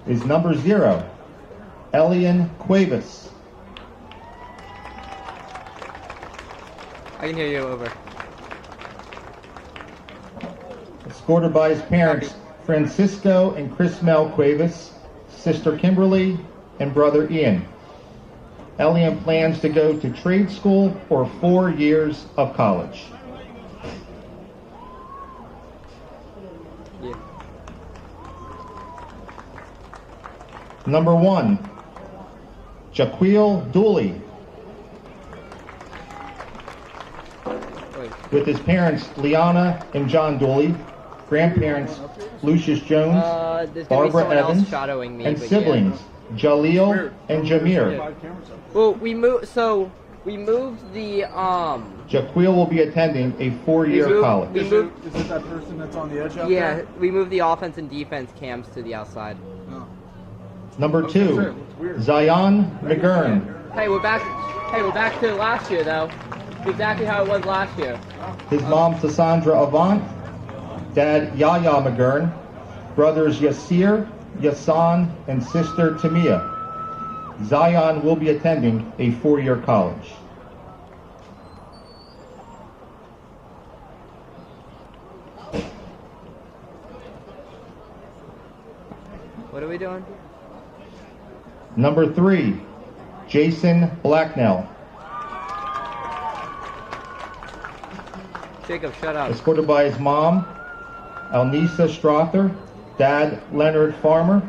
is number 0, Elian Cuevas. I can hear you, over. Escorted by his parents, Francisco and Chrismel Cuevas, sister Kimberly, and brother Ian. Elian plans to go to trade school or 4 years of college. Yeah. Number 1, Jaquil Dooley. With his parents, Liana and John Dooley, grandparents, Lucius Jones, Barbara Evans, and siblings, Jaleel and Jameer. Well, we moved the, Jaquil will be attending a 4-year college. Is it that person that's on the edge out there? Yeah, we moved the offense and defense cams to the outside. No. Number 2, Zion McGurn. Hey, we're back to last year, though. Exactly how it was last year. His mom, Cassandra Avant, dad, Yaya McGurn, brothers Yasir, Yasan, and sister Tamia. Zion will be attending a 4-year college. What are we doing? Number 3, Jason Blacknell. Jacob, shut up. Escorted by his mom, Alnisa Strother, dad, Leonard Farmer,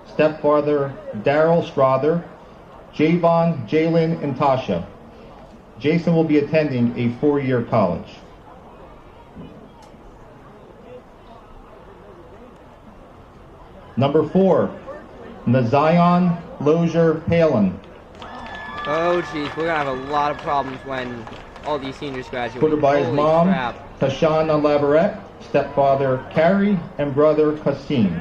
stepfather, Daryl Strother, Javon, Jalen, and Tasha. Jason will be attending a 4-year college. Number 4, Nazion Lozier Palin. Oh, jeez, we're gonna have a lot of problems when all these seniors graduate. Escorted by his mom, crap. Tashana Labarette, stepfather, Carrie, and brother, Kasim.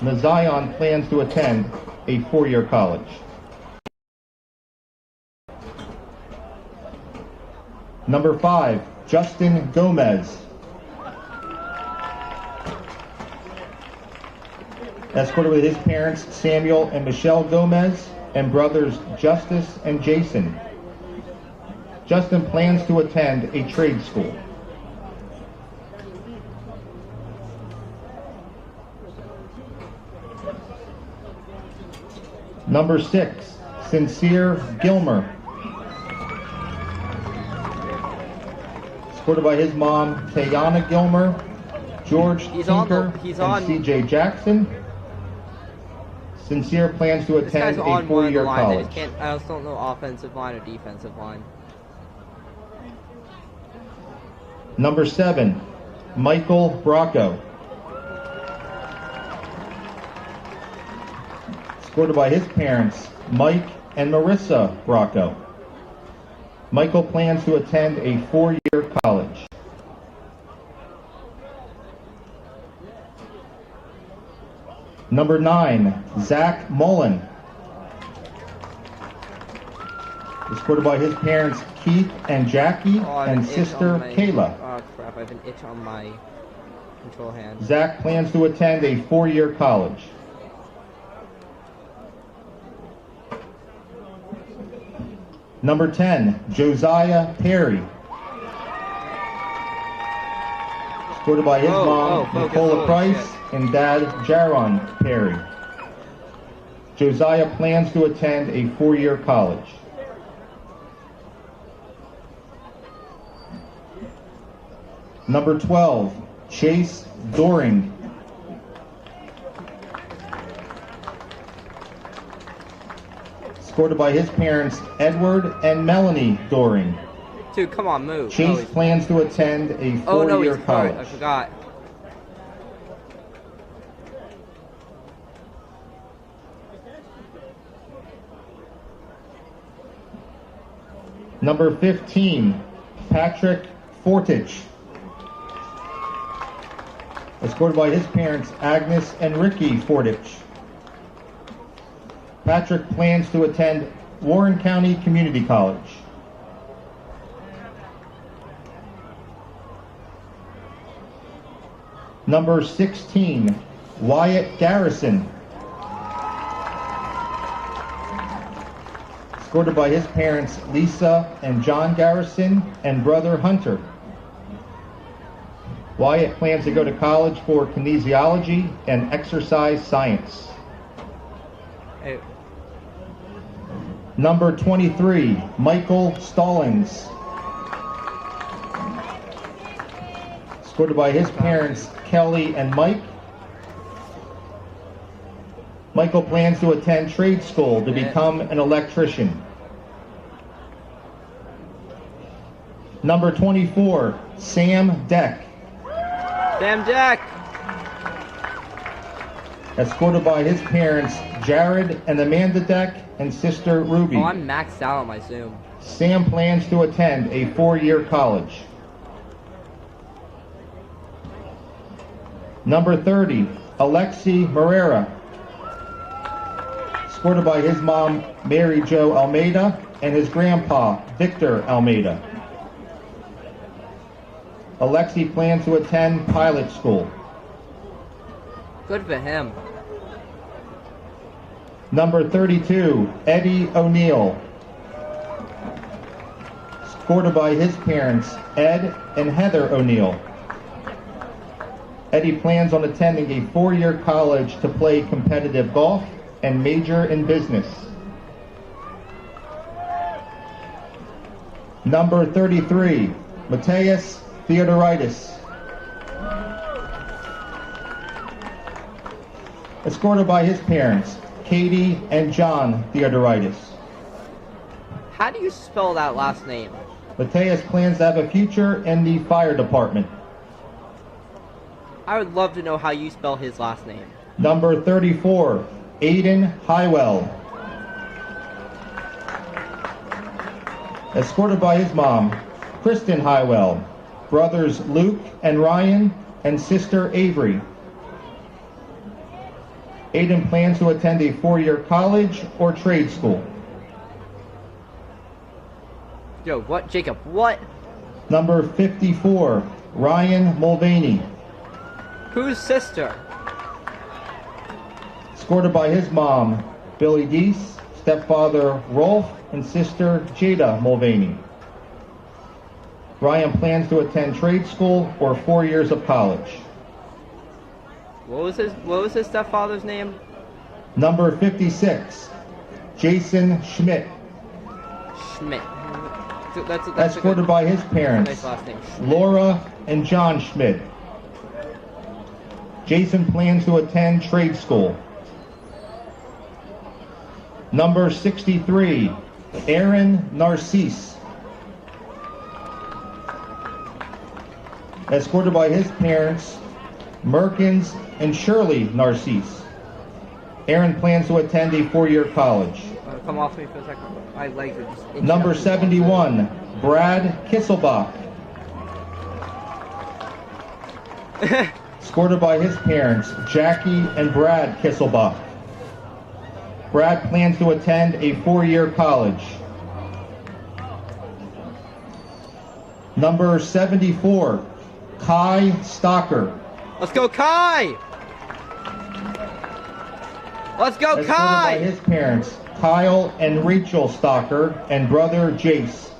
Nazion plans to attend a 4-year college. Number 5, Justin Gomez. Escorted with his parents, Samuel and Michelle Gomez, and brothers Justice and Jason. Justin plans to attend a trade school. Number 6, Sincere Gilmer. Escorted by his mom, Tayana Gilmer, George Tinker, and CJ Jackson. Sincere plans to attend a 4-year college. I also don't know offensive line or defensive line. Number 7, Michael Bracco. Escorted by his parents, Mike and Marissa Bracco. Michael plans to attend a 4-year college. Number 9, Zach Mullen. Escorted by his parents, Keith and Jackie, and sister Kayla. Oh crap, I have an itch on my control hand. Zach plans to attend a 4-year college. Number 10, Josiah Perry. Escorted by his mom, Nicola Price, and dad, Jaron Perry. Josiah plans to attend a 4-year college. Number 12, Chase Doring. Escorted by his parents, Edward and Melanie Doring. Dude, come on, move. Chase plans to attend a 4-year college. I forgot. Number 15, Patrick Fortich. Escorted by his parents, Agnes and Ricky Fortich. Patrick plans to attend Warren County Community College. Number 16, Wyatt Garrison. escorted by his parents Lisa and John Garrison and brother Hunter. Wyatt plans to go to college for kinesiology and exercise science. Hey. Number 23, Michael Stallings, escorted by his parents Kelly and Mike. Michael plans to attend trade school to become an electrician. Number 24, Sam Deck, Sam Jack. escorted by his parents Jared and Amanda Deck and sister Ruby. Oh, I'm maxed out on my Zoom. Sam plans to attend a 4-year college. Number 30, Alexi Morera, escorted by his mom Mary Jo Almeida and his grandpa Victor Almeida. Alexi plans to attend pilot school. Good for him. Number 32, Eddie O'Neill, escorted by his parents Ed and Heather O'Neill. Eddie plans on attending a 4-year college to play competitive golf and major in business. Number 33, Mateus Theodoritis, escorted by his parents Katie and John Theodoritis. How do you spell that last name? Mateus plans to have a future in the fire department. I would love to know how you spell his last name. Number 34, Aiden Highwell, escorted by his mom, Kristen Highwell, brothers Luke and Ryan, and sister Avery. Aiden plans to attend a 4-year college or trade school. Yo, what? Jacob, what? Number 54, Ryan Mulvaney, Whose sister? escorted by his mom, Billy Deese, stepfather Rolf, and sister Jada Mulvaney. Ryan plans to attend trade school or 4 years of college. What was his stepfather's name? Number 56, Jason Schmidt, Schmidt. That's escorted by his parents, nice last name. Schmidt. Laura and John Schmidt. Jason plans to attend trade school. Number 63, Aaron Narcisse, escorted by his parents, Merkins and Shirley Narcisse. Aaron plans to attend a 4-year college. Come off me for a second. My legs are just itchy. Number 71, Brad Kisselbach, escorted by his parents, Jackie and Brad Kisselbach. Brad plans to attend a 4-year college. Number 74, Kai Stocker, Let's go, Kai! Let's go, escorted Kai! by his parents, Kyle and Rachel Stocker, and brother Jace.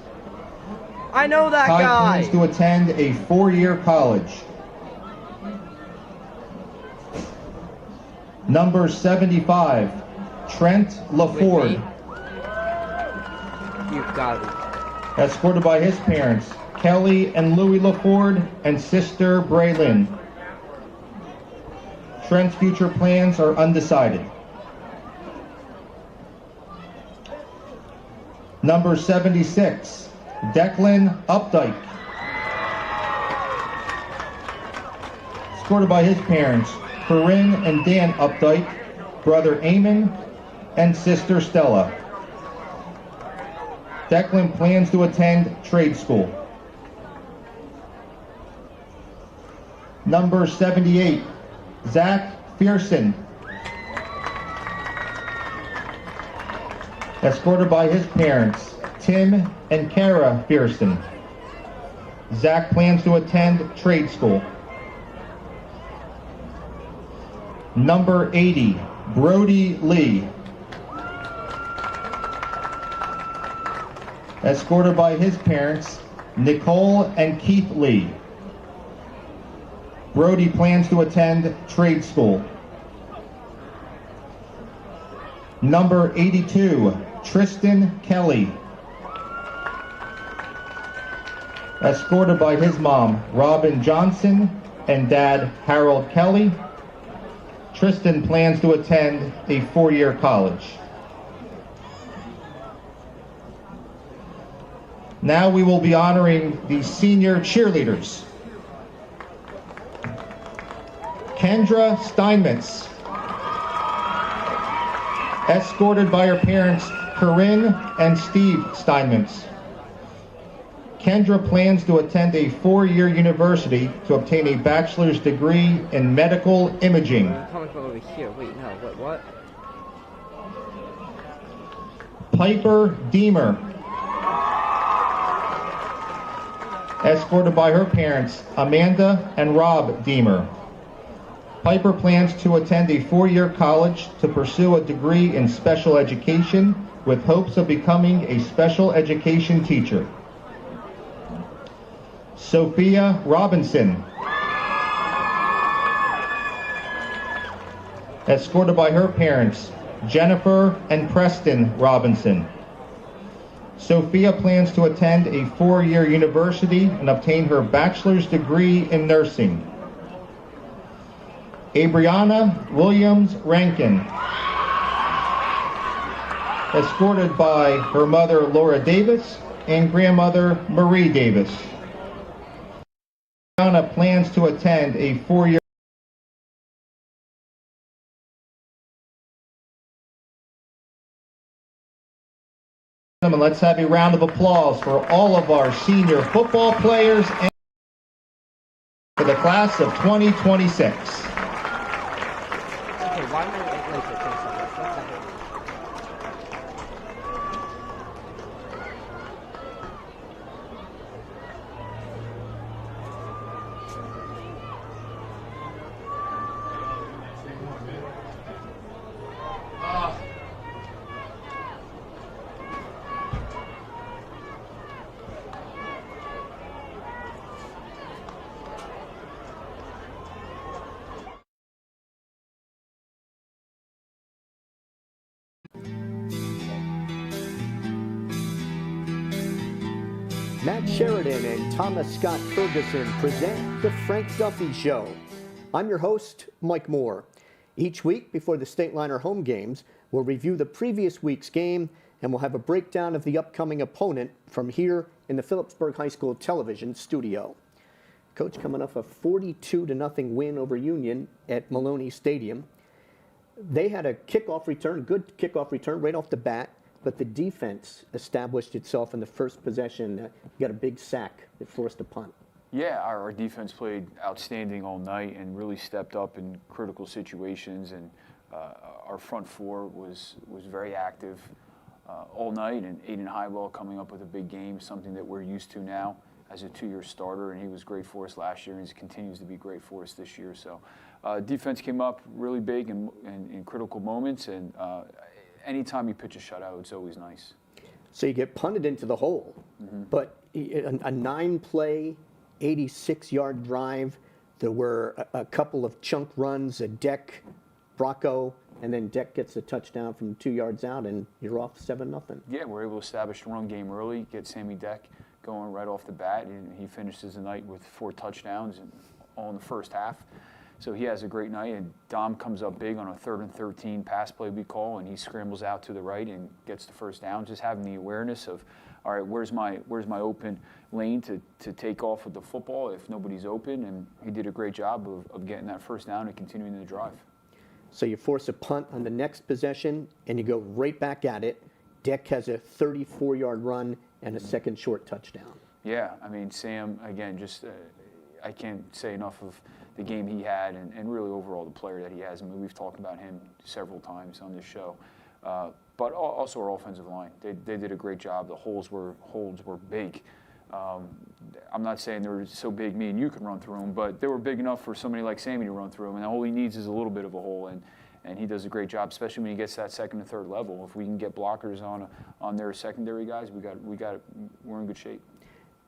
I know that Kai guy! plans to attend a 4-year college. Number 75, Trent LaFord, You've got it. escorted by his parents, Kelly and Louie LaFord, and sister Braylon. Trent's future plans are undecided. Number 76, Declan Updike, escorted by his parents, Corinne and Dan Updike, brother Eamon, and sister Stella. Declan plans to attend trade school. Number 78, Zach Pearson, escorted by his parents, Tim and Kara Pearson. Zach plans to attend trade school. Number 80, Brody Lee, escorted by his parents, Nicole and Keith Lee. Brody plans to attend trade school. Number 82, Tristan Kelly, escorted by his mom, Robin Johnson, and dad, Harold Kelly. Tristan plans to attend a 4-year college. Now we will be honoring the senior cheerleaders. Kendra Steinmetz, escorted by her parents, Corinne and Steve Steinmetz. Kendra plans to attend a 4-year university to obtain a bachelor's degree in medical imaging. Coming from over here. Wait, no, what? Piper Deemer, escorted by her parents, Amanda and Rob Deemer. Piper plans to attend a 4-year college to pursue a degree in special education with hopes of becoming a special education teacher. Sophia Robinson, escorted by her parents, Jennifer and Preston Robinson. Sophia plans to attend a 4-year university and obtain her bachelor's degree in nursing. Abriana Williams Rankin, escorted by her mother Laura Davis and grandmother Marie Davis. Abriana plans to attend a 4-year. And let's have a round of applause for all of our senior football players and for the class of 2026. Okay, why am I like this? Matt Sheridan and Thomas Scott Ferguson present The Frank Duffy Show. I'm your host, Mike Moore. Each week before the Stateliner home games, we'll review the previous week's game and we'll have a breakdown of the upcoming opponent from here in the Phillipsburg High School television studio. Coach, coming off a 42-0 win over Union at Maloney Stadium. They had a kickoff return, good kickoff return right off the bat. But the defense established itself in the first possession. You got a big sack that forced a punt. Yeah, our defense played outstanding all night and really stepped up in critical situations. And our front four was very active all night. And Aiden Highwell coming up with a big game, something that we're used to now as a 2-year starter. And he was great for us last year and he continues to be great for us this year. So defense came up really big in critical moments. And anytime you pitch a shutout, it's always nice. So you get punted into the hole, but a 9-play, 86-yard drive. There were a couple of chunk runs, a Deck, Bracco, and then Deck gets a touchdown from 2 yards out, and you're off 7-0. Yeah, we're able to establish the run game early, get Sammy Deck going right off the bat, and he finishes the night with 4 touchdowns, and all in the first half. So he has a great night, and Dom comes up big on a 3rd and 13 pass play we call, and he scrambles out to the right and gets the first down. Just having the awareness of, all right, where's my open lane to take off with the football if nobody's open, and he did a great job of getting that first down and continuing the drive. So you force a punt on the next possession, and you go right back at it. Deck has a 34-yard run and a second short touchdown. Yeah, I mean, Sam, again, just I can't say enough of the game he had and really overall the player that he has. I mean, we've talked about him several times on this show. But also our offensive line. They did a great job. The holds were big. I'm not saying they were so big me and you can run through them, but they were big enough for somebody like Sammy to run through them. And all he needs is a little bit of a hole. and he does a great job, especially when he gets to that second and third level. If we can get blockers on their secondary guys, we're in good shape.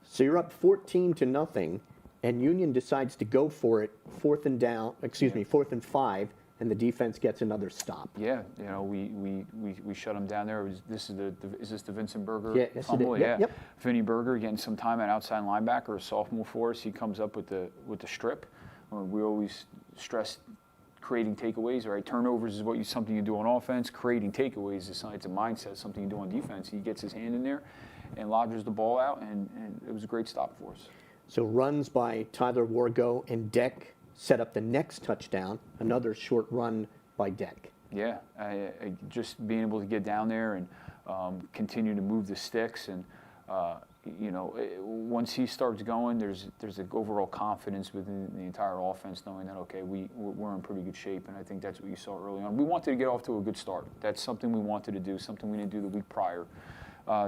So you're up 14-0, and Union decides to go for it, 4th and 5, and the defense gets another stop. Yeah, you know, we shut him down there. Is this the Vincent Berger Yeah, fumble? yes, yep. Vinny Berger getting some time at outside linebacker, a sophomore for us. He comes up with the strip. We always stress creating takeaways, right? Turnovers is something you do on offense. Creating takeaways is it's a mindset, something you do on defense. He gets his hand in there and lodges the ball out, and it was a great stop for us. So runs by Tyler Wargo and Deck set up the next touchdown, another short run by Deck. Yeah, just being able to get down there and continue to move the sticks, and you know, once he starts going, there's an overall confidence within the entire offense, knowing that okay, we're in pretty good shape, and I think that's what you saw early on. We wanted to get off to a good start. That's something we wanted to do, something we didn't do the week prior.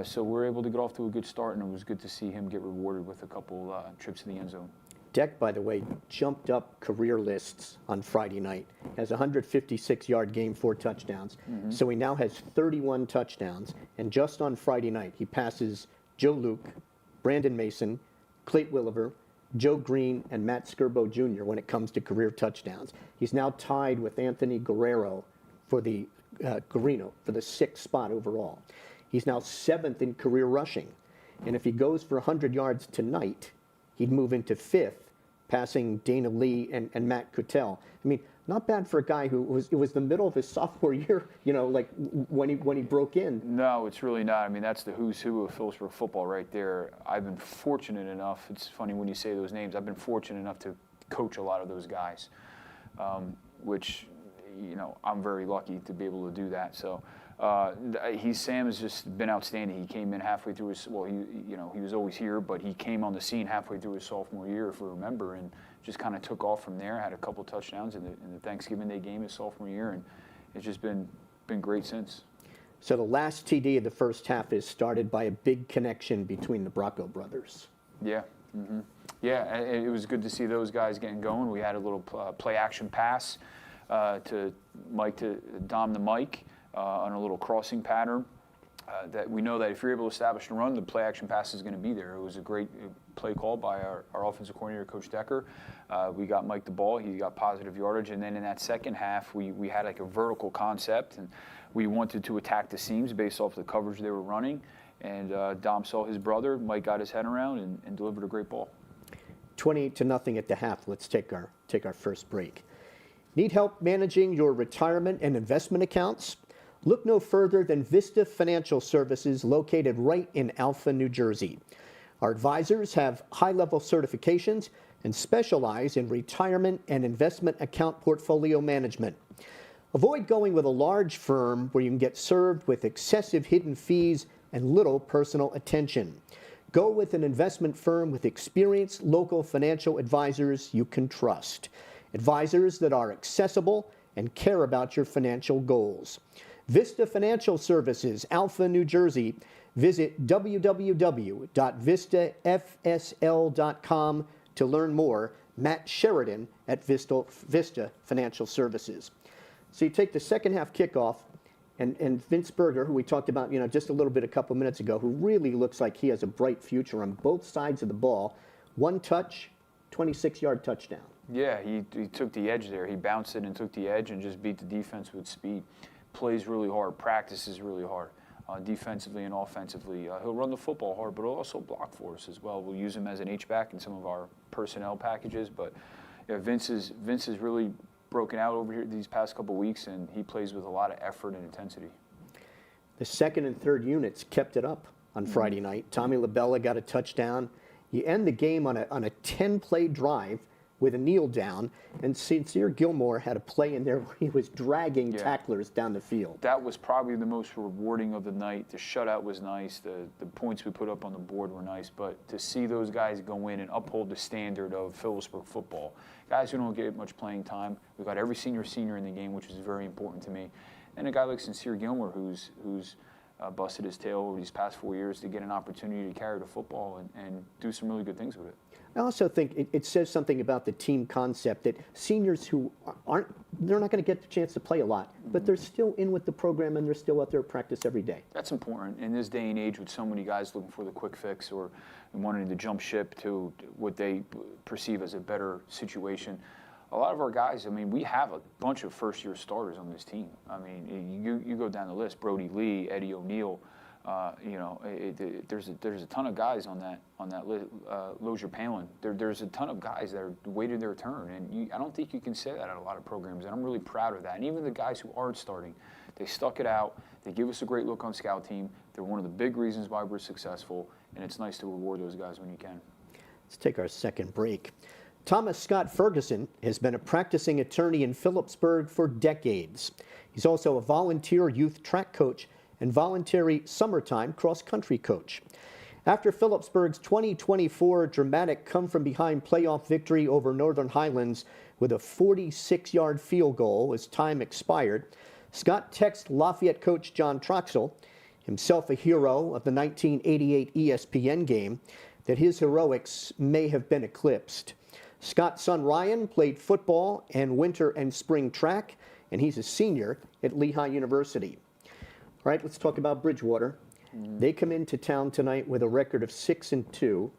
So we're able to get off to a good start, and it was good to see him get rewarded with a couple trips to the end zone. Deck, by the way, jumped up career lists on Friday night. Has a 156-yard game, 4 touchdowns. Mm-hmm. So he now has 31 touchdowns. And just on Friday night, he passes Joe Luke, Brandon Mason, Clayton Williver, Joe Green, and Matt Skirbo Jr. when it comes to career touchdowns. He's now tied with Anthony Guerrero for the 6th spot overall. He's now 7th in career rushing. And if he goes for 100 yards tonight, he'd move into 5th, passing Dana Lee and Matt Cutell. I mean, not bad for a guy who it was the middle of his sophomore year, you know, like when he broke in. No, it's really not. I mean, that's the who's who of Phillipsburg football right there. I've been fortunate enough, it's funny when you say those names, I've been fortunate enough to coach a lot of those guys, which, you know, I'm very lucky to be able to do that. So Sam has just been outstanding. He came in halfway through his, he was always here, but he came on the scene halfway through his sophomore year, if we remember, and just kind of took off from there. Had a couple touchdowns in the Thanksgiving Day game his sophomore year, and it's just been great since. So the last TD of the first half is started by a big connection between the Bracco brothers. Yeah. Mm-hmm. Yeah, it was good to see those guys getting going. We had a little play action pass to Dom to Mike. On a little crossing pattern that we know that if you're able to establish and run, the play action pass is going to be there. It was a great play call by our offensive coordinator, Coach Decker. We got Mike the ball. He got positive yardage. And then in that second half, we had like a vertical concept, and we wanted to attack the seams based off the coverage they were running. And Dom saw his brother. Mike got his head around and delivered a great ball. 28-0 at the half. Let's take our first break. Need help managing your retirement and investment accounts? Look no further than Vista Financial Services, located right in Alpha, New Jersey. Our advisors have high-level certifications and specialize in retirement and investment account portfolio management. Avoid going with a large firm where you can get served with excessive hidden fees and little personal attention. Go with an investment firm with experienced local financial advisors you can trust. Advisors that are accessible and care about your financial goals. Vista Financial Services, Alpha, New Jersey. Visit www.vistafsl.com to learn more. Matt Sheridan at Vista Financial Services. So you take the second half kickoff, and Vince Berger, who we talked about, you know, just a little bit a couple minutes ago, who really looks like he has a bright future on both sides of the ball. 1 touch, 26-yard touchdown. Yeah, he took the edge there. He bounced it and took the edge and just beat the defense with speed. Plays really hard, practices really hard, defensively and offensively. He'll run the football hard, but he'll also block for us as well. We'll use him as an H-back in some of our personnel packages, but yeah, Vince is really broken out over here these past couple weeks, and he plays with a lot of effort and intensity. The second and third units kept it up on Friday night. Tommy LaBella got a touchdown. You end the game on a 10-play drive with a kneel down, and Sincere Gilmore had a play in there where he was dragging tacklers down the field. That was probably the most rewarding of the night. The shutout was nice. The points we put up on the board were nice, but to see those guys go in and uphold the standard of Phillipsburg football, guys who don't get much playing time, we've got every senior in the game, which is very important to me, and a guy like Sincere Gilmore who's busted his tail over these past 4 years to get an opportunity to carry the football and do some really good things with it. I also think it says something about the team concept that seniors who they're not going to get the chance to play a lot, but they're still in with the program and they're still out there at practice every day. That's important. In this day and age with so many guys looking for the quick fix or wanting to jump ship to what they perceive as a better situation, a lot of our guys, I mean, we have a bunch of first-year starters on this team. I mean, you go down the list, Brody Lee, Eddie O'Neill, there's a ton of guys on that list. Lozier Palin. There's a ton of guys that are waiting their turn, and I don't think you can say that at a lot of programs. And I'm really proud of that. And even the guys who aren't starting, they stuck it out. They give us a great look on scout team. They're one of the big reasons why we're successful, and it's nice to reward those guys when you can. Let's take our second break. Thomas Scott Ferguson has been a practicing attorney in Phillipsburg for decades. He's also a volunteer youth track coach and voluntary summertime cross-country coach. After Phillipsburg's 2024 dramatic come-from-behind playoff victory over Northern Highlands with a 46-yard field goal as time expired, Scott texted Lafayette coach John Troxell, himself a hero of the 1988 ESPN game, that his heroics may have been eclipsed. Scott's son Ryan played football and winter and spring track, and he's a senior at Lehigh University. All right, let's talk about Bridgewater. They come into town tonight with a record of 6-2.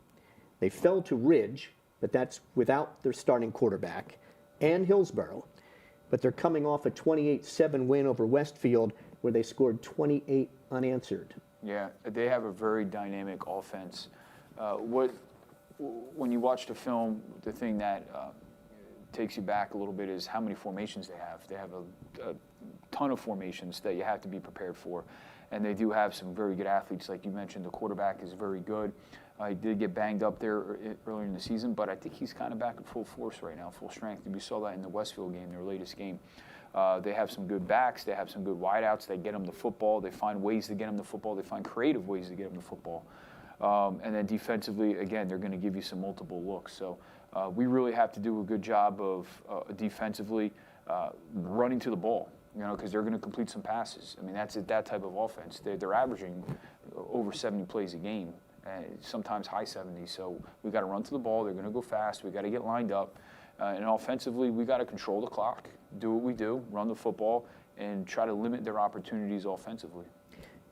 They fell to Ridge, but that's without their starting quarterback, and Hillsborough. But they're coming off a 28-7 win over Westfield, where they scored 28 unanswered. Yeah, they have a very dynamic offense. When you watch the film, the thing that takes you back a little bit is how many formations they have. They have a ton of formations that you have to be prepared for. And they do have some very good athletes. Like you mentioned, the quarterback is very good. He did get banged up there earlier in the season, but I think he's kind of back at full force right now, full strength. We saw that in the Westfield game, their latest game. They have some good backs. They have some good wideouts. They get them the football. They find ways to get them the football. They find creative ways to get them the football. And then defensively, again, they're going to give you some multiple looks. So we really have to do a good job of defensively running to the ball, because they're going to complete some passes. I mean, that's that type of offense. They're averaging over 70 plays a game, sometimes high 70s. So we got to run to the ball. They're going to go fast. We got to get lined up. And offensively, we got to control the clock, do what we do, run the football, and try to limit their opportunities offensively.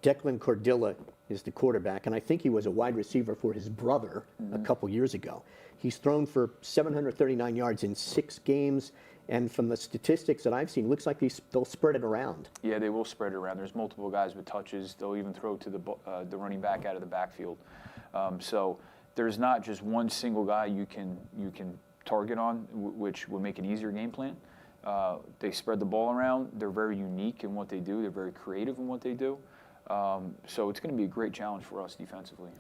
Declan Cordilla is the quarterback, and I think he was a wide receiver for his brother a couple years ago. He's thrown for 739 yards in 6 games, and from the statistics that I've seen, looks like they'll spread it around. Yeah, they will spread it around. There's multiple guys with touches. They'll even throw to the running back out of the backfield. So there's not just one single guy you can target on, which would make an easier game plan. They spread the ball around. They're very unique in what they do. They're very creative in what they do. So it's going to be a great challenge for us defensively.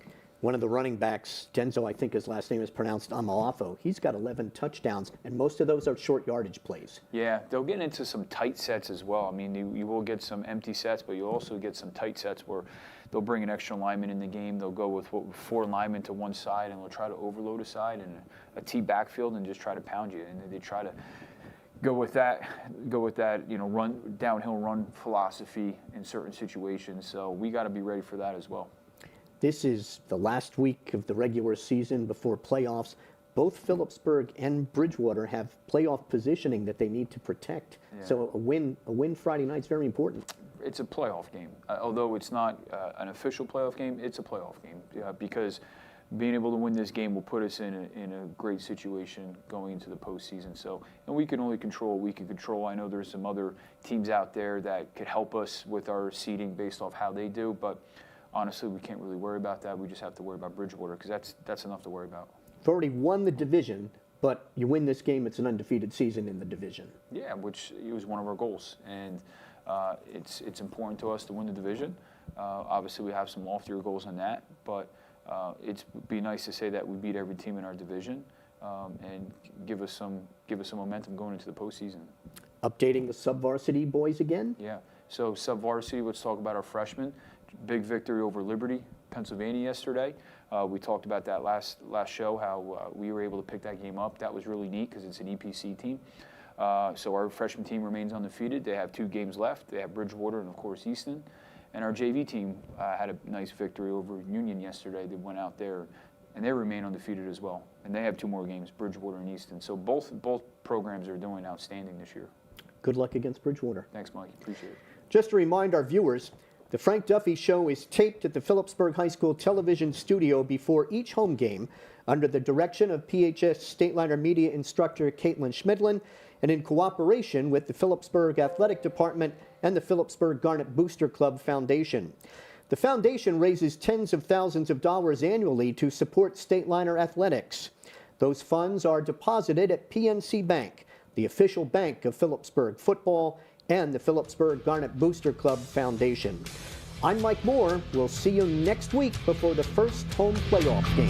One of the running backs, Denzo, I think his last name is pronounced Amalafo. He's got 11 touchdowns, and most of those are short yardage plays. Yeah, they'll get into some tight sets as well. I mean, you will get some empty sets, but you'll also get some tight sets where they'll bring an extra lineman in the game. They'll go with 4 linemen to one side, and they'll try to overload a side and a T backfield and just try to pound you. And they try to go with that, run downhill run philosophy in certain situations. So we got to be ready for that as well. This is the last week of the regular season before playoffs. Both Phillipsburg and Bridgewater have playoff positioning that they need to protect. Yeah. So a win Friday night is very important. It's a playoff game. Although it's not an official playoff game, it's a playoff game because being able to win this game will put us in a great situation going into the postseason. So, and we can only control what we can control. I know there's some other teams out there that could help us with our seeding based off how they do, but honestly, we can't really worry about that. We just have to worry about Bridgewater because that's enough to worry about. You've already won the division, but you win this game, it's an undefeated season in the division. Yeah, which was one of our goals, and it's important to us to win the division. Obviously, we have some loftier goals on that, but it'd be nice to say that we beat every team in our division and give us some momentum going into the postseason. Updating the sub-varsity boys again? Yeah. So sub-varsity, let's talk about our freshmen. Big victory over Liberty, Pennsylvania yesterday. We talked about that last show, how we were able to pick that game up. That was really neat because it's an EPC team. So our freshman team remains undefeated. They have 2 games left. They have Bridgewater and, of course, Easton. And our JV team had a nice victory over Union yesterday. They went out there, and they remain undefeated as well. and they have 2 more games, Bridgewater and Easton. So both programs are doing outstanding this year. Good luck against Bridgewater. Thanks, Mike. Appreciate it. Just to remind our viewers, the Frank Duffy Show is taped at the Phillipsburg High School television studio before each home game under the direction of PHS Stateliner Media Instructor Caitlin Schmidlin and in cooperation with the Phillipsburg Athletic Department and the Phillipsburg Garnet Booster Club Foundation. The foundation raises tens of thousands of dollars annually to support Stateliner athletics. Those funds are deposited at PNC Bank, the official bank of Phillipsburg football and the Phillipsburg Garnet Booster Club Foundation. I'm Mike Moore. We'll see you next week before the first home playoff game.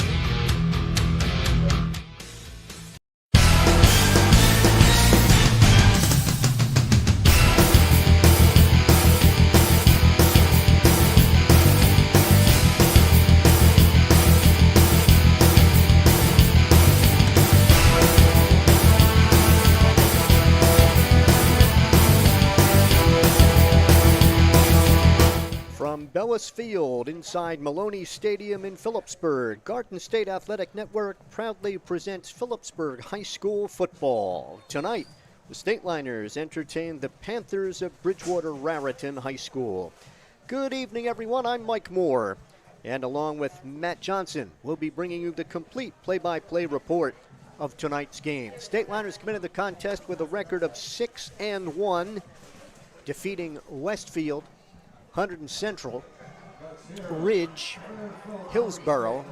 Bellis Field inside Maloney Stadium in Phillipsburg, Garden State Athletic Network proudly presents Phillipsburg High School football. Tonight, the Stateliners entertain the Panthers of Bridgewater-Raritan High School. Good evening, everyone. I'm Mike Moore, and along with Matt Johnson, we'll be bringing you the complete play-by-play report of tonight's game. Stateliners come into the contest with a record of 6-1, defeating Westfield, Hunterdon Central, Ridge, Hillsborough,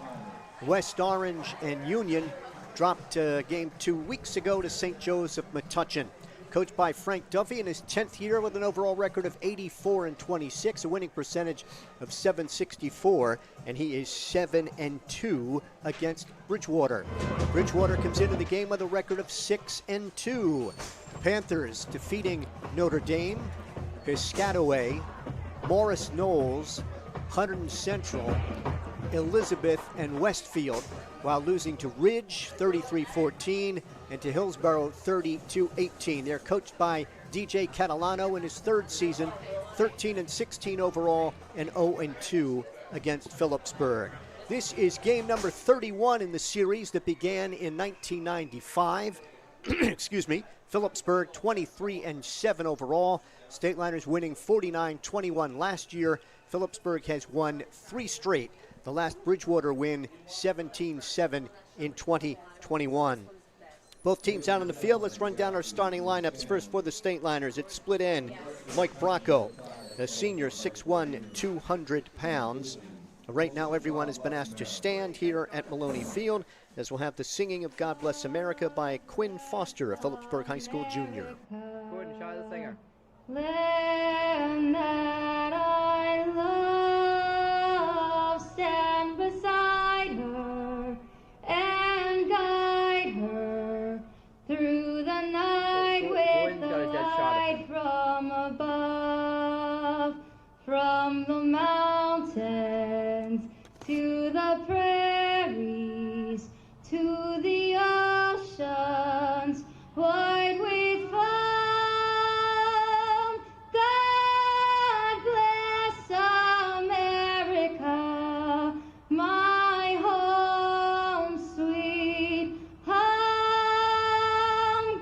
West Orange, and Union. Dropped a game 2 weeks ago to St. Joseph Metuchen. Coached by Frank Duffy in his 10th year with an overall record of 84-26, a winning percentage of .764, and he is 7-2 against Bridgewater. Bridgewater comes into the game with a record of 6-2. Panthers defeating Notre Dame, Piscataway, Morris Knowles, Hunterdon Central, Elizabeth, and Westfield, while losing to Ridge 33-14 and to Hillsborough 30-18. They're coached by DJ Catalano in his 3rd season, 13-16 overall and 0-2 against Phillipsburg. This is game number 31 in the series that began in 1995. Excuse me. Phillipsburg 23-7 overall. Stateliners winning 49-21 last year. Phillipsburg has won 3 straight. The last Bridgewater win 17-7 in 2021. Both teams out on the field. Let's run down our starting lineups. First for the Stateliners, it's split end. Mike Bracco, a senior, 6'1", 200 pounds. Right now, everyone has been asked to stand here at Maloney Field, as we'll have the singing of God Bless America by Quinn Foster, a Phillipsburg High School junior. Gordon, shout out the singer. Land that I love, stand beside her and guide her through the night with the light from above, from the mountains to the prairies, to the oceans, wide with foam. God bless America, my home, sweet home.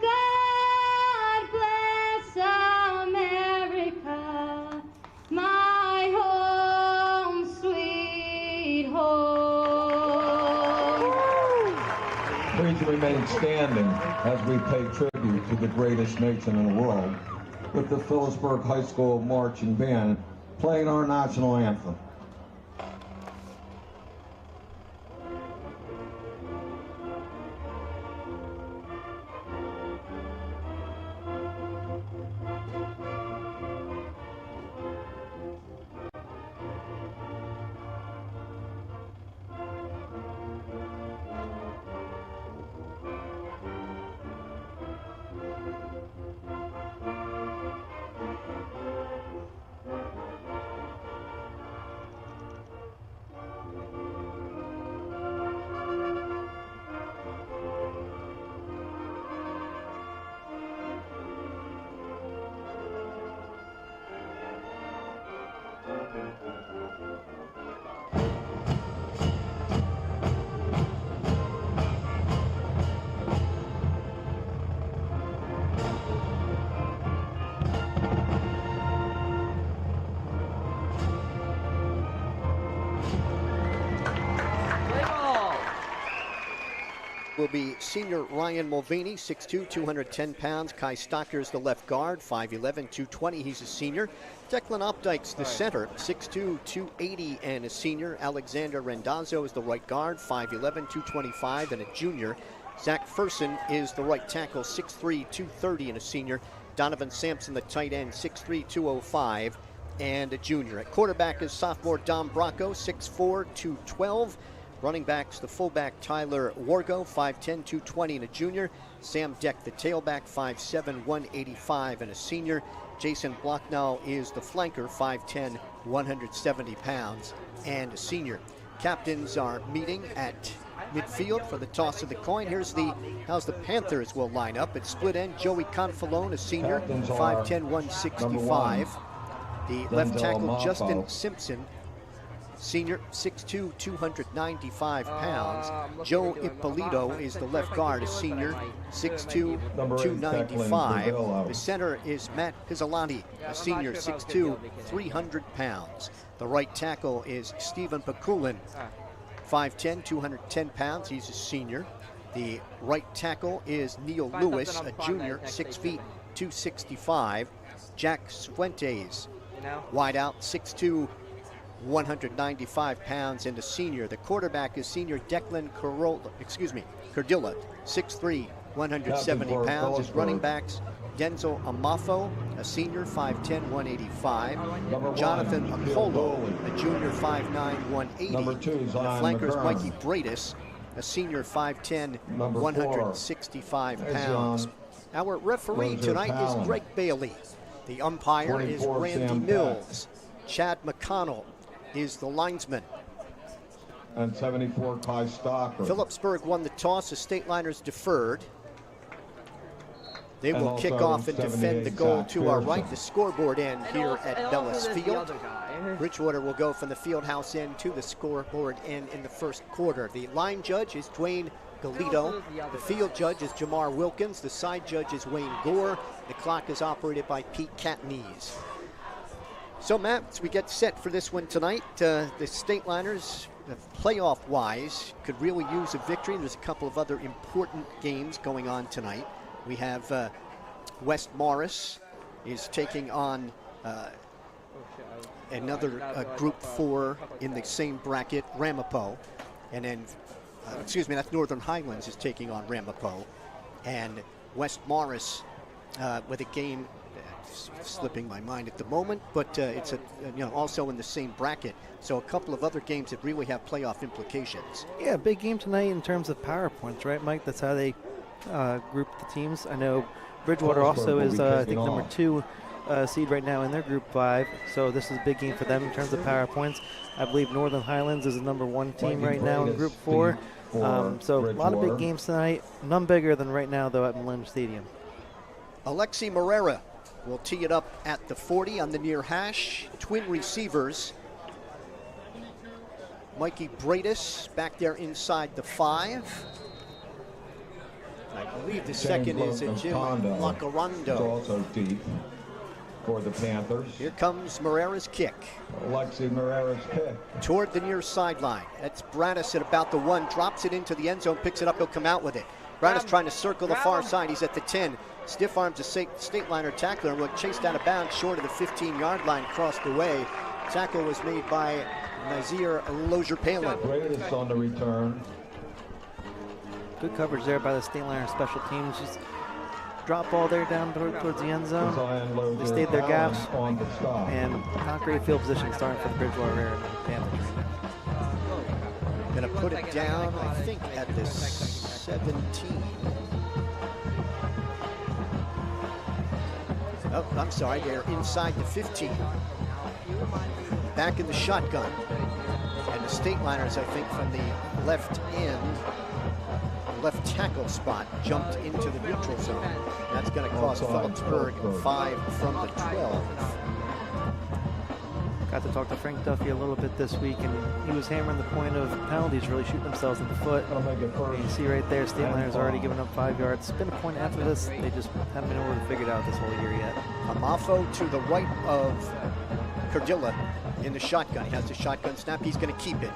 God bless America, my home, sweet home. Please remain standing as we pay tribute to the greatest nation in the world with the Phillipsburg High School Marching Band playing our national anthem. will be senior Ryan Mulvaney, 6'2", 210 pounds. Kai Stockers, the left guard, 5'11", 220. He's a senior. Declan Opdike's the center, 6'2", 280, and a senior. Alexander Rendazzo is the right guard, 5'11", 225, and a junior. Zach Ferson is the right tackle, 6'3", 230, and a senior. Donovan Sampson, the tight end, 6'3", 205, and a junior. At quarterback is sophomore Dom Bracco, 6'4", 212. Running backs, the fullback Tyler Wargo, 5'10", 220, and a junior. Sam Deck, the tailback, 5'7", 185, and a senior. Jason Blocknall is the flanker, 5'10", 170 pounds, and a senior. Captains are meeting at midfield for the toss of the coin. Here's how's the Panthers will line up. At split end, Joey Confalone, a senior, 5'10", 165. The left tackle, Justin Simpson, senior, 6'2", 295 pounds. Joe Ippolito is the left guard, a senior, 6'2", 295. The center is Matt Pizzolatti, a senior, 6'2", 300 pounds. The right tackle is Stephen Pakulin, 5'10", 210 pounds. He's a senior. The right tackle is Neil Lewis, a junior, 6 feet, 265. Jack Fuentes, wide out, 6'2", 195 pounds, and a senior. The quarterback is senior Declan Cardilla, 6'3", 170 pounds. His running backs, Denzel Amafo, a senior, 5'10", 185. Jonathan Apollo, a junior, 5'9", 180. And the flankers, Mikey Bradis, a senior, 5'10", 165 pounds. Our referee tonight is Greg Bailey. The umpire is Randy Mills. Chad McConnell is the linesman. And 74, Kai Stocker. Phillipsburg won the toss. The Stateliners deferred. They will kick off and defend the goal to our right, the scoreboard end here at Bellis Field. Bridgewater will go from the field house end to the scoreboard end in the first quarter. The line judge is Dwayne Galito. The field judge is Jamar Wilkins. The side judge is Wayne Gore. The clock is operated by Pete Catanese. So, Matt, as we get set for this one tonight, the Stateliners, playoff-wise, could really use a victory. There's a couple of other important games going on tonight. We have West Morris is taking on another Group 4 in the same bracket, Ramapo. And then, that's Northern Highlands is taking on Ramapo. And West Morris with a game slipping my mind at the moment, but it's also in the same bracket. So a couple of other games that really have playoff implications. Yeah, big game tonight in terms of power points, right, Mike? That's how they group the teams. I know Bridgewater also is, I think, number 2 seed right now in their Group 5. So this is a big game for them in terms of power points. I believe Northern Highlands is the number 1 team right now in Group 4. So a lot of big games tonight. None bigger than right now, though, at Millennium Stadium. Alexi Morera will tee it up at the 40 on the near hash. Twin receivers. Mikey Bradis back there inside the 5. I believe the second is a Jim Lacarando. Also deep for the Panthers. Here comes Morera's kick. Alexi Morera's kick. Toward the near sideline. That's Bradis at about the 1. Drops it into the end zone, picks it up, he'll come out with it. Bradis trying to circle the far side. He's at the 10. Stiff arms a Stateliner tackler and will chased out of bounds short of the 15-yard line, crossed away. Tackle was made by Nazir Lojer-Palin. Bradis on the return. Good coverage there by the Stateliner special teams. Just drop ball there down towards the end zone. They stayed their gaps. And not great field position starting for the Bridgewater-Raritan Panthers. Going to put it down, I think, at the 17. Oh, I'm sorry, they're inside the 15. Back in the shotgun. And the Stateliners, I think, from the left end, left tackle spot, jumped into the neutral zone. That's going to cost Phillipsburg 5 from the 12. Got to talk to Frank Duffy a little bit this week, and he was hammering the point of penalties really shooting themselves in the foot. You see right there, Stateliners already given up 5 yards. It's been a point after this. They just haven't been able to figure it out this whole year yet. Amafo to the right of Cardilla in the shotgun. He has the shotgun snap. He's going to keep it.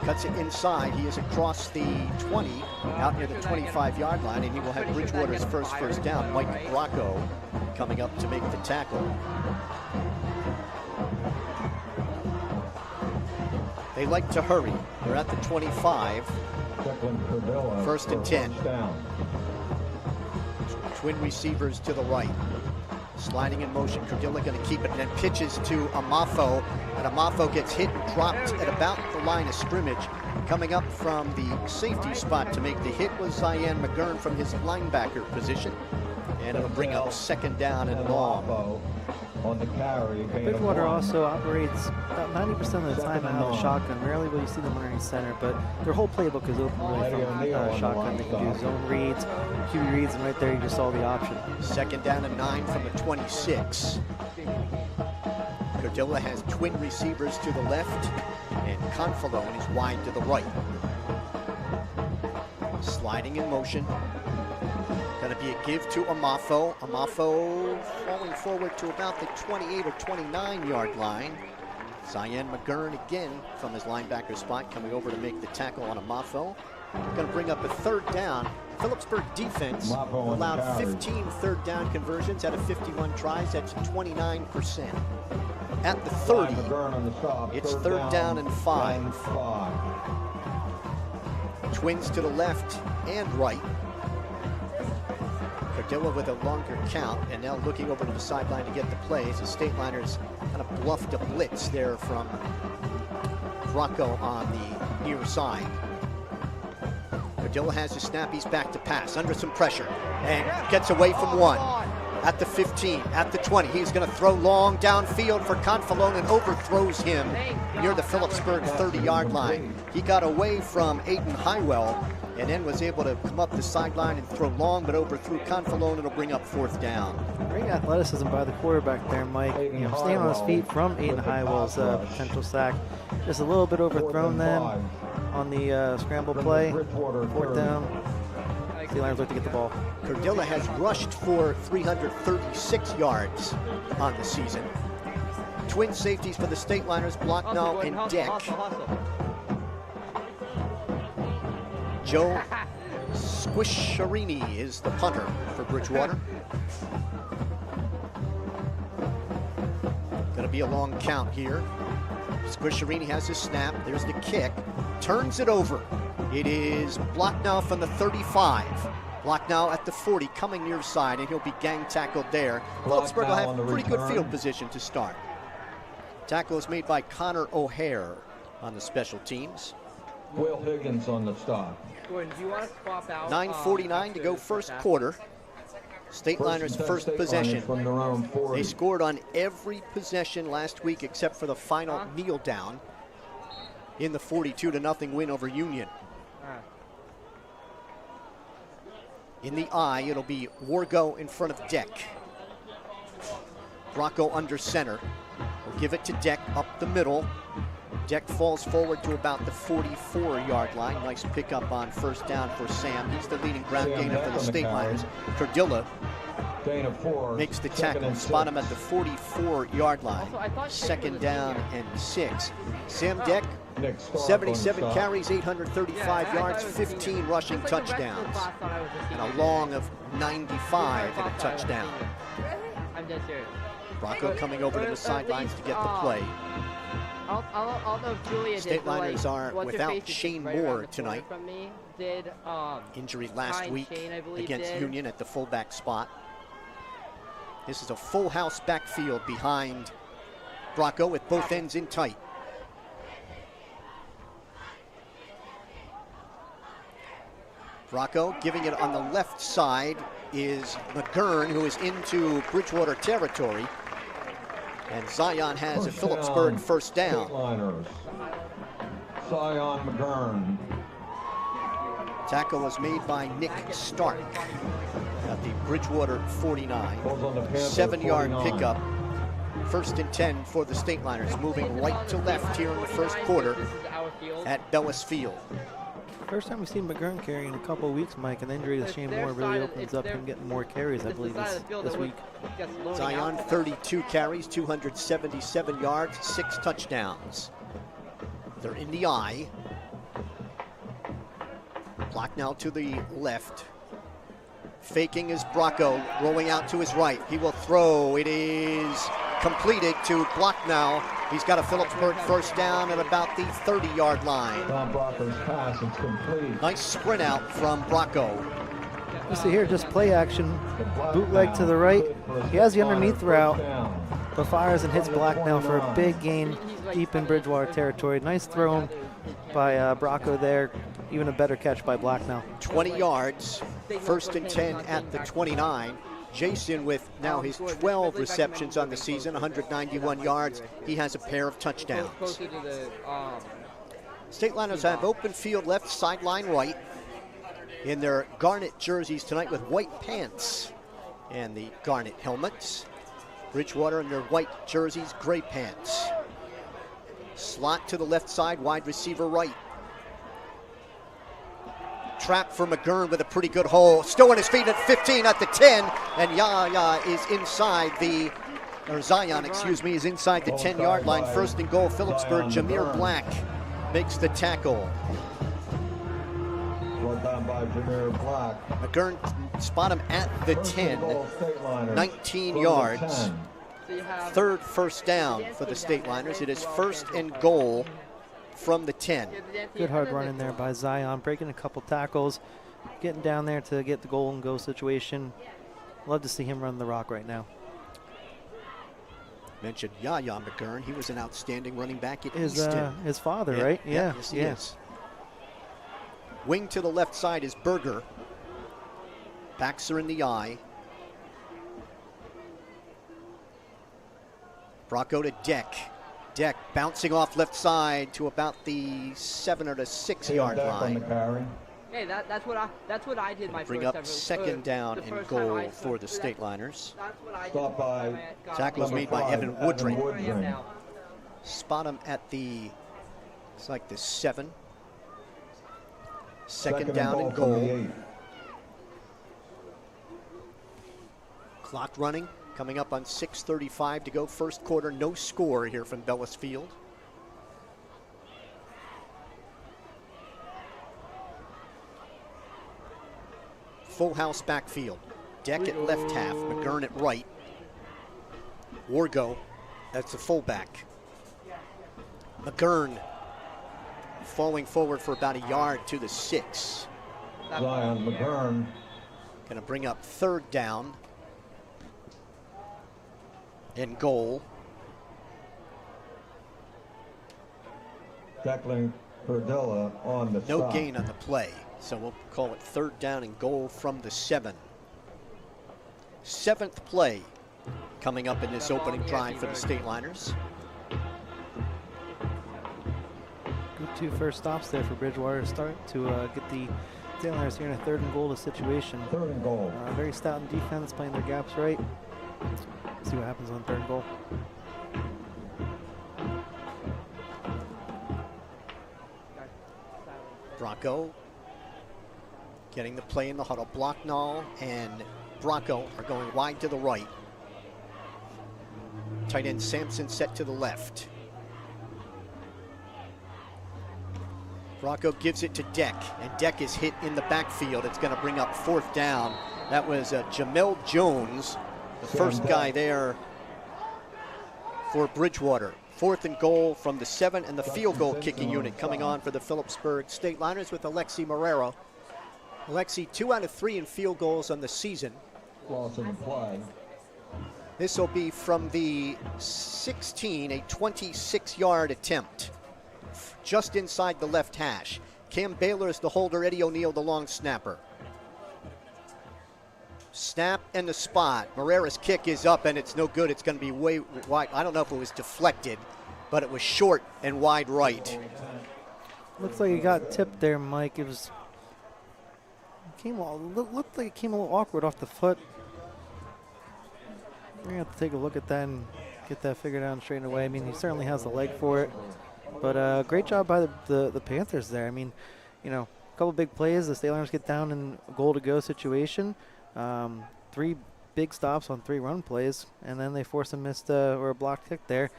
Cuts it inside. He is across the 20, out near the 25-yard line, and he will have Bridgewater's first down. Mike Bracco coming up to make the tackle. They like to hurry. They're at the 25. First and 10. Twin receivers to the right. Sliding in motion, Cordilla going to keep it and then pitches to Amafo. And Amafo gets hit and dropped at about the line of scrimmage. Coming up from the safety spot to make the hit was Zion McGurn from his linebacker position. And it'll bring up second down and long. On the carry. Bridgewater also operates about 90% of the time out of the shotgun. Rarely will you see them running center, but their whole playbook is open really from shotgun. They can do zone reads, QB reads, and right there you just saw the option. Second down and 9 from the 26. Cordilla has twin receivers to the left, and Confalone is wide to the right. Sliding in motion. Going to be a give to Amafo. Amafo falling forward to about the 28 or 29-yard line. Zion McGurn again from his linebacker spot coming over to make the tackle on Amafo. Going to bring up a third down. Phillipsburg defense allowed 15 third down conversions out of 51 tries. That's 29%. At the 30, it's third down and 5. Twins to the left and right. Cordilla with a longer count, and now looking over to the sideline to get the plays. The Stateliners kind of bluffed a blitz there from Bracco on the near side. Cordilla has the snap. He's back to pass under some pressure and gets away from one. At the 15, at the 20, he's going to throw long downfield for Confalone and overthrows him near the Phillipsburg 30-yard line. He got away from Aiden Highwell and then was able to come up the sideline and throw long, but overthrew Confalone. It'll bring up fourth down. Great athleticism by the quarterback there, Mike. Staying on his feet from Aiden Highwell's potential sack. Just a little bit overthrown then on the scramble play. Fourth down. The Lions look to get the ball. Cordilla has rushed for 336 yards on the season. Twin safeties for the Stateliners, Blocknow and Deck. Joe Squisharini is the punter for Bridgewater. Going to be a long count here. Squisharini has his snap. There's the kick. Turns it over. It is Blocknow from the 35. Blocknow at the 40, coming near side, and he'll be gang tackled there. Phillipsburg will have pretty good field position to start. Tackle is made by Connor O'Hare on the special teams. Will Higgins on the stop. Gordon, do you want to swap out? 9:49 to go first quarter. Stateliners first possession. From their own 40. They scored on every possession last week except for the final kneel down in the 42-0 win over Union. In the eye, it'll be Wargo in front of Deck. Bracco under center. We'll give it to Deck up the middle. Deck falls forward to about the 44-yard line. Nice pickup on first down for Sam. He's the leading ground gainer for the Stateliners. Cordilla makes the tackle. Spot him at the 44-yard line. Second down and 6. Sam Deck, 77 carries, 835 yards, 15 rushing touchdowns, and a long of 95 and a touchdown. I'm dead serious. Bracco coming over to the sidelines to get the play. I'll know if Julia did. Stateliners are without Shane Moore tonight. From me did injury last week Shane, against Union at the fullback spot. This is a full house backfield behind Bracco with both ends in tight. Bracco giving it on the left side is McGurn, who is into Bridgewater territory. And Zion has a Phillipsburg first down. Zion McGurn. Tackle was made by Nick Stark at the Bridgewater 49. 7-yard pickup. First and 10 for the Stateliners, moving right to left here in the first quarter at Bellis Field. First time we've seen McGurn carry in a couple of weeks, Mike. An injury to Shane Moore really opens up him getting more carries, I believe, this week. Zion, 32 carries, 277 yards, 6 touchdowns. They're in the eye. Block now to the left. Faking is Bracco, rolling out to his right. He will throw. It is completed to Block now. He's got a Phillipsburg first down at about the 30-yard line. Tom Brocco's pass is complete. Nice sprint out from Bracco. You see here, just play action. Bootleg to the right. He has the underneath route, but fires and hits Blacknell for a big gain deep in Bridgewater territory. Nice throw by Bracco there. Even a better catch by Blacknell. 20 yards, 1st and 10 at the 29. Jason with now his 12 receptions on the season, 191 yards. He has a pair of touchdowns. Stateliners have open field left, sideline right, in their garnet jerseys tonight with white pants and the garnet helmets. Bridgewater in their white jerseys, gray pants. Slot to the left side, wide receiver right. Trap for McGurn with a pretty good hole. Still on his feet at 15 at the 10, and Yaya is inside the, or Zion, excuse me, is inside the 10-yard line. 1st and goal, Phillipsburg. Jameer Black makes the tackle. Well done by Jameer Black. McGurn spot him at the 10, 19 yards. 3rd first down for the Stateliners. It is 1st and goal from the 10. Good hard run in there by Zion, breaking a couple tackles, getting down there to get the goal and go situation. Love to see him run the rock right now. Mentioned Yaya McGurn. He was an outstanding running back at Easton. His father, right? Yeah. Yes, he is. Wing to the left side is Berger. Backs are in the eye. Bracco to Deck. Deck bouncing off left side to about the 7 or the 6 yard line. Hey, that's what I did my Bring first up 2nd down and goal for the Stateliners. Stop by. Tackle was made by Evan Woodring. Spot him at the, it's like the 7. 2nd down and goal. Clock running. Coming up on 6:35 to go, 1st quarter, no score here from Bellis Field. Full house backfield. Deck at left half, McGurn at right. Wargo, that's the fullback. McGurn falling forward for about a yard to the 6. Zion McGurn. Going to bring up 3rd down and goal. Declan Perdilla on the No stop. gain on the play, so we'll call it 3rd down and goal from the 7. 7th play coming up in this opening drive for the Stateliners. Good 2 first stops there for Bridgewater to start to get the Stateliners here in a 3rd and goal situation. 3rd and goal. Very stout in defense, playing their gaps right. See what happens on 3rd and goal. Bracco getting the play in the huddle. Blocknall and Bracco are going wide to the right. Tight end Sampson set to the left. Bracco gives it to Deck, and Deck is hit in the backfield. It's going to bring up 4th down. That was Jamel Jones, the first guy there for Bridgewater. 4th and goal from the 7, and the field goal kicking unit coming on for the Phillipsburg Stateliners with Alexi Marrero. Alexi, 2 out of 3 in field goals on the season. Loss in the play. This will be from the 16, a 26-yard attempt, just inside the left hash. Cam Baylor is the holder, Eddie O'Neill the long snapper. Snap and the spot. Marrera's kick is up and it's no good. It's going to be way wide. I don't know if it was deflected, but it was short and wide right. Looks like it got tipped there, Mike. It was looked like it came a little awkward off the foot. We're gonna have to take a look at that and get that figured out and straightened away. I mean, he certainly has the leg for it, but great job by the Panthers there. I mean, you know, a couple big plays. The Stateliners get down in a goal to go situation. 3 big stops on 3 run plays, and then they force a missed or a blocked kick there.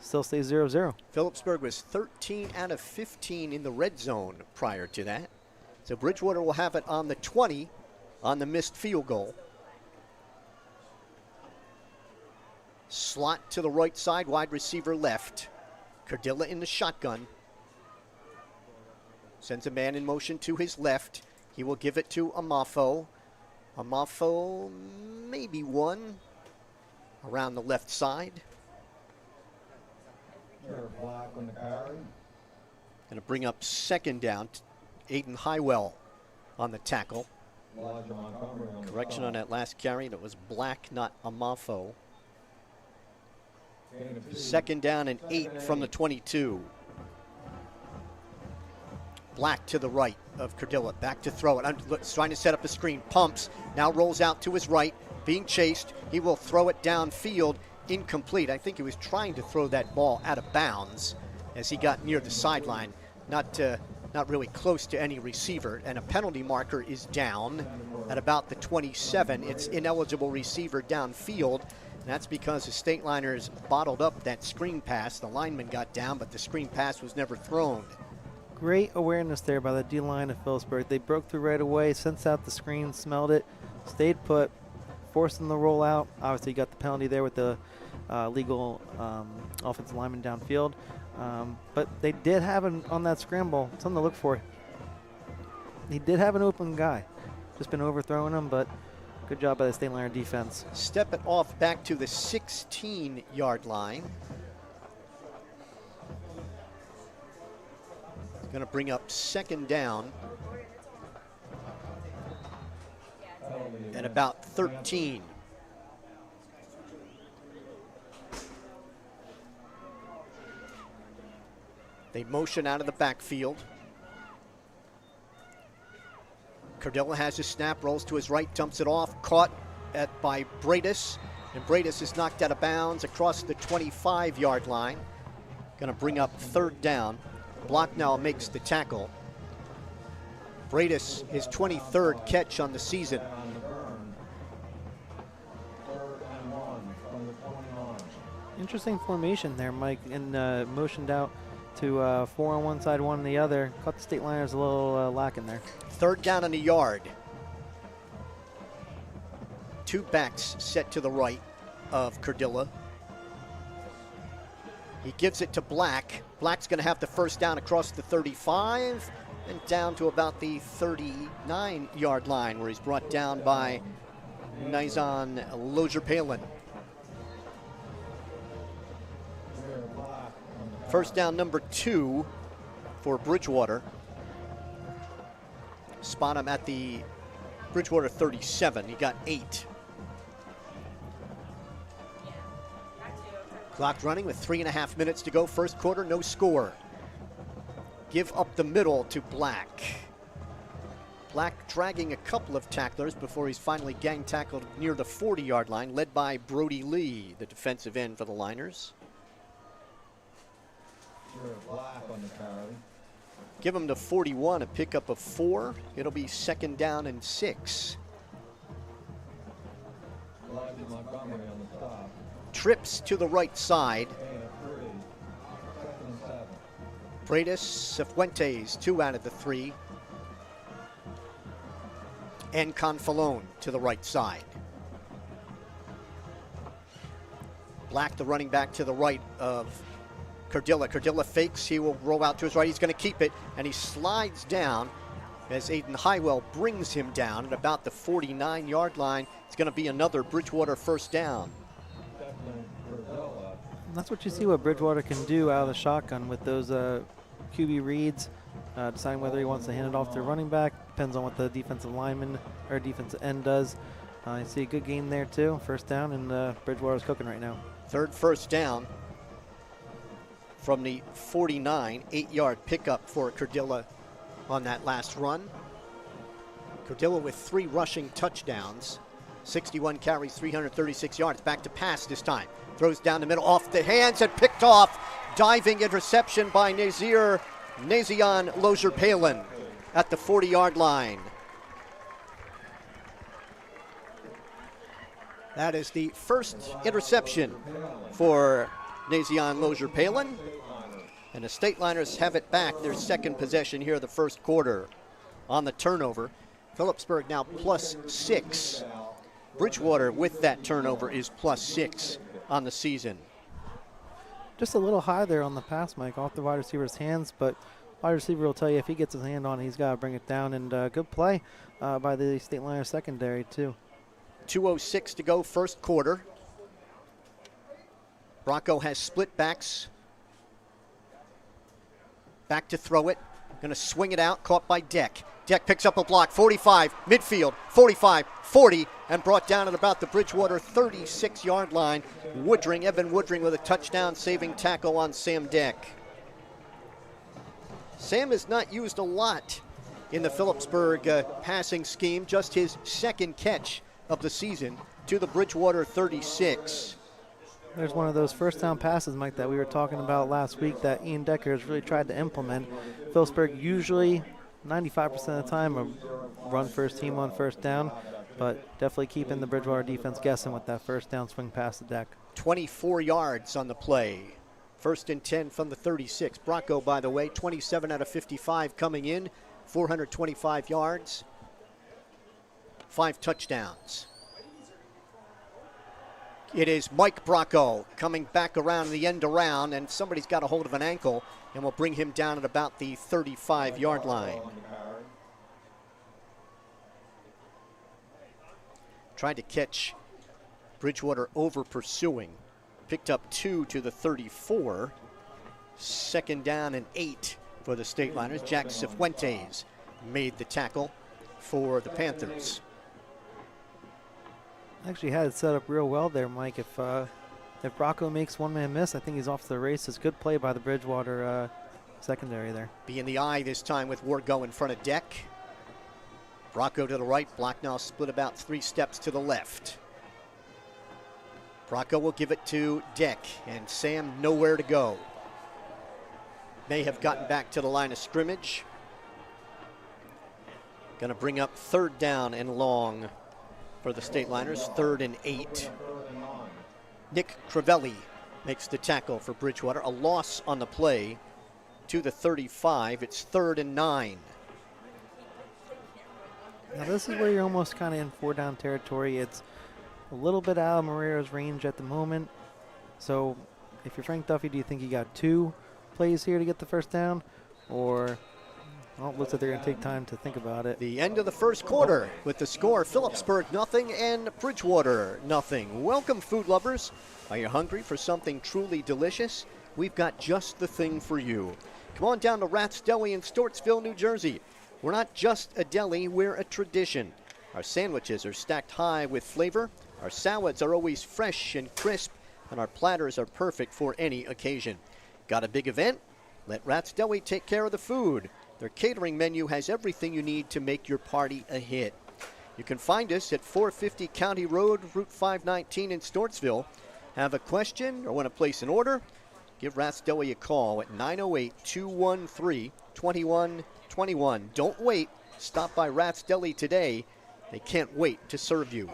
Still stays 0-0. Phillipsburg was 13 out of 15 in the red zone prior to that. So Bridgewater will have it on the 20 on the missed field goal. Slot to the right side, wide receiver left. Cardilla in the shotgun. Sends a man in motion to his left. He will give it to Amafo. Amafo, maybe one around the left side. Black on the carry. Going to bring up second down. Aiden Highwell on the tackle. Correction on that last carry. That was Black, not Amafo. Second down and 8 from the 22. Black to the right of Cardilla. Back to throw it. Trying to set up a screen. Pumps. Now rolls out to his right. Being chased. He will throw it downfield. Incomplete. I think he was trying to throw that ball out of bounds as he got near the sideline. Not really close to any receiver. And a penalty marker is down at about the 27. It's ineligible receiver downfield. And that's because the Stateliners bottled up that screen pass. The lineman got down, but the screen pass was never thrown. Great awareness there by the D-line of Phillipsburg. They broke through right away, sensed out the screen, smelled it, stayed put, forced them to roll out. Obviously, you got the penalty there with the legal offensive lineman downfield. But they did have on that scramble, something to look for. He did have an open guy. Just been overthrowing him, but good job by the Stateliner defense. Step it off back to the 16-yard line. Going to bring up second down at about 13. They motion out of the backfield. Cardilla has his snap, rolls to his right, dumps it off, caught by Bradis, and Bradis is knocked out of bounds across the 25-yard line. Going to bring up third down. Blocknell makes the tackle. Bradis, his 23rd catch on the season. Interesting formation there, Mike, and motioned out to 4 on one side, 1 on the other. Caught the Stateliners a little lacking there. Third down and a yard. 2 backs set to the right of Cardilla. He gives it to Black. Black's going to have the first down across the 35 and down to about the 39-yard line, where he's brought down by Nizan Lojer-Palin. First down number 2 for Bridgewater. Spot him at the Bridgewater 37. He got 8. Clock running with 3.5 minutes to go. First quarter, no score. Give up the middle to Black. Black dragging a couple of tacklers before he's finally gang tackled near the 40-yard line, led by Brody Lee, the defensive end for the Liners. Black on the carry. Give him to 41, a pickup of 4. It'll be second down and 6. Montgomery on the stop. Trips to the right side. Bradis, Cifuentes, 2 out of the 3. And Confalone to the right side. Black, the running back, to the right of Cardilla. Cardilla fakes. He will roll out to his right. He's going to keep it, and he slides down as Aiden Highwell brings him down at about the 49-yard line. It's going to be another Bridgewater first down. And that's what you see what Bridgewater can do out of the shotgun with those QB reads, deciding whether he wants to hand it off to a running back. Depends on what the defensive lineman or defensive end does. I see a good game there too. First down, and Bridgewater's cooking right now. Third first down from the 49, 8-yard pickup for Cardilla on that last run. Cardilla with 3 rushing touchdowns, 61 carries, 336 yards. Back to pass this time. Throws down the middle, off the hands, and picked off. Diving interception by Nazian Lojer-Palin at the 40-yard line. That is the first interception for Nazian Lojer-Palin. And the Stateliners have it back, their second possession here of the first quarter. on the turnover. Phillipsburg now +6. Bridgewater with that turnover is +6 on the season. Just a little high there on the pass, Mike, off the wide receiver's hands, but wide receiver will tell you if he gets his hand on it, he's got to bring it down, and good play by the Stateliners secondary, too. 2:06 to go, first quarter. Bracco has split backs. Back to throw it. Going to swing it out, caught by Deck. Deck picks up a block, 45, midfield, 45, 40, and brought down at about the Bridgewater 36-yard line. Evan Woodring with a touchdown-saving tackle on Sam Deck. Sam is not used a lot in the Phillipsburg passing scheme, just his second catch of the season to the Bridgewater 36. There's one of those first down passes, Mike, that we were talking about last week that Ian Decker has really tried to implement. Phillipsburg usually 95% of the time a run first team on first down, but definitely keeping the Bridgewater defense guessing with that first down swing past the Deck. 24 yards on the play. First and 10 from the 36. Bracco, by the way, 27 out of 55 coming in, 425 yards, 5 touchdowns. It is Mike Bracco coming back around the end around, and somebody's got a hold of an ankle and will bring him down at about the 35-yard line. Tried to catch Bridgewater over pursuing. Picked up 2 to the 34. Second down and 8 for the Stateliners. Jack Cifuentes made the tackle for the Panthers. Actually had it set up real well there, Mike. If Bracco makes one-man miss, I think he's off to the races. Good play by the Bridgewater secondary there. Be in the eye this time with Wargo in front of Deck. Bracco to the right. Block now split about 3 steps to the left. Bracco will give it to Deck, and Sam nowhere to go. May have gotten back to the line of scrimmage. Going to bring up third down and long for the Stateliners, 3rd and 8. Nick Crivelli makes the tackle for Bridgewater. A loss on the play to the 35. It's 3rd and 9. Now this is where you're almost kind of in 4-down territory. It's a little bit out of Marrero's range at the moment. So if you're Frank Duffy, do you think you got 2 plays here to get the first down? Or, well, it looks like they're going to take time to think about it. The end of the first quarter with the score, Phillipsburg 0 and Bridgewater 0. Welcome, food lovers. Are you hungry for something truly delicious? We've got just the thing for you. Come on down to Rat's Deli in Stortsville, New Jersey. We're not just a deli, we're a tradition. Our sandwiches are stacked high with flavor. Our salads are always fresh and crisp, and our platters are perfect for any occasion. Got a big event? Let Rat's Deli take care of the food. Their catering menu has everything you need to make your party a hit. You can find us at 450 County Road, Route 519 in Stortsville. Have a question or want to place an order? Give Rat's Deli a call at 908-213-2121. Don't wait. Stop by Rat's Deli today. They can't wait to serve you.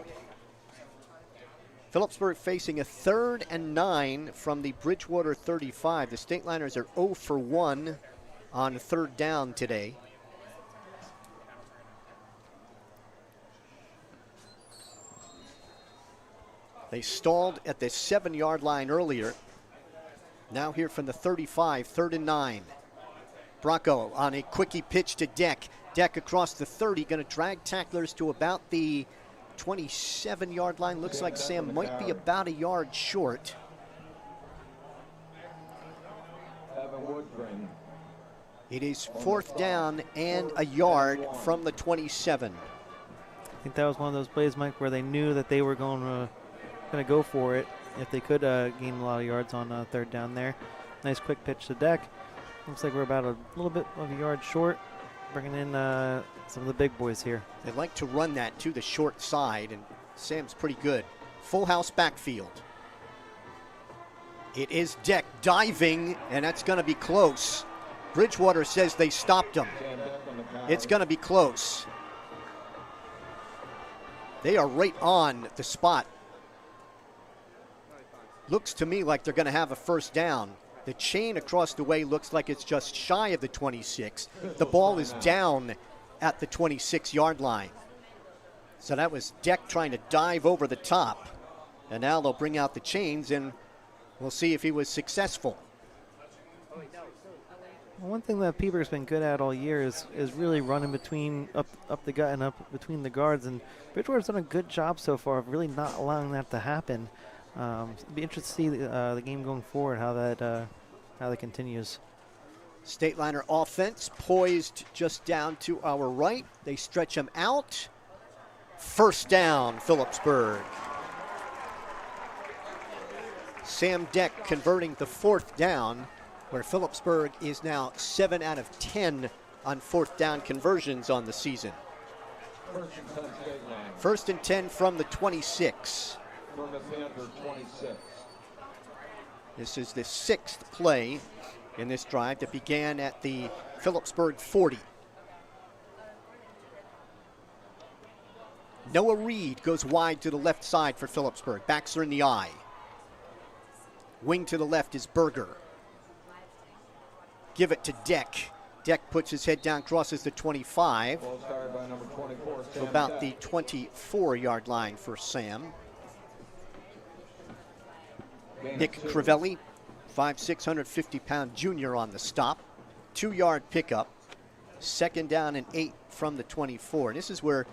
Phillipsburg facing a 3rd and 9 from the Bridgewater 35. The Stateliners are 0 for 1 on 3rd down today. They stalled at the 7-yard line earlier. Now here from the 35, 3rd and 9. Bracco on a quickie pitch to Deck. Deck across the 30, going to drag tacklers to about the 27-yard line. Looks like Sam might be about a yard short. It is 4th down and a yard from the 27. I think that was one of those plays, Mike, where they knew that they were going to go for it if they could gain a lot of yards on 3rd down there. Nice quick pitch to Deck. Looks like we're about a little bit of a yard short, bringing in some of the big boys here. They like to run that to the short side, and Sam's pretty good. Full house backfield. It is Deck diving, and that's going to be close. Bridgewater says they stopped him. It's going to be close. They are right on the spot. Looks to me like they're going to have a first down. The chain across the way looks like it's just shy of the 26. The ball is down at the 26-yard line. So that was Deck trying to dive over the top. And now they'll bring out the chains, and we'll see if he was successful. One thing that Peeber's been good at all year is really running between up the gut and up between the guards, and Bridgewater's done a good job so far of really not allowing that to happen. It'd be interesting to see the game going forward, how that continues. Stateliner offense poised just down to our right. They stretch him out. First down, Phillipsburg. Sam Deck converting the fourth down, where Phillipsburg is now 7 out of 10 on fourth down conversions on the season. First and 10 from the 26. From the Panther 26. This is the 6th play in this drive that began at the Phillipsburg 40. Noah Reed goes wide to the left side for Phillipsburg. Backs are in the eye. Wing to the left is Berger. Give it to Deck. Deck puts his head down, crosses the 25. By number 24, So about the 24-yard line for Sam. Nick Crivelli, 5'6", 150-pound junior on the stop. 2-yard pickup. Second down and 8 from the 24. This is where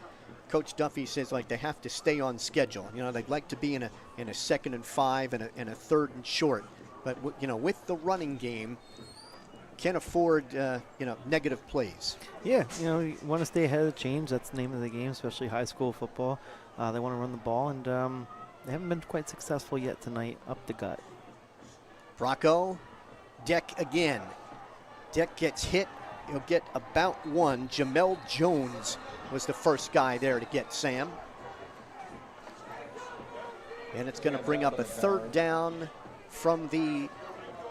Coach Duffy says, like, they have to stay on schedule. You know, they'd like to be in a 2nd and 5 and a 3rd and short. But, you know, with the running game, can't afford, negative plays. Yeah, you know, you want to stay ahead of the change. That's the name of the game, especially high school football. They want to run the ball, and they haven't been quite successful yet tonight up the gut. Bracco, Deck again. Deck gets hit. He'll get about one. Jamel Jones was the first guy there to get Sam. And it's going to bring up a third down from the,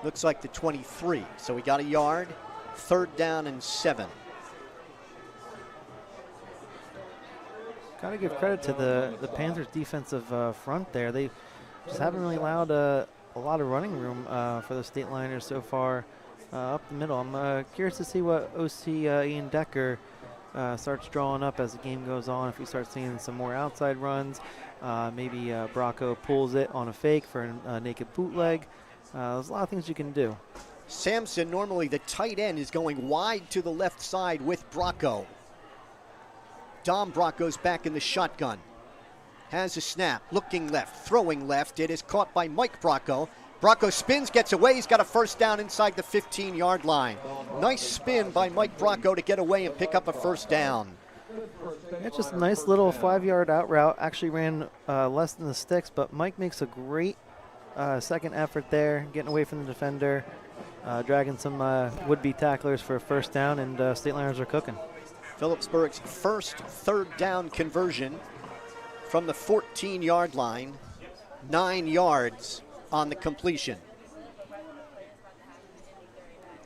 looks like the 23. So we got a yard, third down and 7. Got to give credit to the Panthers' defensive front there. They just haven't really allowed a lot of running room for the Stateliners so far up the middle. I'm curious to see what OC Ian Decker starts drawing up as the game goes on. If we start seeing some more outside runs, maybe Bracco pulls it on a fake for a naked bootleg. There's a lot of things you can do. Sampson, normally the tight end, is going wide to the left side with Bracco. Dom Bracco's back in the shotgun. Has a snap, looking left, throwing left. It is caught by Mike Bracco. Bracco spins, gets away. He's got a first down inside the 15-yard line. Nice spin by Mike Bracco to get away and pick up a first down. It's just a nice little 5-yard out route. Actually ran less than the sticks, but Mike makes a great second effort there, getting away from the defender, dragging some would-be tacklers for a first down, and Stateliners are cooking. Phillipsburg's first third down conversion from the 14-yard line, 9 yards on the completion.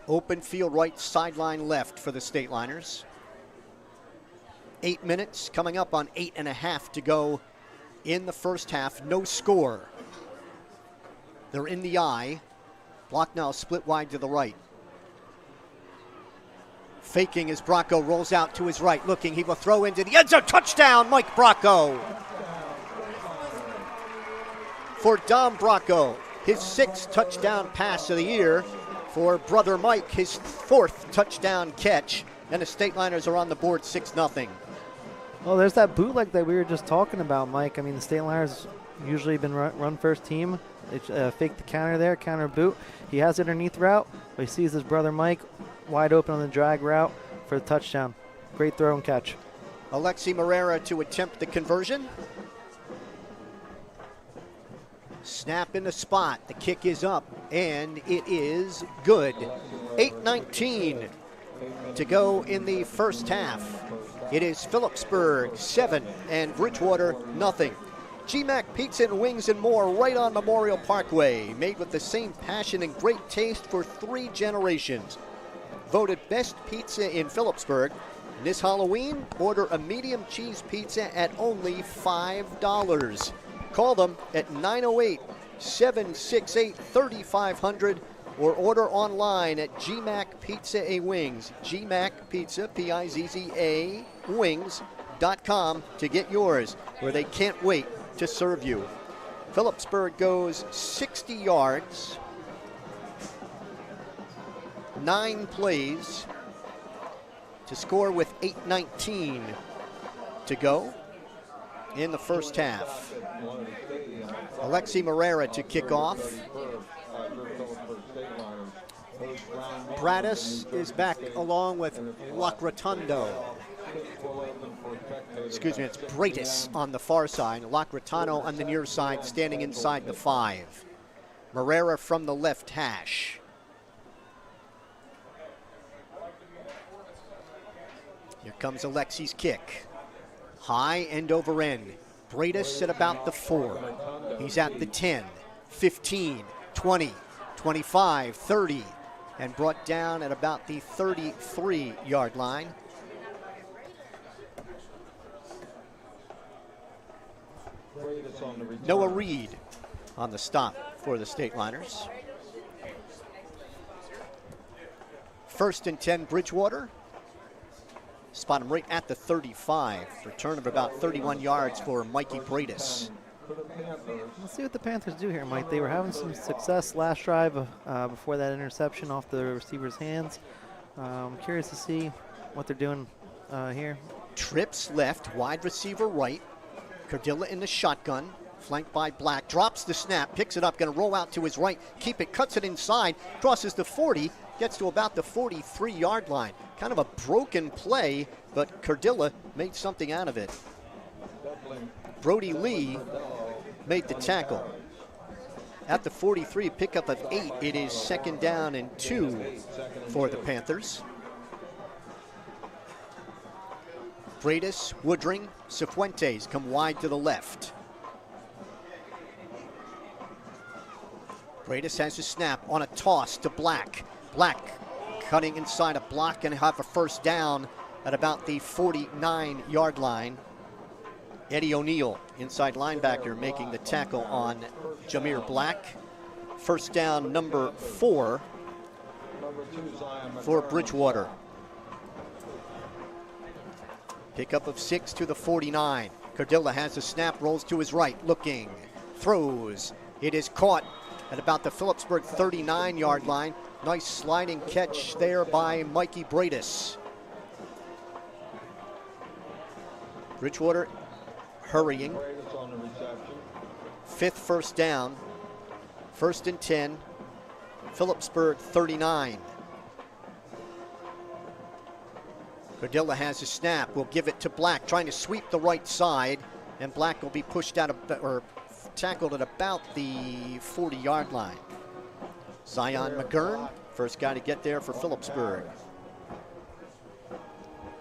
Open field right, sideline left for the Stateliners. 8 minutes coming up on 8.5 to go in the first half. No score. They're in the eye. Block now split wide to the right. Faking as Bracco rolls out to his right. Looking, he will throw into the end zone. Touchdown, Mike Bracco. For Dom Bracco, his 6th touchdown pass of the year. For brother Mike, his 4th touchdown catch. And the Stateliners are on the board 6-0. Well, there's that bootleg that we were just talking about, Mike. I mean, the Stateliners usually been run first team. They fake the counter there, counter boot. He has it underneath route, but he sees his brother Mike wide open on the drag route for the touchdown. Great throw and catch. Alexi Morera to attempt the conversion. Snap in the spot. The kick is up, and it is good. 8:19 to go in the first half. It is Phillipsburg 7 and Bridgewater nothing. GMAC Pizza and Wings and more right on Memorial Parkway. Made with the same passion and great taste for 3 generations. Voted best pizza in Phillipsburg. This Halloween, order a medium cheese pizza at only $5. Call them at 908-768-3500 or order online at GMAC Pizza A Wings, GMAC Pizza, Pizza, wings.com to get yours, where they can't wait to serve you. Phillipsburg goes 60 yards, 9 plays to score with 8:19 to go in the first half. Alexi Morera to kick off. Bradis is back along with Lacrotondo. Excuse me, it's Bratis on the far side. Lacrotano on the near side, standing inside the 5. Morera from the left hash. Here comes Alexi's kick. High end over end. Bratis at about the 4. He's at the 10, 15, 20, 25, 30, and brought down at about the 33-yard line. Noah Reed on the stop for the Stateliners. 1st and 10, Bridgewater. Spot him right at the 35. Return of about 31 yards for Mikey Bratis. Let's see what the Panthers do here, Mike. They were having some success last drive before that interception off the receiver's hands. I'm curious to see what they're doing here. Trips left, wide receiver right. Cardilla in the shotgun, flanked by Black. Drops the snap, picks it up, going to roll out to his right. Keep it, cuts it inside, crosses the 40, gets to about the 43-yard line. Kind of a broken play, but Cardilla made something out of it. Brody Lee made the tackle. At the 43, pickup of 8. It is 2nd down and 2 for the Panthers. Bratis, Woodring, Cifuentes come wide to the left. Bratis has a snap on a toss to Black. Black cutting inside a block and have a first down at about the 49-yard line. Eddie O'Neill, inside linebacker, making the tackle on Jameer Black. First down, number 4 for Bridgewater. Pickup of 6 to the 49. Cardilla has a snap, rolls to his right, looking, throws. It is caught at about the Phillipsburg 39-yard line. Nice sliding catch there by Mikey Bratis. Bridgewater hurrying. 5th first down. 1st and 10. Phillipsburg 39. Cardilla has a snap, will give it to Black, trying to sweep the right side, and Black will be pushed out of, or tackled at about the 40-yard line. Zion McGurn, first guy to get there for Phillipsburg.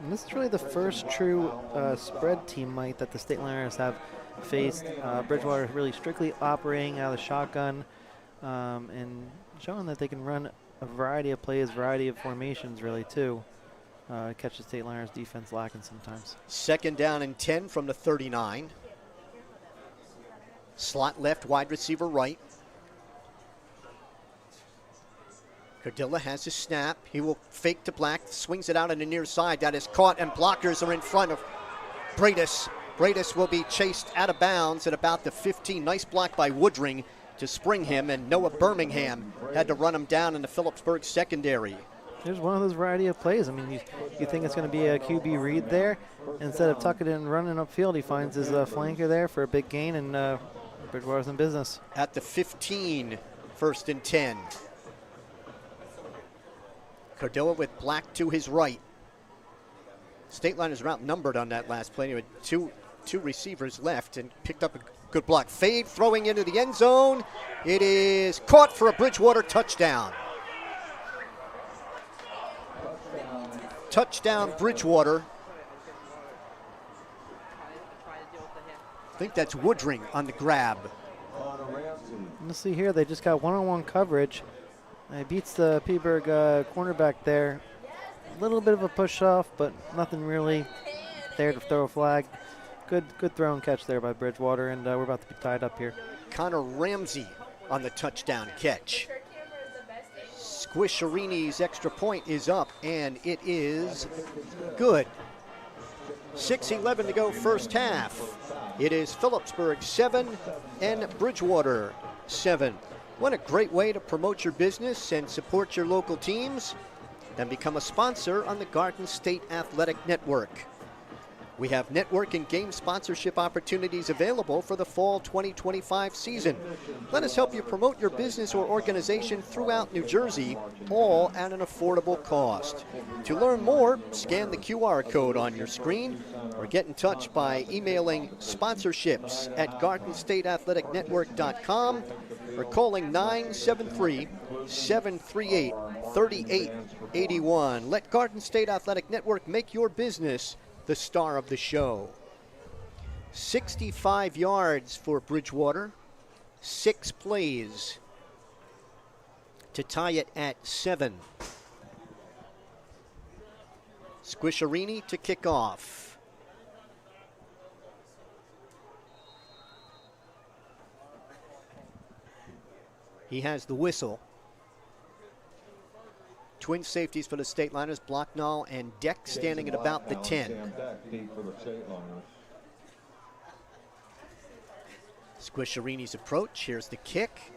And this is really the first true spread team, Mike, that the Stateliners have faced. Bridgewater really strictly operating out of the shotgun and showing that they can run a variety of plays, variety of formations, really, too. Catch the Stateliners defense lacking sometimes. 2nd down and 10 from the 39. Slot left, wide receiver right. Cardilla has his snap. He will fake to Black, swings it out on the near side. That is caught, and blockers are in front of Bratis. Bratis will be chased out of bounds at about the 15. Nice block by Woodring to spring him, and Noah Birmingham had to run him down in the Phillipsburg secondary. There's one of those variety of plays. I mean, you think it's going to be a QB read there. Instead of tucking it and running upfield, he finds his flanker there for a big gain, and Bridgewater's in business. At the 15, 1st and 10. Cardilla with Black to his right. Stateliners are outnumbered on that last play. He had two receivers left and picked up a good block. Fade, throwing into the end zone. It is caught for a Bridgewater touchdown. Touchdown, Bridgewater. I think that's Woodring on the grab. Let's see here. They just got one-on-one coverage. He beats the Peaburg cornerback there. A little bit of a push-off, but nothing really there to throw a flag. Good throw and catch there by Bridgewater, and we're about to be tied up here. Connor Ramsey on the touchdown catch. Squisharini's extra point is up, and it is good. 6:11 to go first half. It is Phillipsburg 7 and Bridgewater 7. What a great way to promote your business and support your local teams. Then become a sponsor on the Garden State Athletic Network. We have network and game sponsorship opportunities available for the fall 2025 season. Let us help you promote your business or organization throughout New Jersey, all at an affordable cost. To learn more, scan the QR code on your screen or get in touch by emailing sponsorships@gardenstateathleticnetwork.com or calling 973-738-3881. Let Garden State Athletic Network make your business the star of the show. 65 yards for Bridgewater, 6 plays to tie it at 7. Squisharini to kick off. He has the whistle. Twin safeties for the Stateliners, Blocknall and Deck standing at about the 10. Squisharini's approach, here's the kick.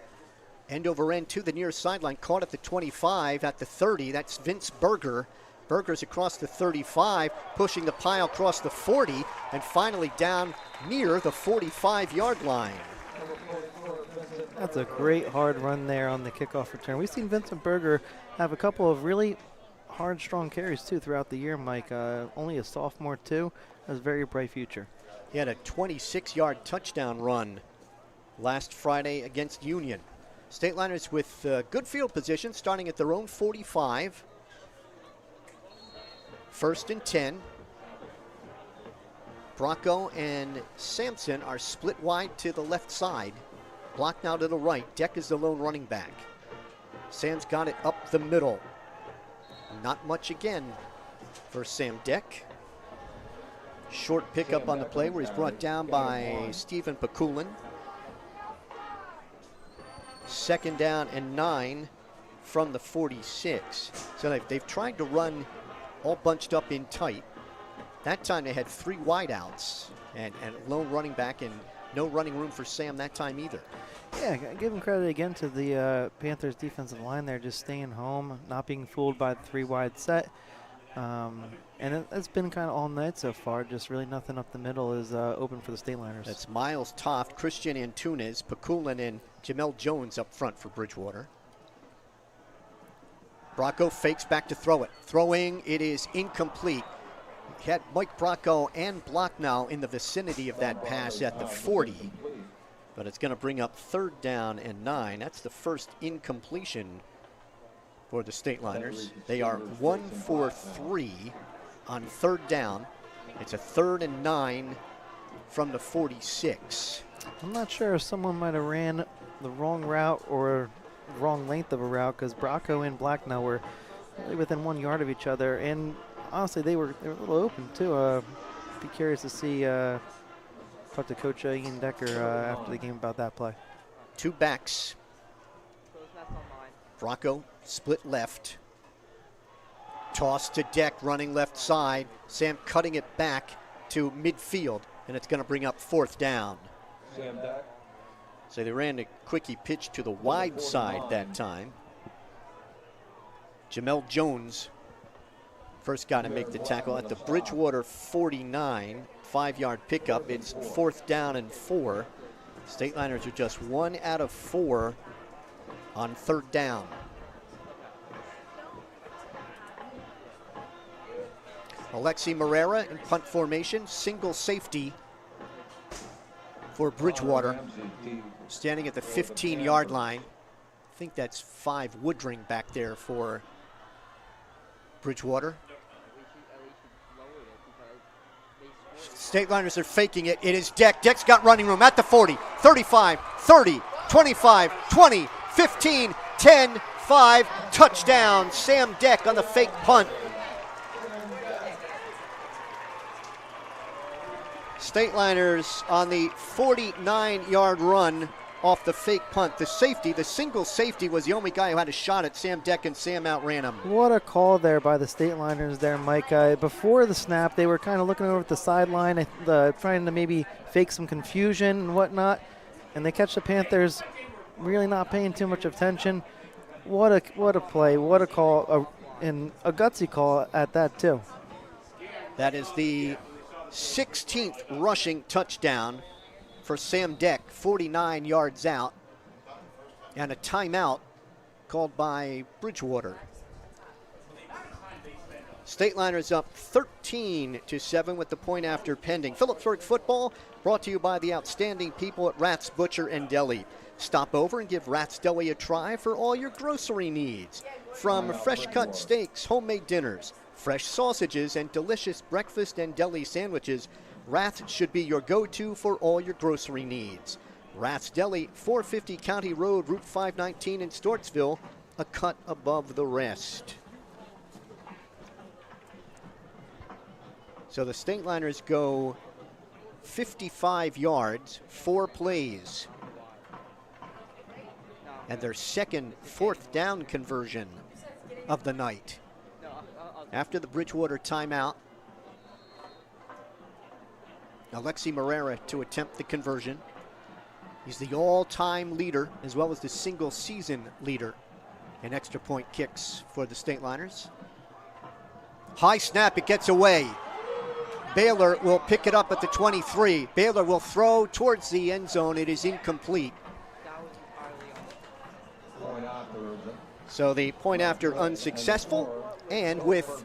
End over end to the near sideline, caught at the 25, at the 30, that's Vince Berger. Berger's across the 35, pushing the pile across the 40, and finally down near the 45-yard line. That's a great hard run there on the kickoff return. We've seen Vincent Berger have a couple of really hard, strong carries, too, throughout the year, Mike. Only a sophomore, too. Has a very bright future. He had a 26-yard touchdown run last Friday against Union. Stateliners with good field position, starting at their own 45. 1st and 10. Bracco and Sampson are split wide to the left side. Block now to the right. Deck is the lone running back. Sam's got it up the middle. Not much again for Sam Deck. Short pickup on the play where he's brought down by Stephen Pakulin. 2nd down and 9 from the 46. So they've tried to run all bunched up in tight. That time they had 3 wideouts and lone running back, and no running room for Sam that time either. Yeah, give him credit again to the Panthers defensive line there, just staying home, not being fooled by the 3 wide set. And it's been kind of all night so far, just really nothing up the middle is open for the Stateliners. That's Miles Toft, Christian Antunes, Pakulin, and Jamel Jones up front for Bridgewater. Bracco fakes back to throw it. Throwing, it is incomplete. He had Mike Bracco and Blocknow in the vicinity of that pass at the 40. But it's going to bring up 3rd down and 9. That's the first incompletion for the Stateliners. They are 1 for 3 on 3rd down. It's a 3rd and 9 from the 46. I'm not sure if someone might have ran the wrong route or wrong length of a route, because Bracco and Blacknell were really within 1 yard of each other, and honestly they were a little open too. Be curious to see talk to Coach Ian Decker after the game about that play. 2 backs. Bracco split left. Toss to Deck running left side. Sam cutting it back to midfield, and it's going to bring up 4th down. Sam Deck. So they ran a quickie pitch to the wide side that time. Jamel Jones, first guy to make the tackle at the Bridgewater 49. 5-yard pickup. It's 4th down and 4. Stateliners are just 1 out of 4 on 3rd down. Alexi Morera in punt formation, single safety for Bridgewater, standing at the 15-yard line. I think that's 5 Woodring back there for Bridgewater. Stateliners are faking it. It is Deck. Deck's got running room at the 40, 35, 30, 25, 20, 15, 10, 5. Touchdown, Sam Deck on the fake punt. Stateliners on the 49-yard run off the fake punt. The safety, the single safety, was the only guy who had a shot at Sam Deck, and Sam outran him. What a call there by the Stateliners there, Mike. Before the snap, they were kind of looking over at the sideline, trying to maybe fake some confusion and whatnot, and they catch the Panthers really not paying too much attention. What a play, what a call, and a gutsy call at that too. That is the 16th rushing touchdown for Sam Deck, 49 yards out, and a timeout called by Bridgewater. Stateliners up 13-7 with the point after pending. Phillipsburg football brought to you by the outstanding people at Rat's Butcher and Deli. Stop over and give Rat's Deli a try for all your grocery needs. From fresh cut steaks, homemade dinners, fresh sausages, and delicious breakfast and deli sandwiches, Rat's should be your go-to for all your grocery needs. Rat's Deli, 450 County Road, Route 519 in Stortsville, a cut above the rest. So the Stateliners go 55 yards, 4 plays, and their second fourth down conversion of the night. After the Bridgewater timeout, Alexi Morera to attempt the conversion. He's the all-time leader as well as the single-season leader in extra point kicks for the Stateliners. High snap, it gets away. Baylor will pick it up at the 23. Baylor will throw towards the end zone. It is incomplete. So the point after unsuccessful, and with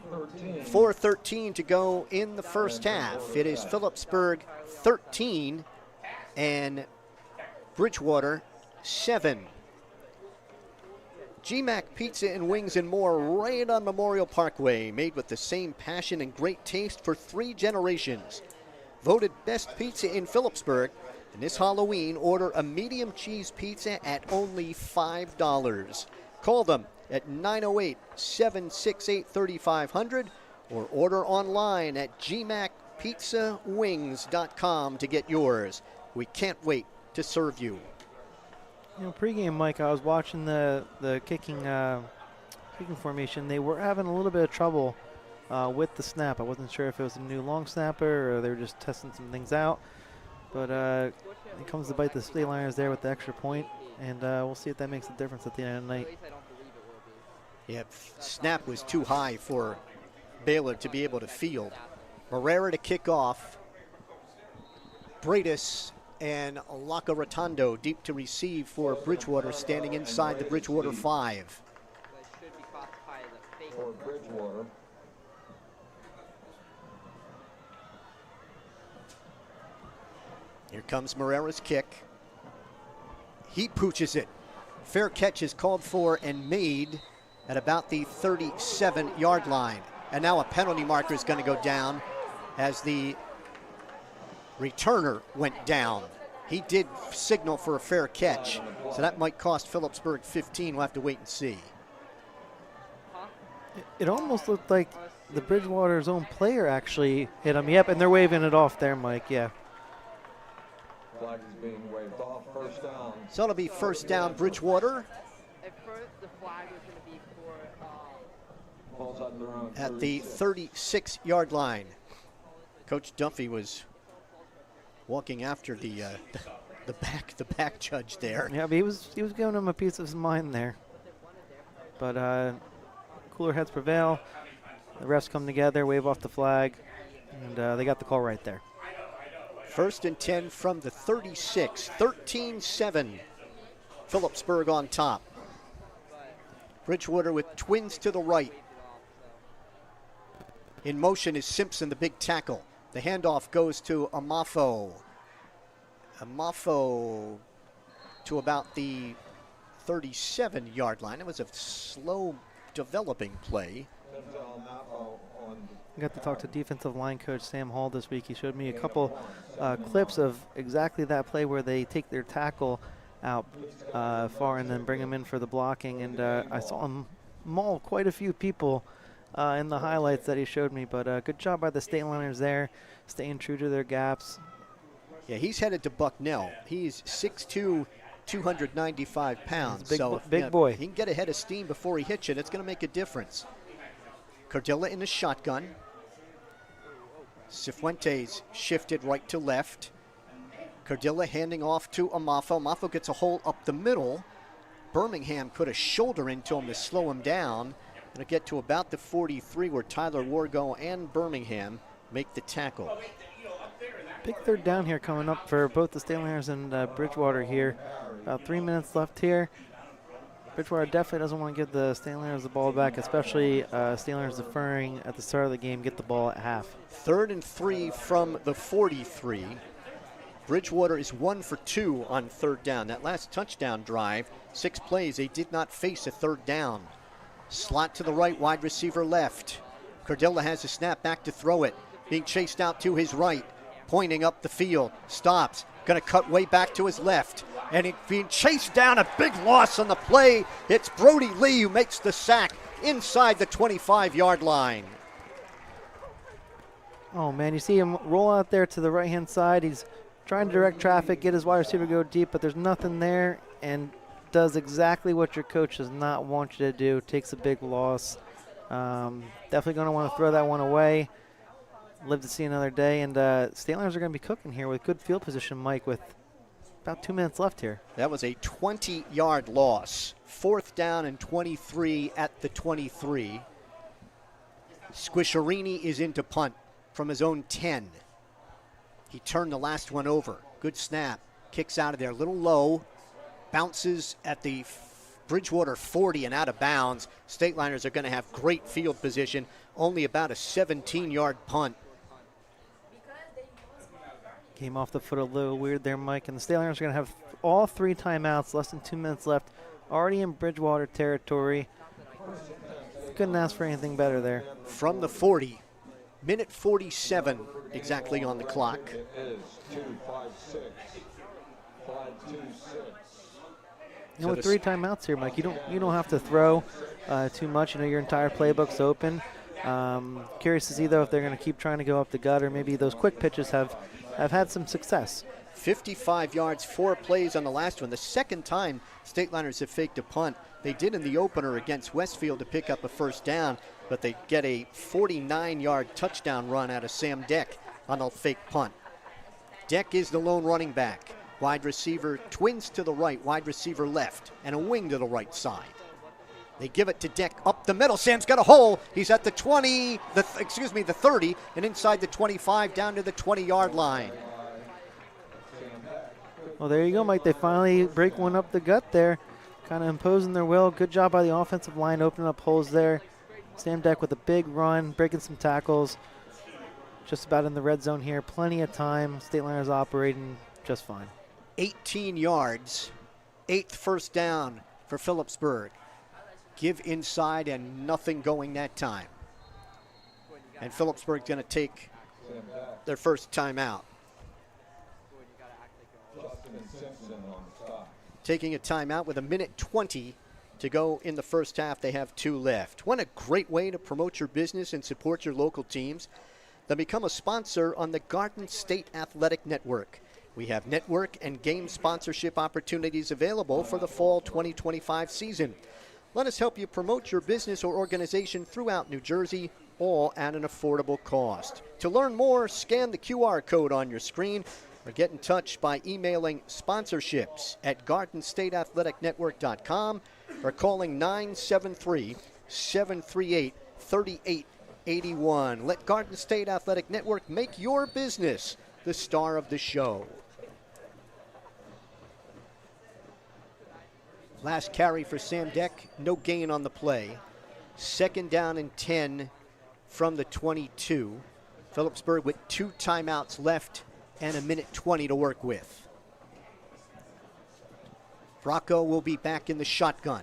4:13 to go in the first half, it is Phillipsburg 13 and Bridgewater 7. GMAC Pizza and Wings and More right on Memorial Parkway, made with the same passion and great taste for 3 generations. Voted best pizza in Phillipsburg, and this Halloween order a medium cheese pizza at only $5. Call them at 908-768-3500 or order online at gmacpizzawings.com to get yours. We can't wait to serve you. You know, pregame, Mike, I was watching the kicking formation. They were having a little bit of trouble with the snap. I wasn't sure if it was a new long snapper or they were just testing some things out. But it comes to bite the Stateliners there with the extra point, and we'll see if that makes a difference at the end of the night. Yeah, snap was too high for Baylor to be able to field. Morera to kick off. Bradis and Lacarotondo deep to receive for Bridgewater, standing inside the Bridgewater 5. For Bridgewater. Here comes Morera's kick. He pooches it. Fair catch is called for and made at about the 37-yard line. And now a penalty marker is going to go down as the returner went down. He did signal for a fair catch, so that might cost Phillipsburg 15. We'll have to wait and see. It almost looked like the Bridgewater's own player actually hit him. Yep, and they're waving it off there, Mike, yeah. Flag is being waved off, first down. So it'll be first down, Bridgewater. At first, the flag was going to be for at the 36-yard line. Coach Duffy was walking after the back judge there. Yeah, but he was giving him a piece of his mind there. But cooler heads prevail. The refs come together, wave off the flag, and they got the call right there. First and 10 from the 36, 13-7. Phillipsburg on top. Bridgewater with twins to the right. In motion is Simpson, the big tackle. The handoff goes to Amafo. Amafo to about the 37-yard line. It was a slow developing play. I got to talk to defensive line coach Sam Hall this week. He showed me a couple clips of exactly that play where they take their tackle out far and then bring him in for the blocking. And I saw him maul quite a few people in the highlights that he showed me. But good job by the Stateliners there, staying true to their gaps. Yeah, he's headed to Bucknell. He's 6'2", about 295 pounds. Big, so big boy. He can get ahead of steam before he hits it. It's going to make a difference. Cardilla in the shotgun. Cifuentes shifted right to left. Cardilla handing off to Amafo. Amafo gets a hole up the middle. Birmingham put a shoulder into him to slow him down. Going to get to about the 43 where Tyler Wargo and Birmingham make the tackle. Big third down here coming up for both the Stateliners and Bridgewater here. About 3 minutes left here. Bridgewater definitely doesn't want to give the Stateliners the ball back, especially Stateliners deferring at the start of the game, get the ball at half. 3rd and 3 from the 43. Bridgewater is 1 for 2 on 3rd down. That last touchdown drive, 6 plays, they did not face a 3rd down. Slot to the right, wide receiver left. Cardilla has a snap back to throw it. Being chased out to his right, pointing up the field, stops, gonna cut way back to his left. And being chased down, a big loss on the play. It's Brody Lee who makes the sack inside the 25-yard line. Oh man, you see him roll out there to the right-hand side. He's trying to direct traffic, get his wide receiver to go deep, but there's nothing there, and does exactly what your coach does not want you to do. Takes a big loss. Definitely going to want to throw that one away. Live to see another day, and Stateliners are going to be cooking here with good field position, Mike, with about 2 minutes left here. That was a 20-yard loss. 4th down and 23 at the 23. Squisharini is into punt from his own 10. He turned the last one over. Good snap. Kicks out of there. A little low. Bounces at the Bridgewater 40 and out of bounds. Stateliners are going to have great field position. Only about a 17-yard punt. Came off the foot a little weird there, Mike. And the Stateliners are going to have all 3 timeouts. Less than 2 minutes left. Already in Bridgewater territory. Couldn't ask for anything better there. From the 40. Minute 47 exactly on the clock. It is 2-5-6. 5-2-6. You know, with 3 timeouts here, Mike, you don't have to throw too much. You know, your entire playbook's open. Curious to see though if they're going to keep trying to go up the gut, or maybe those quick pitches have had some success. 55 yards, 4 plays on the last one. The second time Stateliners have faked a punt. They did in the opener against Westfield to pick up a 1st down, but they get a 49-yard touchdown run out of Sam Deck on a fake punt. Deck is the lone running back. Wide receiver, twins to the right, wide receiver left, and a wing to the right side. They give it to Deck up the middle. Sam's got a hole. He's at the 20, the 30, and inside the 25 down to the 20-yard line. Well, there you go, Mike. They finally break one up the gut there, kind of imposing their will. Good job by the offensive line, opening up holes there. Sam Deck with a big run, breaking some tackles. Just about in the red zone here. Plenty of time. Stateliners operating just fine. 18 yards, 8th 1st down for Phillipsburg. Give inside and nothing going that time. And Phillipsburg's going to take their first timeout. Taking a timeout with a minute 20 to go in the first half. They have 2 left. What a great way to promote your business and support your local teams. Then become a sponsor on the Garden State Athletic Network. We have network and game sponsorship opportunities available for the fall 2025 season. Let us help you promote your business or organization throughout New Jersey, all at an affordable cost. To learn more, scan the QR code on your screen or get in touch by emailing sponsorships at gardenstateathleticnetwork.com or calling 973-738-3881. Let Garden State Athletic Network make your business the star of the show. Last carry for Sam Deck, no gain on the play. 2nd down and 10 from the 22. Phillipsburg with 2 timeouts left and a minute 20 to work with. Bracco will be back in the shotgun.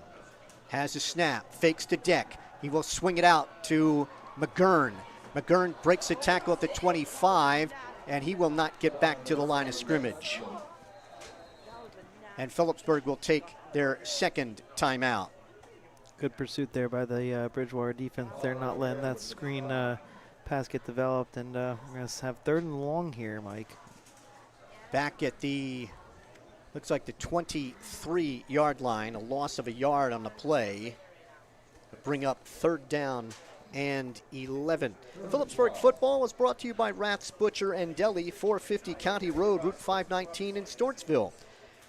Has a snap, fakes to Deck. He will swing it out to McGurn. McGurn breaks a tackle at the 25, and he will not get back to the line of scrimmage. And Phillipsburg will take their 2nd timeout. Good pursuit there by the Bridgewater defense. They're not letting that screen pass get developed, and we're going to have 3rd and long here, Mike. Back at the Looks like the 23-yard line, a loss of a yard on the play. Bring up 3rd down and 11. Phillipsburg football was brought to you by Rath's Butcher and Deli, 450 County Road, Route 519 in Stortsville.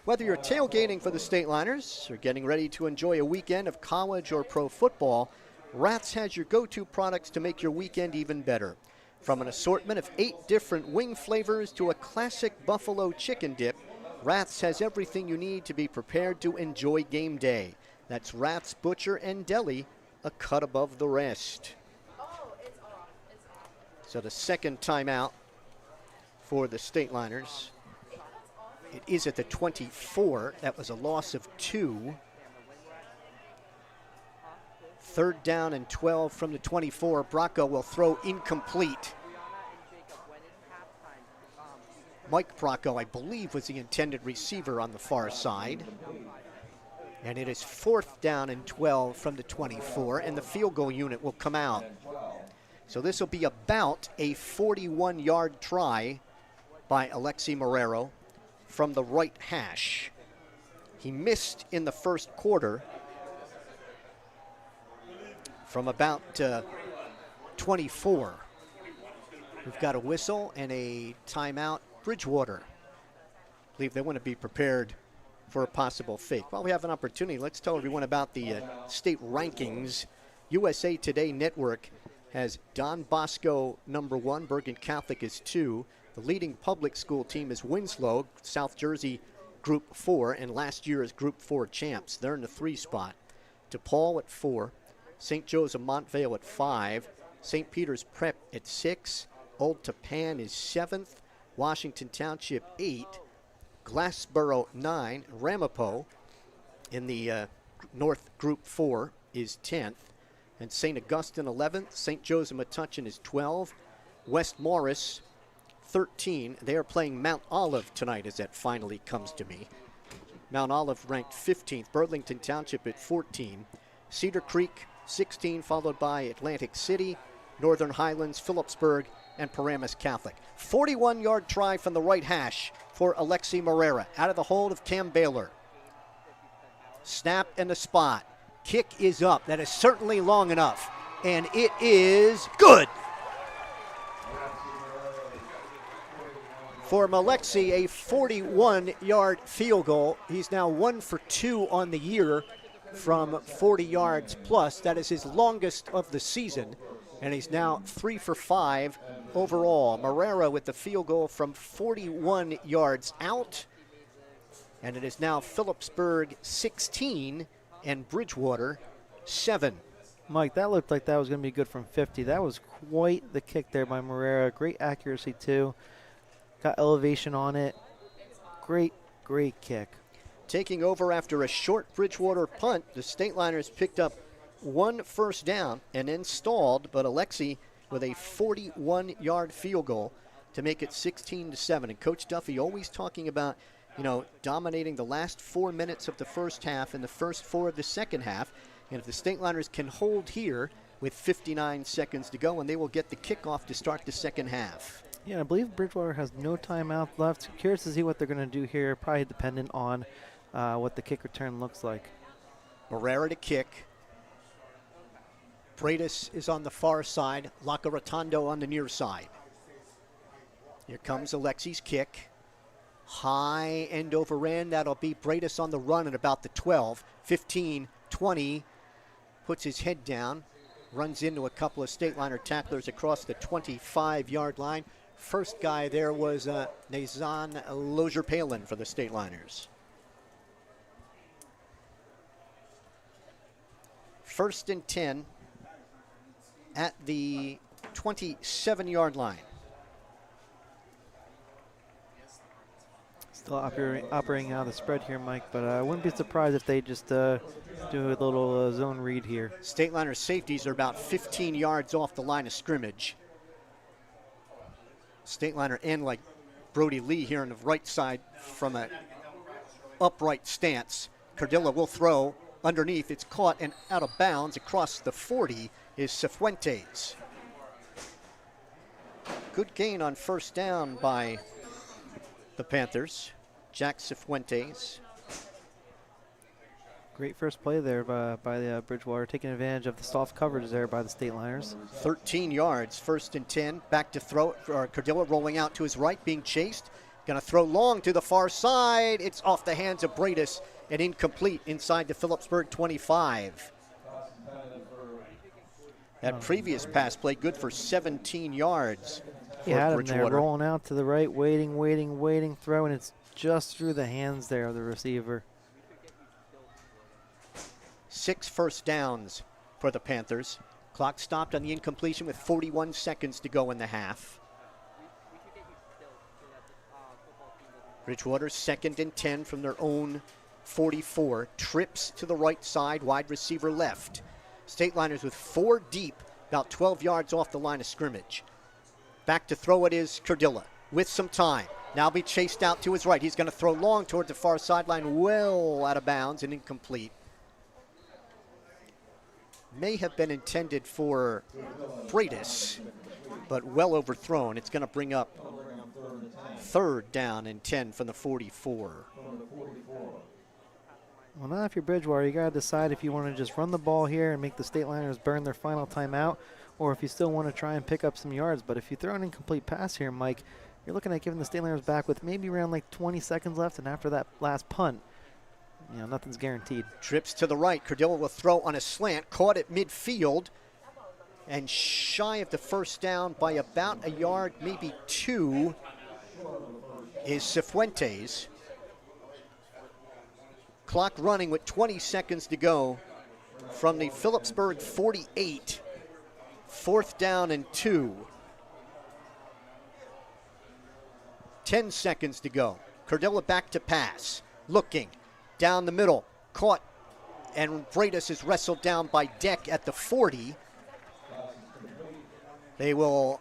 Whether you're tailgating for the Stateliners or getting ready to enjoy a weekend of college or pro football, Rath's has your go-to products to make your weekend even better. From an assortment of 8 different wing flavors to a classic buffalo chicken dip, Rath's has everything you need to be prepared to enjoy game day. That's Rath's Butcher and Deli, a cut above the rest. So the second timeout for the Stateliners. It is at the 24. That was a loss of 2. 3rd down and 12 from the 24. Bracco will throw incomplete. Mike Bracco, I believe, was the intended receiver on the far side. And it is 4th down and 12 from the 24, and the field goal unit will come out. So this will be about a 41-yard try by Alexi Marrero from the right hash. He missed in the first quarter from about 24. We've got a whistle and a timeout. Bridgewater. I believe they want to be prepared for a possible fake. While we have an opportunity, let's tell everyone about the state rankings. USA Today Network has Don Bosco number 1, Bergen Catholic is 2. The leading public school team is Winslow, South Jersey Group 4, and last year is Group 4 champs. They're in the 3 spot. DePaul at 4, St. Joe's of Montvale at 5, St. Peter's Prep at 6, Old Tappan is 7th, Washington Township 8, Glassboro 9, Ramapo in the North Group 4 is 10th, and St. Augustine 11th, St. Joe's of Metuchen is 12, West Morris 13. They are playing Mount Olive tonight as that finally comes to me. Mount Olive ranked 15th, Burlington Township at 14, Cedar Creek 16, followed by Atlantic City, Northern Highlands, Phillipsburg, and Paramus Catholic. 41-yard try from the right hash for Alexi Marrero, out of the hold of Cam Baylor. Snap in the spot. Kick is up. That is certainly long enough, and it is good. For Alexi, a 41-yard field goal. He's now 1 for 2 on the year from 40 yards plus. That is his longest of the season, and he's now 3 for 5 overall. Marrero with the field goal from 41 yards out, and it is now Phillipsburg 16 and Bridgewater 7. Mike, that looked like that was going to be good from 50. That was quite the kick there by Marrero. Great accuracy, too. Got elevation on it. Great kick. Taking over after a short Bridgewater punt, the Stateliners picked up 1 first down and then stalled, but Alexi with a 41-yard field goal to make it 16-7. And Coach Duffy always talking about, dominating the last 4 minutes of the first half and the first 4 of the second half. And if the Stateliners can hold here with 59 seconds to go, and they will get the kickoff to start the second half. Yeah, I believe Bridgewater has no timeout left. Curious to see what they're going to do here. Probably dependent on what the kick return looks like. Marrero to kick. Bradis is on the far side. Lacarotondo on the near side. Here comes Alexi's kick. High end over end. That'll be Bradis on the run at about the 12. 15, 20. Puts his head down. Runs into a couple of Stateliner tacklers across the 25-yard line. First guy there was Nazan Lozier-Palin for the Stateliners. 1st and 10 at the 27-yard line. Still operating out of the spread here, Mike, but I wouldn't be surprised if they just do a little zone read here. Stateliner safeties are about 15 yards off the line of scrimmage. Stateliner end like Brody Lee here on the right side from an upright stance. Cardilla will throw underneath. It's caught and out of bounds across the 40 is Cifuentes. Good gain on first down by the Panthers. Jack Cifuentes. Great first play there by the Bridgewater, taking advantage of the soft coverage there by the Stateliners. 13 yards, 1st and 10. Back to throw for Cardilla, rolling out to his right, being chased. Going to throw long to the far side. It's off the hands of Bradis and incomplete inside the Phillipsburg 25. That previous pass play good for 17 yards He for had him there, Bridgewater. rolling out to the right, waiting, throw, and it's just through the hands there of the receiver. 6 first downs for the Panthers. Clock stopped on the incompletion with 41 seconds to go in the half. Bridgewater 2nd and 10 from their own 44. Trips to the right side, wide receiver left. Stateliners with 4 deep, about 12 yards off the line of scrimmage. Back to throw it is Cardilla with some time. Now be chased out to his right. He's going to throw long towards the far sideline, well out of bounds and incomplete. May have been intended for Bradis, but well overthrown. It's going to bring up 3rd down and 10 from the 44. Well, now if you're Bridgewater, you got to decide if you want to just run the ball here and make the Stateliners burn their final timeout, or if you still want to try and pick up some yards. But if you throw an incomplete pass here, Mike, you're looking at giving the Stateliners back with maybe around like 20 seconds left, and after that last punt, you know, nothing's guaranteed. Trips to the right. Cardilla will throw on a slant, caught at midfield, and shy of the first down by about a yard, maybe 2, is Cifuentes. Clock running with 20 seconds to go from the Phillipsburg 48. 4th down and 2. 10 seconds to go. Cardilla back to pass. Looking. Down the middle. Caught. And Bradis is wrestled down by Deck at the 40. They will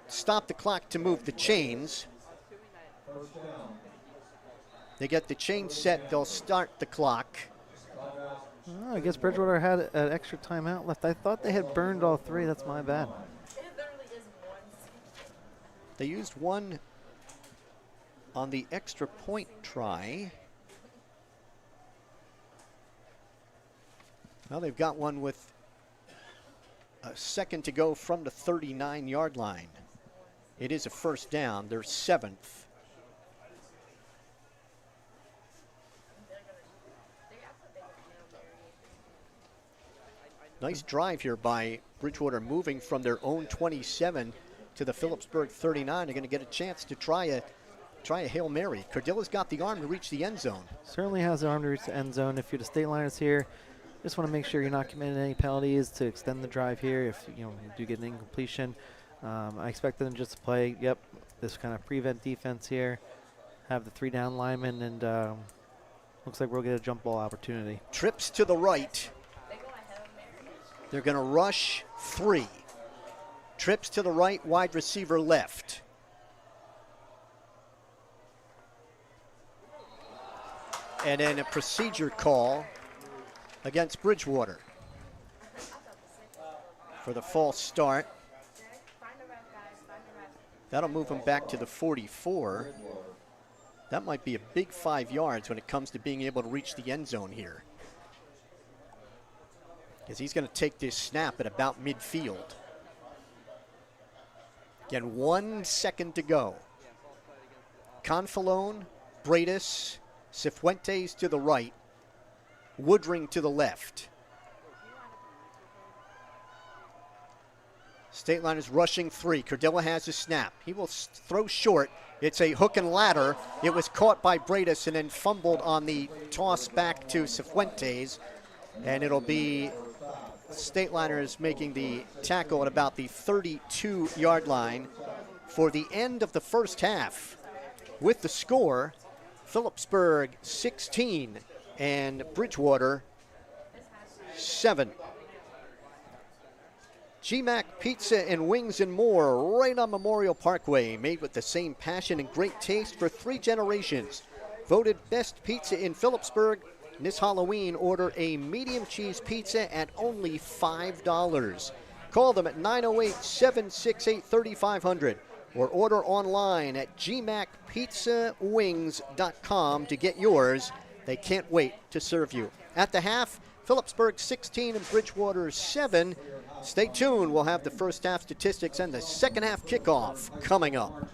stop the clock to move the chains. They get the chain set. They'll start the clock. Oh, I guess Bridgewater had an extra timeout left. I thought they had burned all 3. That's my bad. They used one on the extra point try. Well, they've got one with a second to go from the 39-yard line. It is a first down. They're 7th. Nice drive here by Bridgewater, moving from their own 27 to the Phillipsburg 39. They're going to get a chance to try a Hail Mary. Cardilla's got the arm to reach the end zone. Certainly has the arm to reach the end zone. If you're the Stateliners here, just want to make sure you're not committing any penalties to extend the drive here. If you do get an incompletion, I expect them just to play, this kind of prevent defense here, have the 3 down linemen, and looks like we'll get a jump ball opportunity. Trips to the right. They're going to rush 3. Trips to the right, wide receiver left. And then a procedure call against Bridgewater for the false start. That'll move him back to the 44. That might be a big 5 yards when it comes to being able to reach the end zone here, because he's going to take this snap at about midfield. Again, 1 second to go. Confalone, Bradis, Cifuentes to the right, Woodring to the left. Stateliners rushing 3. Cardilla has a snap. He will throw short. It's a hook and ladder. It was caught by Bradis and then fumbled on the toss back to Cifuentes. And it'll be Stateliners making the tackle at about the 32-yard line for the end of the first half. With the score, Phillipsburg 16 and Bridgewater 7. GMAC Pizza and Wings and More, right on Memorial Parkway, made with the same passion and great taste for 3 generations. Voted best pizza in Phillipsburg. This Halloween, order a medium cheese pizza at only $5. Call them at 908-768-3500. or order online at gmacpizzawings.com to get yours. They can't wait to serve you. At the half, Phillipsburg 16 and Bridgewater 7. Stay tuned. We'll have the first half statistics and the second half kickoff coming up.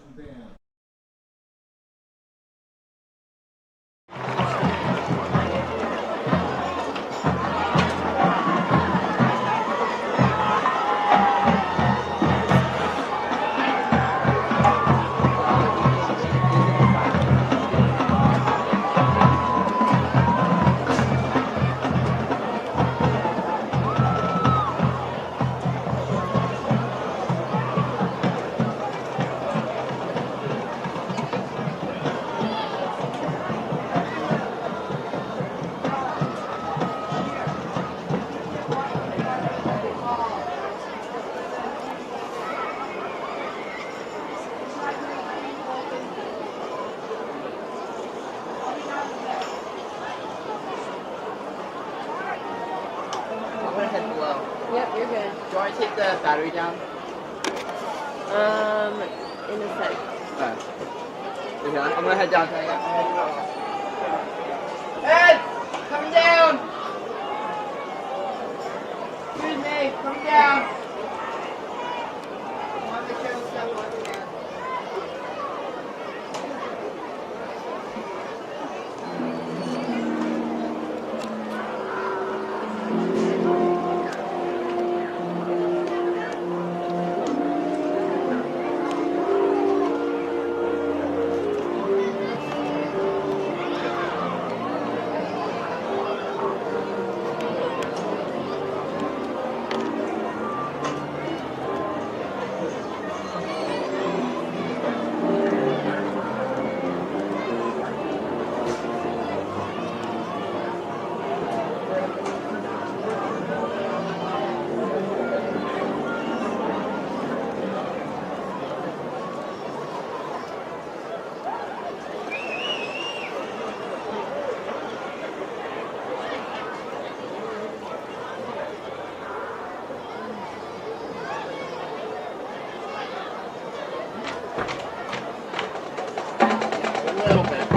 Battery down? In a sec. Okay, I'm gonna head down. Ed! Coming down! Excuse me, coming down! I want to make sure it's not working down.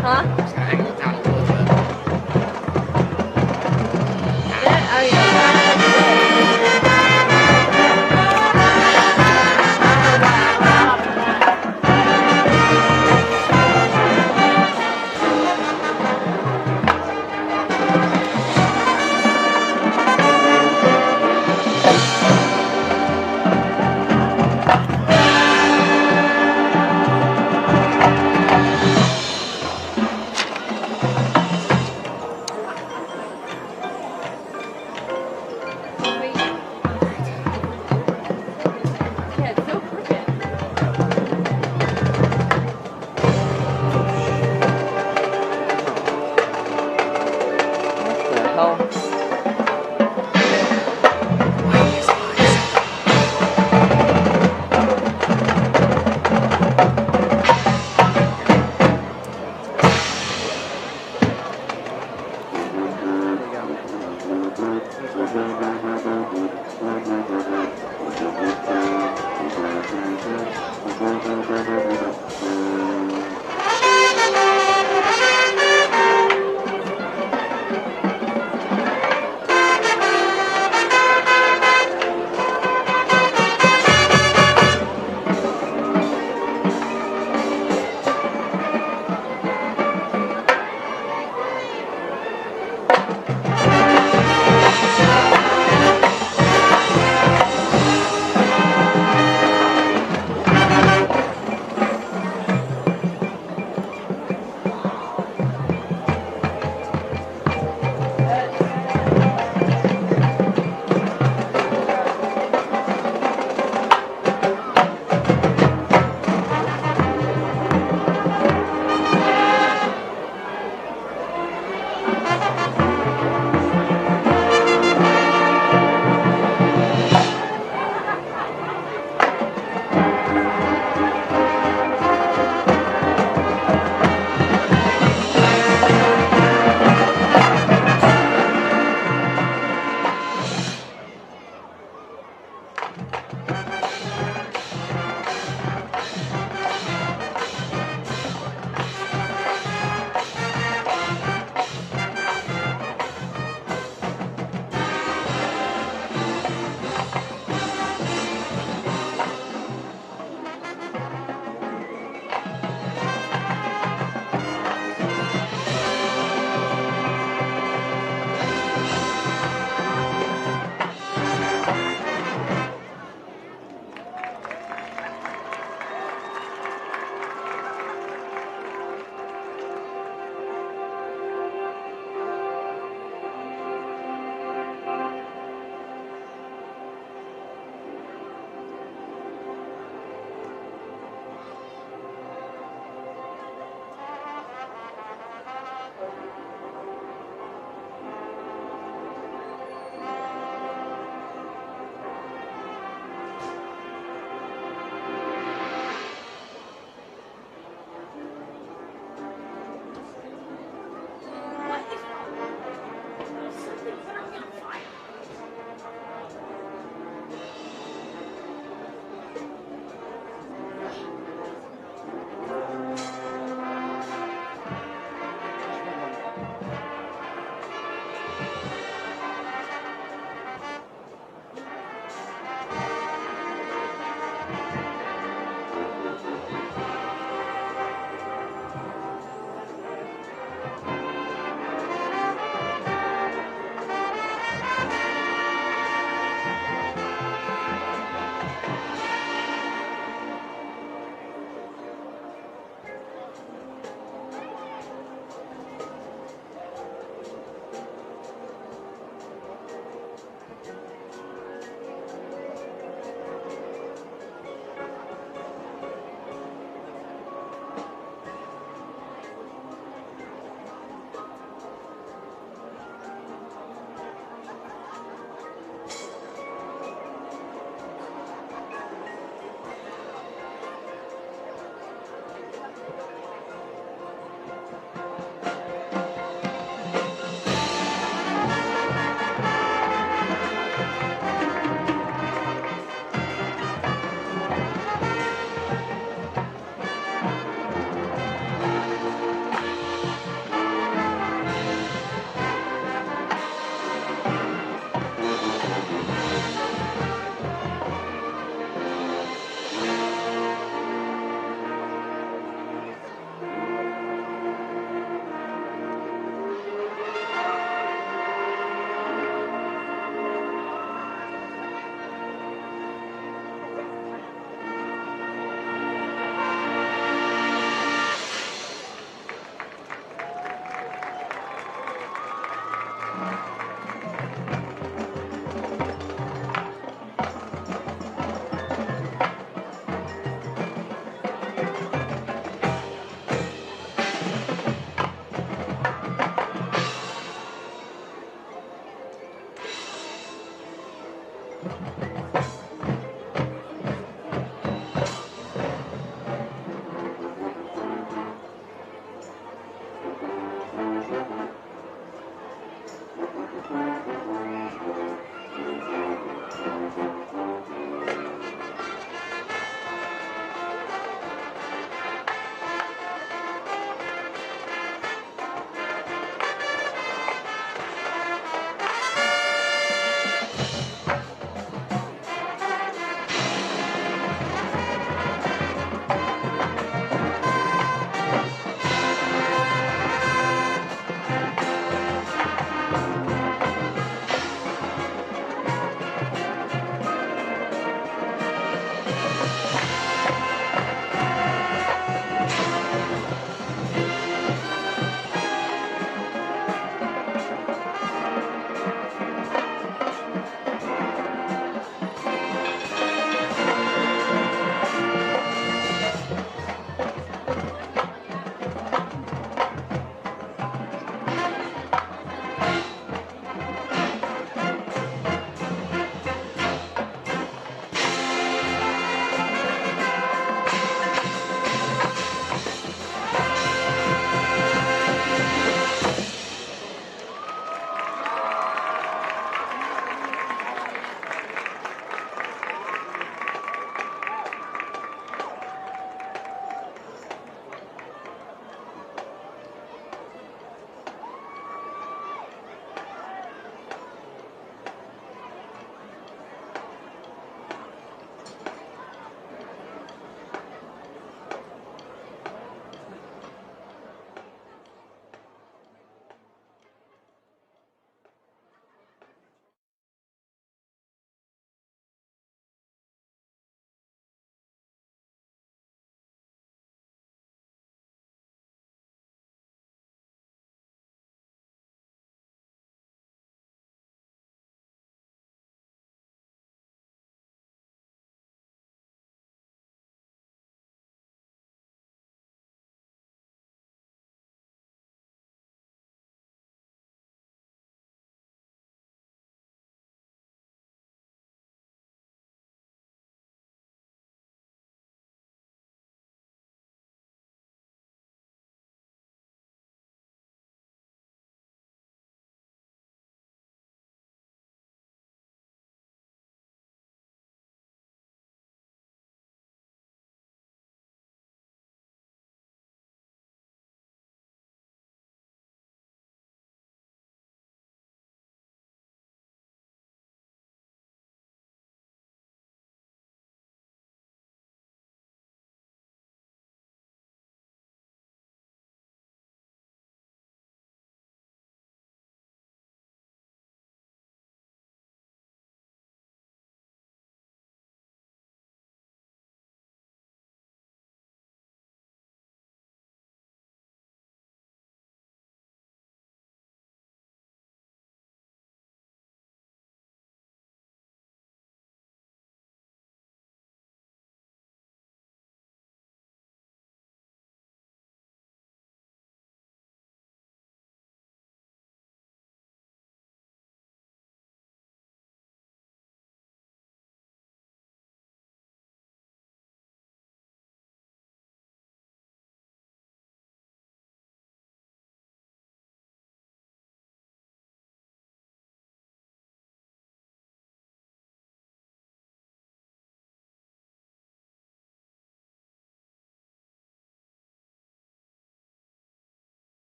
Huh? Just gonna angle it down a little bit.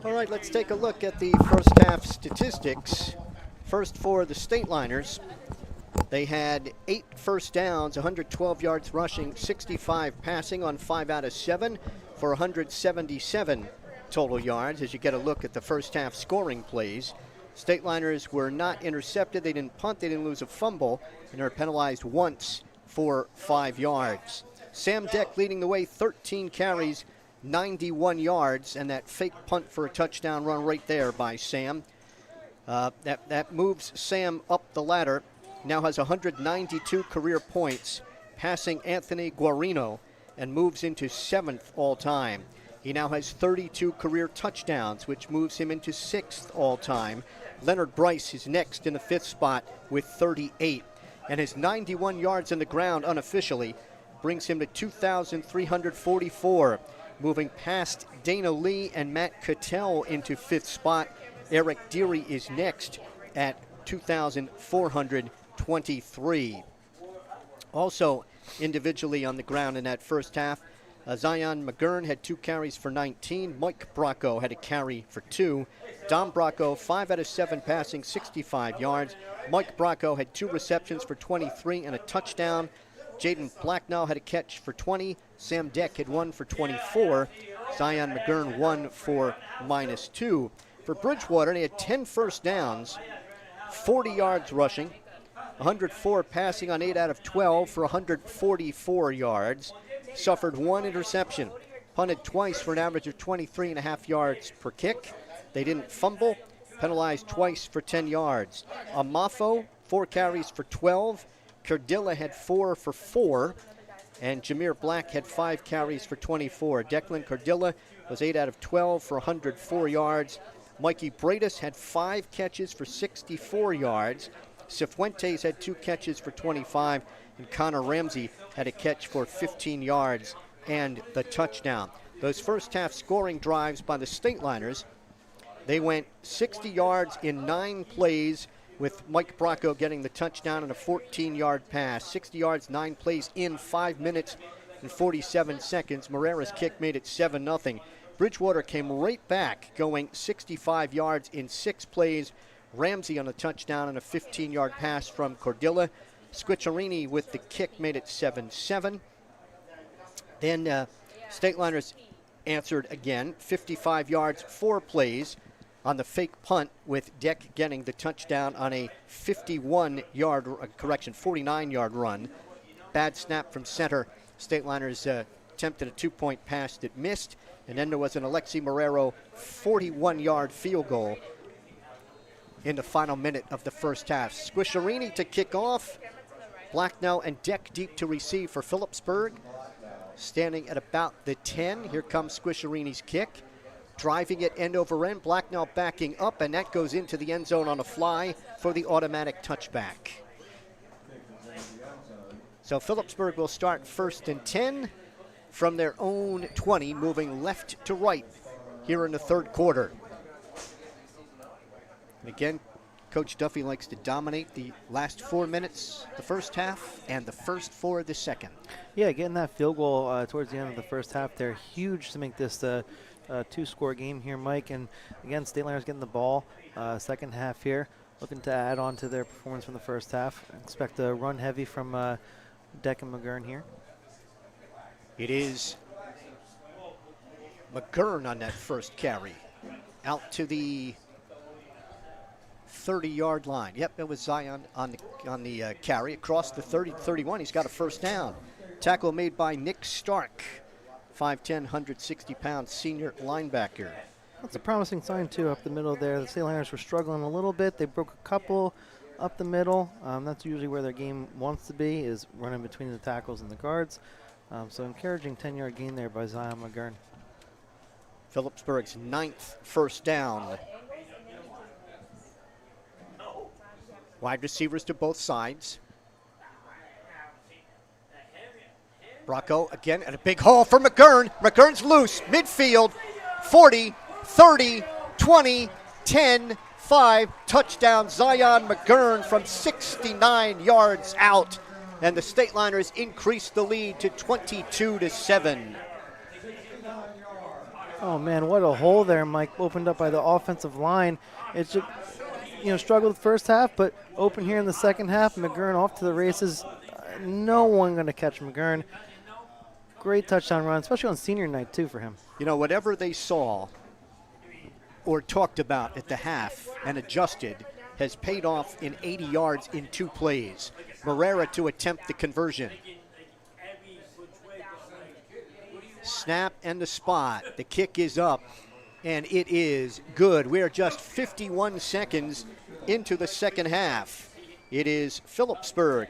All right, let's take a look at the first half statistics. First for the Stateliners. They had 8 first downs, 112 yards rushing, 65 passing on 5 out of 7 for 177 total yards. As you get a look at the first half scoring plays, Stateliners were not intercepted. They didn't punt. They didn't lose a fumble, and they were penalized once for 5 yards. Sam Deck leading the way, 13 carries, 91 yards, and that fake punt for a touchdown run right there by Sam. That moves Sam up the ladder. Now has 192 career points, passing Anthony Guarino, and moves into 7th all-time. He now has 32 career touchdowns, which moves him into 6th all-time. Leonard Bryce is next in the 5th spot with 38, and his 91 yards on the ground unofficially brings him to 2,344, moving past Dana Lee and Matt Cattell into 5th spot. Eric Deary is next at 2,423. Also individually on the ground in that first half, Zion McGurn had 2 carries for 19. Mike Bracco had a carry for 2. Dom Bracco, 5 out of 7 passing, 65 yards. Mike Bracco had 2 receptions for 23 and a touchdown. Jaden Blacknell had a catch for 20. Sam Deck had 1 for 24. Zion McGurn 1 for -2. For Bridgewater, they had 10 first downs, 40 yards rushing, 104 passing on 8 out of 12 for 144 yards. Suffered 1 interception, punted twice for an average of 23.5 yards per kick. They didn't fumble, penalized twice for 10 yards. Amafo, 4 carries for 12. Cardilla had 4 for 4. And Jameer Black had 5 carries for 24. Declan Cardilla was 8 out of 12 for 104 yards. Mikey Bradis had 5 catches for 64 yards. Cifuentes had 2 catches for 25. And Connor Ramsey had a catch for 15 yards and the touchdown. Those first half scoring drives by the Stateliners, they went 60 yards in 9 plays, with Mike Bracco getting the touchdown and a 14-yard pass. 60 yards, 9 plays in 5 minutes and 47 seconds. Morera's kick made it 7-0. Bridgewater came right back, going 65 yards in 6 plays. Ramsey on a touchdown and a 15-yard pass from Cordilla. Squicciarini with the kick made it 7-7. Then Stateliners answered again, 55 yards, 4 plays on the fake punt, with Deck getting the touchdown on a 49-yard run. Bad snap from center. Stateliners attempted a 2-point pass that missed, and then there was an Alexi Marrero 41-yard field goal in the final minute of the first half. Squicciarini to kick off. Blacknell and Deck deep to receive for Phillipsburg. Standing at about the 10. Here comes Squicciarini's kick. Driving it end over end. Blacknell backing up, and that goes into the end zone on a fly for the automatic touchback. So Phillipsburg will start 1st and 10 from their own 20, moving left to right here in the 3rd quarter. And again, Coach Duffy likes to dominate the last 4 minutes, the first half, and the first 4 of the second. Yeah, getting that field goal towards the end of the first half, they're huge to make this 2-score game here, Mike. And again, Stateliners getting the ball second half here, looking to add on to their performance from the first half. Expect a run heavy from Deck and McGurn here. It is McGurn on that first carry, out to the 30-yard line. Yep, it was Zion on the carry across the 30-31. He's got a first down. Tackle made by Nick Stark, 5'10", 160-pound senior linebacker. That's a promising sign, too, up the middle there. The Stateliners were struggling a little bit. They broke a couple up the middle. That's usually where their game wants to be, is running between the tackles and the guards. So encouraging 10-yard gain there by Zion McGurn. Phillipsburg's 9th first down. Wide receivers to both sides. Bracco again at a big hole for McGurn. McGurn's loose, midfield, 40, 30, 20, 10, 5. Touchdown, Zion McGurn from 69 yards out. And the Stateliners increase the lead to 22-7. Oh man, what a hole there, Mike, opened up by the offensive line. It should, struggled the first half, but open here in the second half. McGurn off to the races. No one going to catch McGurn. Great touchdown run, especially on senior night too for him. Whatever they saw or talked about at the half and adjusted has paid off in 80 yards in 2 plays. Morera to attempt the conversion. Snap and the spot. The kick is up, and it is good. We are just 51 seconds into the second half. It is Phillipsburg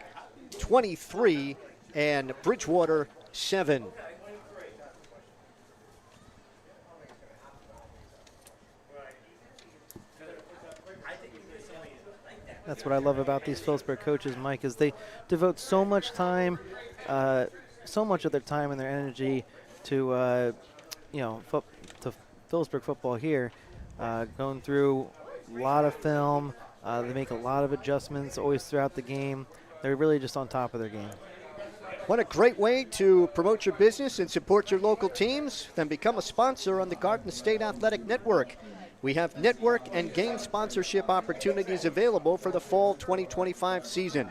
23 and Bridgewater 7. That's what I love about these Phillipsburg coaches, Mike, is they devote so much time, so much of their time and their energy to, to Phillipsburg football here, going through a lot of film. They make a lot of adjustments always throughout the game. They're really just on top of their game. What a great way to promote your business and support your local teams. Then become a sponsor on the Garden State Athletic Network. We have network and game sponsorship opportunities available for the fall 2025 season.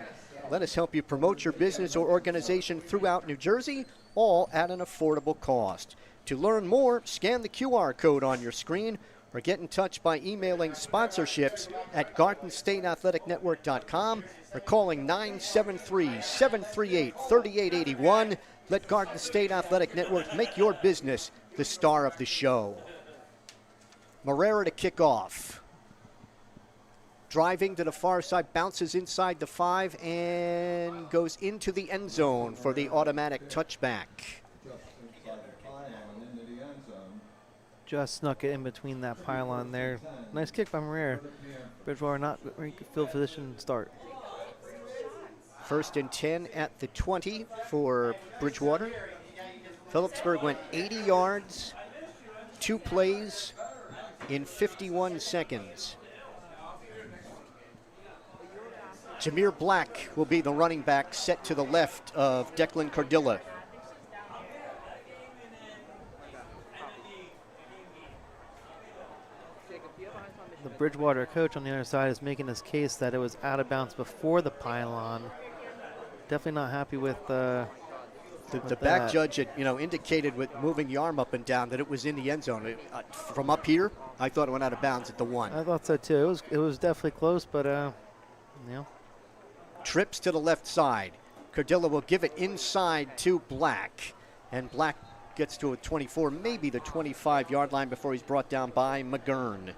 Let us help you promote your business or organization throughout New Jersey, all at an affordable cost. To learn more, scan the QR code on your screen or get in touch by emailing sponsorships at GardenStateAthleticNetwork.com or calling 973-738-3881. Let Garden State Athletic Network make your business the star of the show. Morera to kick off. Driving to the far side, bounces inside the 5 and goes into the end zone for the automatic touchback. Just snuck it in between that pylon there. Nice kick by Morera. Bridgewater not very good field position start. 1st and 10 at the 20 for Bridgewater. Phillipsburg went 80 yards, 2 plays in 51 seconds. Jameer Black will be the running back set to the left of Declan Cardilla. The Bridgewater coach on the other side is making his case that it was out of bounds before the pylon. Definitely not happy with the back judge had, indicated with moving the arm up and down that it was in the end zone. From up here, I thought it went out of bounds at the 1. I thought so too. It was definitely close, but Trips to the left side. Cardilla will give it inside to Black, and Black gets to a 24, maybe the 25-yard line before he's brought down by McGurn.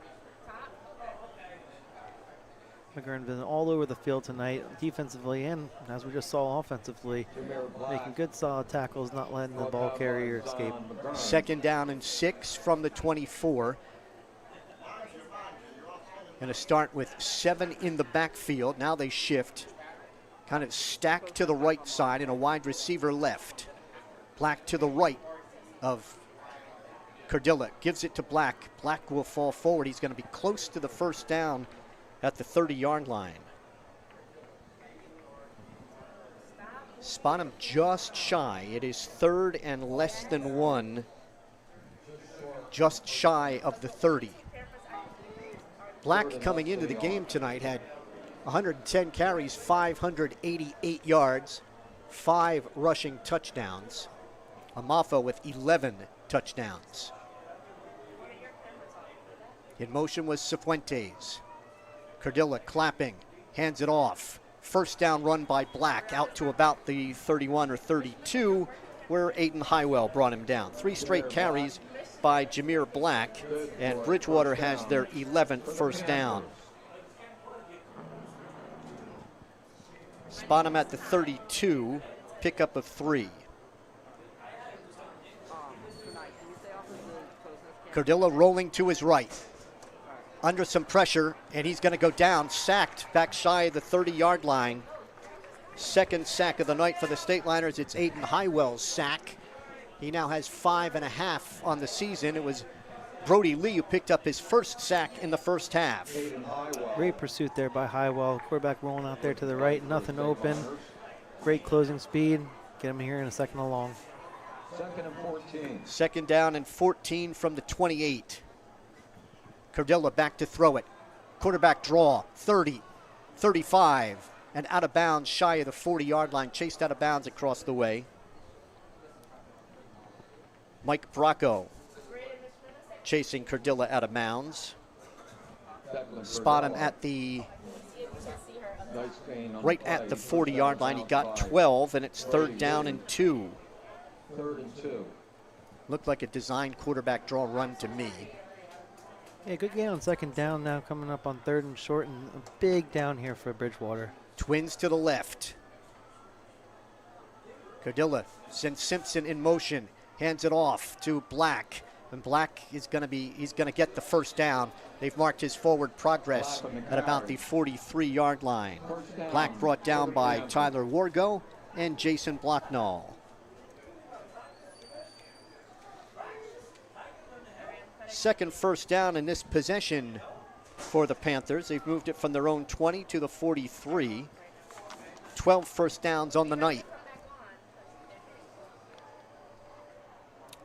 McGurn been all over the field tonight, defensively and, as we just saw, offensively, making good solid tackles, not letting the ball carrier escape. 2nd down and 6 from the 24. Going to start with 7 in the backfield. Now they shift, kind of stack to the right side and a wide receiver left. Black to the right of Cardilla, gives it to Black. Black will fall forward. He's going to be close to the 1st down at the 30-yard line. Spot him just shy. It is 3rd and less than 1. Just shy of the 30. Black coming into the game tonight had 110 carries, 588 yards, 5 rushing touchdowns. Amafa with 11 touchdowns. In motion was Cifuentes. Cardilla clapping, hands it off. 1st down run by Black out to about the 31 or 32, where Aiden Highwell brought him down. 3 straight carries by Jameer Black, and Bridgewater has their 11th 1st down. Spot him at the 32, pickup of 3. Cardilla rolling to his right. Under some pressure, and he's going to go down, sacked back shy of the 30-yard line. 2nd sack of the night for the Stateliners. It's Aiden Highwell's sack. He now has 5.5 on the season. It was Brody Lee who picked up his 1st sack in the 1st half. Great pursuit there by Highwell. Quarterback rolling out there to the right, nothing open. Great closing speed. Get him here in a 2nd and long. Second and 14. Second down and 14 from the 28. Cardilla back to throw it. Quarterback draw, 30, 35, and out of bounds shy of the 40-yard line, chased out of bounds across the way. Mike Bracco chasing Cardilla out of bounds. Spot him at the right at the 40-yard line. He got 12, and it's third down and 2. Third and 2. Looked like a designed quarterback draw run to me. Yeah, good gain on second down now, coming up on third and short, and a big down here for Bridgewater. Twins to the left. Cardilla sends Simpson in motion, hands it off to Black, and Black is going to get the first down. They've marked his forward progress at about the 43-yard line. Black brought down by Tyler Wargo and Jason Blocknall. Second first down in this possession for the Panthers. They've moved it from their own 20 to the 43. 12 first downs on the night.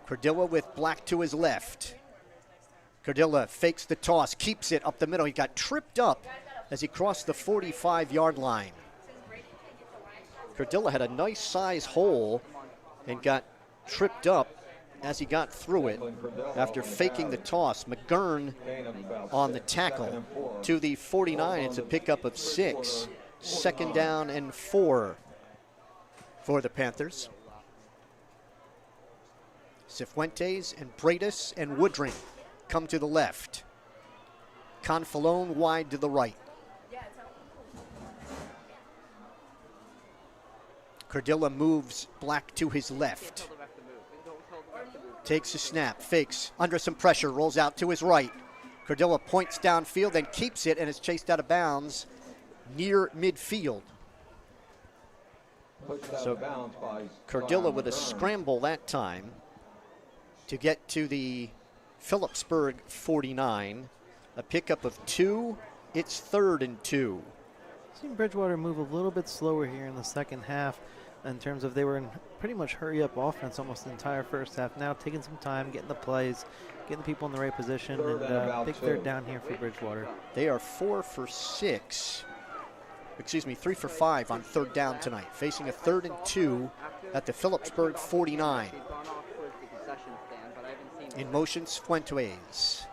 Cardilla with Black to his left. Cardilla fakes the toss, keeps it up the middle. He got tripped up as he crossed the 45-yard line. Cardilla had a nice size hole and got tripped up as he got through it after faking the toss. McGurn on the tackle to the 49. It's a pickup of 6. Second down and 4 for the Panthers. Cifuentes and Bradis and Woodring come to the left. Confalone wide to the right. Cardilla moves Black to his left. Takes a snap, fakes, under some pressure, rolls out to his right. Cardilla points downfield and keeps it, and is chased out of bounds near midfield. So Cardilla with a scramble that time to get to the Phillipsburg 49. A pickup of 2. It's third and 2. Seen Bridgewater move a little bit slower here in the second half in terms of they were in pretty much hurry-up offense almost the entire first half. Now taking some time, getting the plays, getting the people in the right position, and big third down here for Bridgewater. They are 3 for 5 on third down tonight, facing a third and 2 at the Phillipsburg 49. In motion, Fuentes.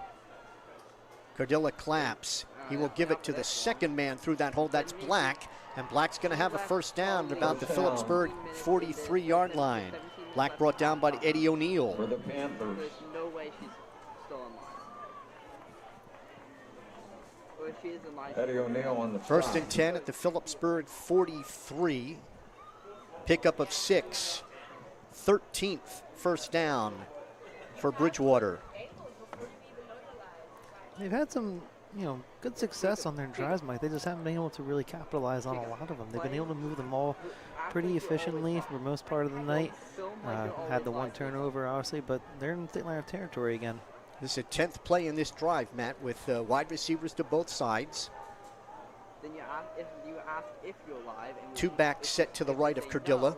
Cardilla claps. He will give it to the second man through that hole. That's Black. And Black's going to have a first down at about the Phillipsburg 43-yard line. Black brought down by Eddie O'Neill. For the Panthers. There's no way she's still in line. Or if she is in line. Eddie O'Neill on the First and 10 at the Phillipsburg 43. Pickup of 6. 13th first down for Bridgewater. They've had some, good success on their drives, Mike. They just haven't been able to really capitalize on a lot of them. They've been able to move them all pretty efficiently for most part of the night. Had the one turnover, obviously, but they're in Stateliner territory again. This is a 10th play in this drive, Matt, with wide receivers to both sides. Then you ask if you're live. And 2 backs set to the right of Cardilla.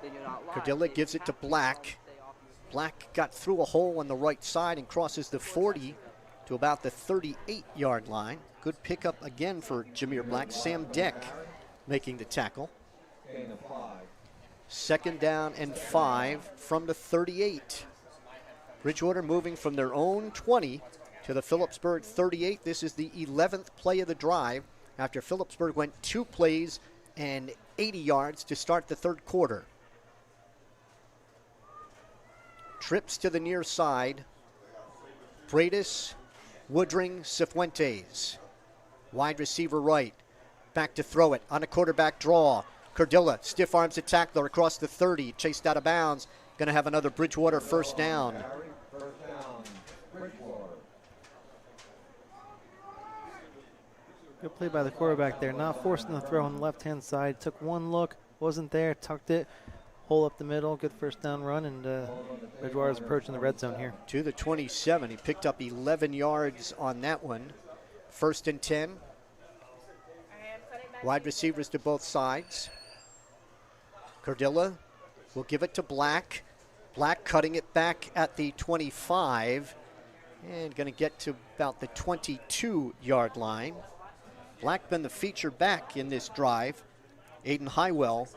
Then you're not live. Cardilla gives it to Black. Black got through a hole on the right side and crosses the 40 to about the 38-yard line. Good pickup again for Jameer Black. Sam Deck making the tackle. Second down and 5 from the 38. Bridgewater moving from their own 20 to the Phillipsburg 38. This is the 11th play of the drive after Phillipsburg went 2 plays and 80 yards to start the third quarter. Trips to the near side. Bradis, Woodring, Cifuentes. Wide receiver right. Back to throw it on a quarterback draw. Cardilla stiff arms a tackler across the 30. Chased out of bounds. Going to have another Bridgewater first down. Good play by the quarterback there. Not forcing the throw on the left-hand side. Took one look, wasn't there, tucked it. Hole up the middle, good first down run, and Bridgewater's approaching the red zone here. To the 27, he picked up 11 yards on that one. First and 10. Wide receivers to both sides. Cardilla will give it to Black. Black cutting it back at the 25 and going to get to about the 22-yard line. Black been the feature back in this drive. Aiden Highwell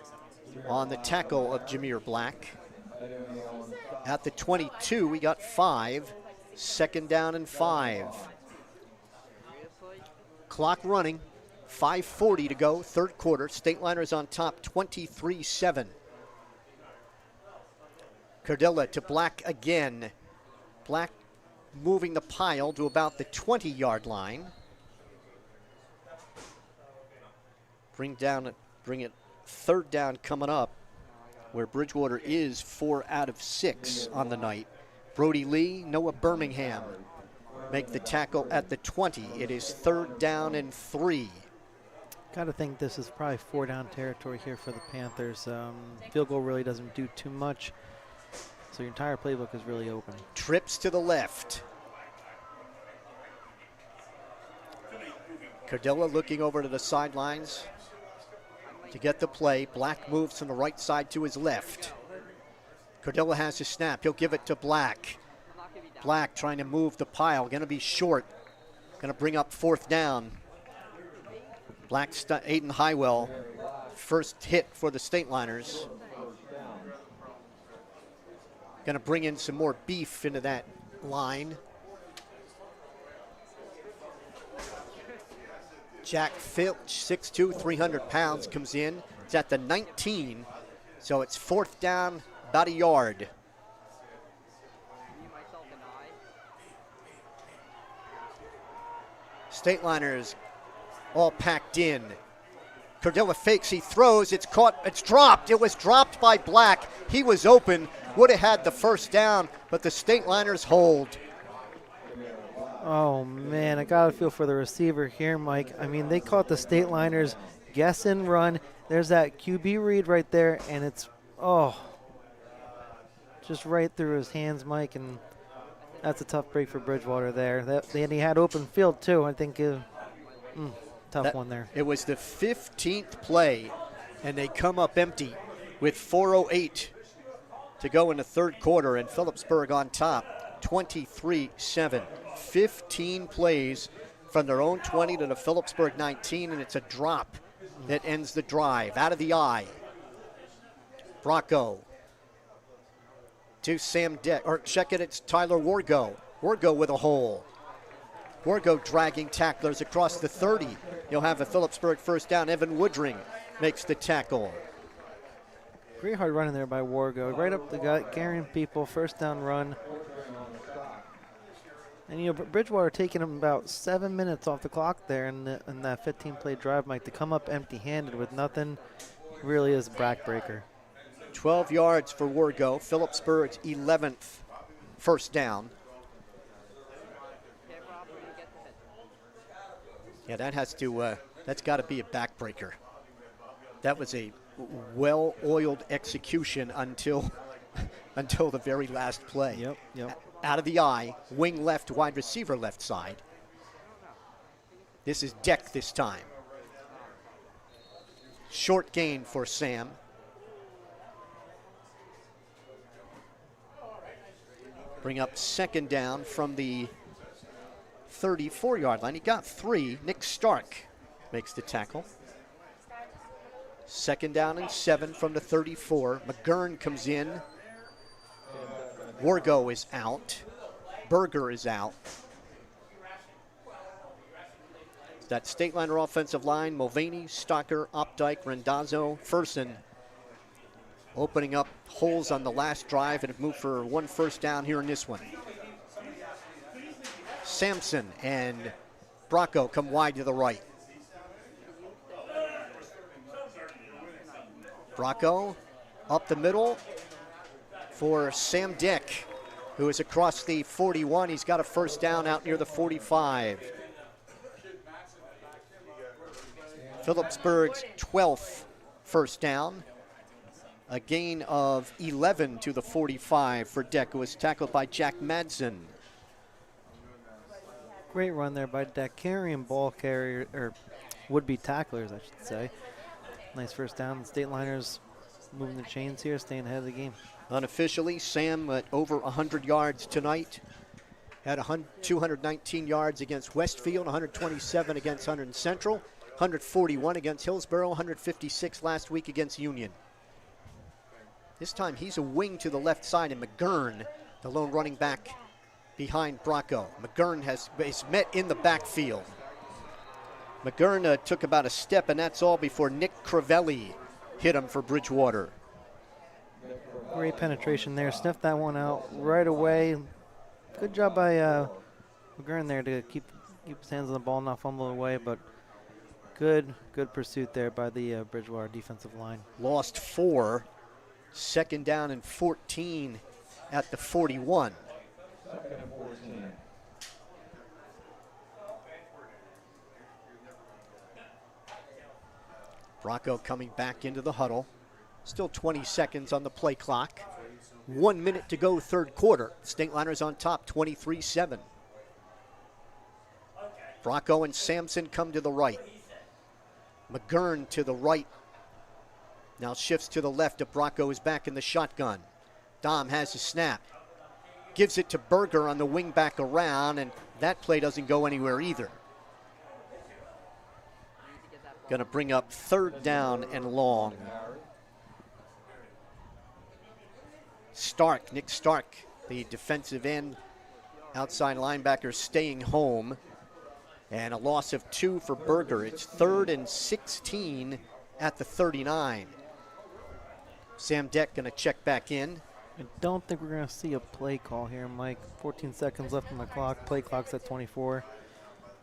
on the tackle of Jameer Black. At the 22, we got 5. Second down and 5. Clock running. 5:40 to go, third quarter. Stateliners on top, 23-7. Cardilla to Black again. Black moving the pile to about the 20-yard line. Bring it third down coming up, where Bridgewater is 4 out of 6 on the night. Brody Lee, Noah Birmingham make the tackle at the 20. It is third down and 3. Got to think this is probably 4-down territory here for the Panthers. Field goal really doesn't do too much, so your entire playbook is really open. Trips to the left. Cardilla looking over to the sidelines to get the play. Black moves from the right side to his left. Cardilla has his snap. He'll give it to Black. Black trying to move the pile. Going to be short. Going to bring up fourth down. Black, Aiden Highwell, first hit for the Stateliners. Going to bring in some more beef into that line. Jack Filch, 6'2", 300 pounds, comes in. It's at the 19, so it's fourth down, about a yard. Stateliners all packed in. Cardilla fakes, he throws, it's caught, it's dropped. It was dropped by Black. He was open, would have had the first down, but the Stateliners hold. Oh, man, I got to feel for the receiver here, Mike. I mean, they caught the Stateliners guess and run. There's that QB read right there, and it's, just right through his hands, Mike, and that's a tough break for Bridgewater there. And he had open field, too. I think tough one there. It was the 15th play, and they come up empty with 4:08 to go in the third quarter, and Phillipsburg on top, 23-7. 15 plays from their own 20 to the Phillipsburg 19, and it's a drop that ends the drive. Out of the eye. Bracco to Sam Deck, or check it, it's Tyler Wargo. Wargo with a hole. Wargo dragging tacklers across the 30. You'll have a Phillipsburg first down. Evan Woodring makes the tackle. Great hard running there by Wargo. Right up the gut, carrying people, first down run. And, Bridgewater taking him about 7 minutes off the clock there in that 15-play drive, Mike. To come up empty-handed with nothing really is a backbreaker. 12 yards for Wargo. Phillipsburg's 11th first down. Yeah, that's got to be a backbreaker. That was a well-oiled execution until the very last play. Yep. Out of the eye, wing left, wide receiver left side. This is Deck this time. Short gain for Sam. Bring up second down from the 34-yard line. He got 3. Nick Stark makes the tackle. Second down and 7 from the 34. McGurn comes in. Wargo is out. Berger is out. That Stateliner offensive line, Mulvaney, Stocker, Opdyke, Rendazzo, Ferson, opening up holes on the last drive and have moved for one first down here in this one. Sampson and Bracco come wide to the right. Bracco up the middle for Sam Deck, who is across the 41. He's got a first down out near the 45. Phillipsburg's 12th first down. A gain of 11 to the 45 for Deck, who was tackled by Jack Madsen. Great run there by Deck, carrying ball carrier, or would-be tacklers, I should say. Nice first down. The Stateliners moving the chains here, staying ahead of the game. Unofficially, Sam at over 100 yards tonight. Had 219 yards against Westfield, 127 against Hunterdon Central, 141 against Hillsborough, 156 last week against Union. This time he's a wing to the left side, and McGurn, the lone running back behind Bracco. McGurn is met in the backfield. McGurn took about a step, and that's all before Nick Crivelli hit him for Bridgewater. Great penetration there. Sniffed that one out right away. Good job by McGurn there to keep his hands on the ball, not fumble away, but good pursuit there by the Bridgewater defensive line. Lost 4. Second down and 14 at the 41. Second and 14. Bracco coming back into the huddle. Still 20 seconds on the play clock. 1 minute to go, third quarter. Stateliners on top, 23-7. Bracco and Sampson come to the right. McGurn to the right. Now shifts to the left. Bracco is back in the shotgun. Dom has the snap. Gives it to Berger on the wing back around, and that play doesn't go anywhere either. Going to bring up third down and long. Nick Stark, the defensive end, outside linebacker, staying home. And a loss of 2 for Berger. It's 3rd and 16 at the 39. Sam Deck going to check back in. I don't think we're going to see a play call here, Mike. 14 seconds left on the clock. Play clock's at 24.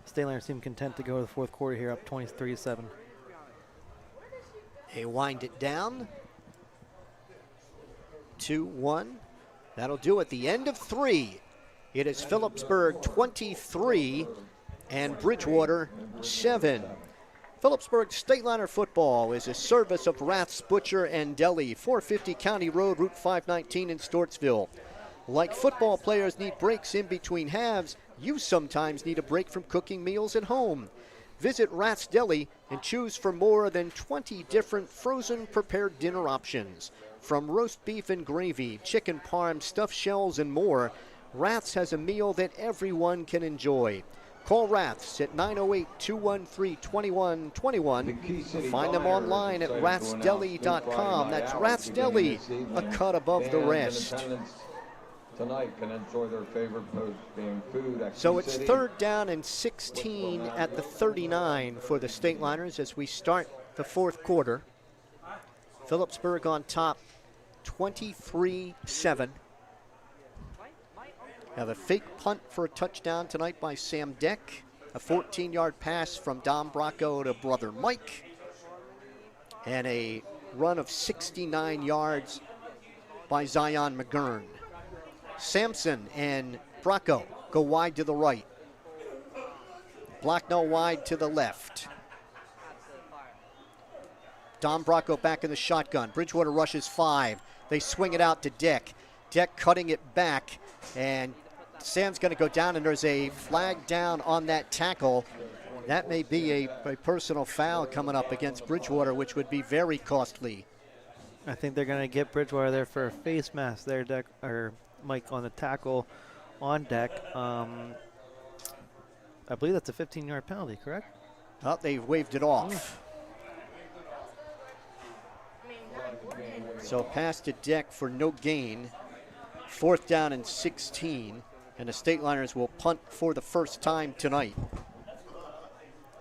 Stateliners seem content to go to the fourth quarter here, up 23-7. They wind it down. 2-1. That'll do it. The end of 3. It is Phillipsburg 23 and Bridgewater 7. Phillipsburg Stateliner football is a service of Rath's Butcher and Deli, 450 County Road, Route 519 in Stortsville. Like football players need breaks in between halves, you sometimes need a break from cooking meals at home. Visit Rath's Deli and choose from more than 20 different frozen prepared dinner options. From roast beef and gravy, chicken parm, stuffed shells, and more, Rath's has a meal that everyone can enjoy. Call Rath's at 908-213-2121. Find them online at rathsdeli.com. That's Rath's Deli, a cut above the rest. Tonight can enjoy their favorite post being food. So it's 3rd down and 16 at the 39 for the Stateliners as we start the fourth quarter. Phillipsburg on top, 23-7. Have a fake punt for a touchdown tonight by Sam Deck. A 14-yard pass from Dom Bracco to brother Mike. And a run of 69 yards by Zion McGurn. Sampson and Bracco go wide to the right. Blacknell wide to the left. Dom Bracco back in the shotgun. Bridgewater rushes 5. They swing it out to Deck. Deck cutting it back, and Sam's going to go down, and there's a flag down on that tackle. That may be a personal foul coming up against Bridgewater, which would be very costly. I think they're going to get Bridgewater there for a face mask there, Deck, or Mike on the tackle on Deck. I believe that's a 15-yard penalty, correct? Oh, they waved it off. So pass to Deck for no gain. 4th down and 16. And the Stateliners will punt for the first time tonight.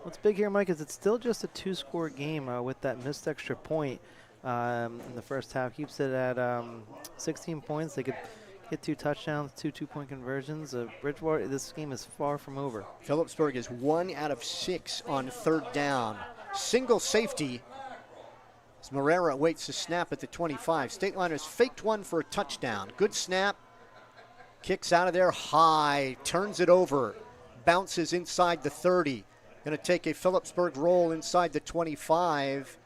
What's big here, Mike, is it's still just a 2-score game with that missed extra point in the first half. Keeps it at 16 points. They could hit 2 touchdowns, 2 two-point conversions. Bridgewater, this game is far from over. Phillipsburg is 1 out of 6 on 3rd down. Single safety as Morera awaits the snap at the 25. Stateliners faked one for a touchdown. Good snap. Kicks out of there high, turns it over, bounces inside the 30. Going to take a Phillipsburg roll inside the 25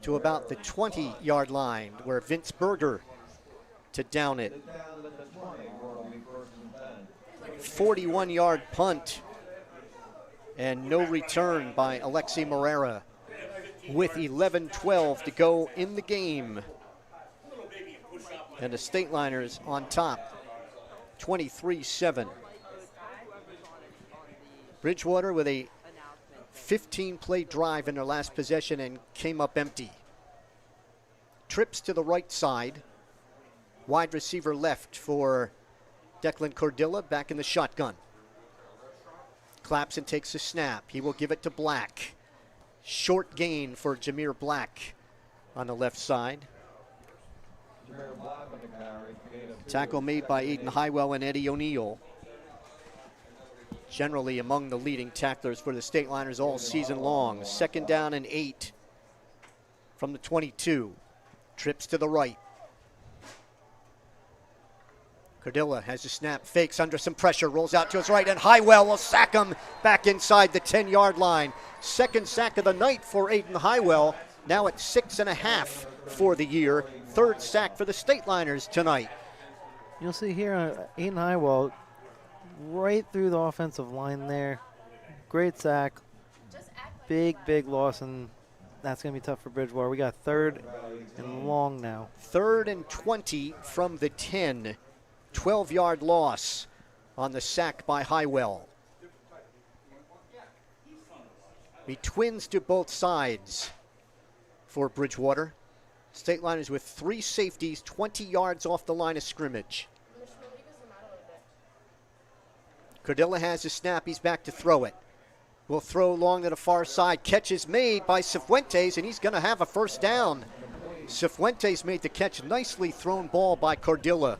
to about the 20-yard line, where Vince Berger to down it. 41-yard punt and no return by Alexi Morera. with 11:12 to go in the game. And the Stateliners on top, 23-7. Bridgewater with a 15-play drive in their last possession and came up empty. Trips to the right side. Wide receiver left for Declan Cordilla, back in the shotgun. Clapson takes a snap. He will give it to Black. Short gain for Jameer Black on the left side. Tackle made by Aiden Highwell and Eddie O'Neill. Generally among the leading tacklers for the Stateliners all season long. 2nd down and 8 from the 22. Trips to the right. Cordilla has a snap, fakes under some pressure, rolls out to his right, and Highwell will sack him back inside the 10-yard line. 2nd sack of the night for Aiden Highwell, now at 6.5 for the year. 3rd sack for the Stateliners tonight. You'll see here Aiden Highwell right through the offensive line there. Great sack. Big loss, and that's going to be tough for Bridgewater. We got 3rd and long now. 3rd and 20 from the 10. 12-yard loss on the sack by Highwell. The twins to both sides for Bridgewater. Stateliners with 3 safeties, 20 yards off the line of scrimmage. Cordilla has a snap. He's back to throw it. Will throw long to the far side. Catch is made by Cifuentes, and he's going to have a 1st down. Cifuentes made the catch. Nicely thrown ball by Cordilla.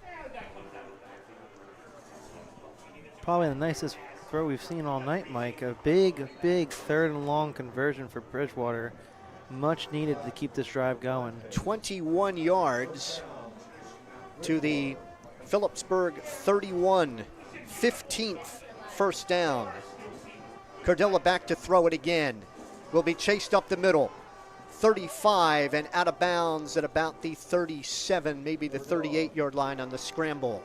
Probably the nicest throw we've seen all night, Mike. A big 3rd and long conversion for Bridgewater. Much needed to keep this drive going. 21 yards to the Phillipsburg 31. 15th 1st down. Cordilla back to throw it again. Will be chased up the middle. 35 and out of bounds at about the 37, maybe the 38-yard line on the scramble.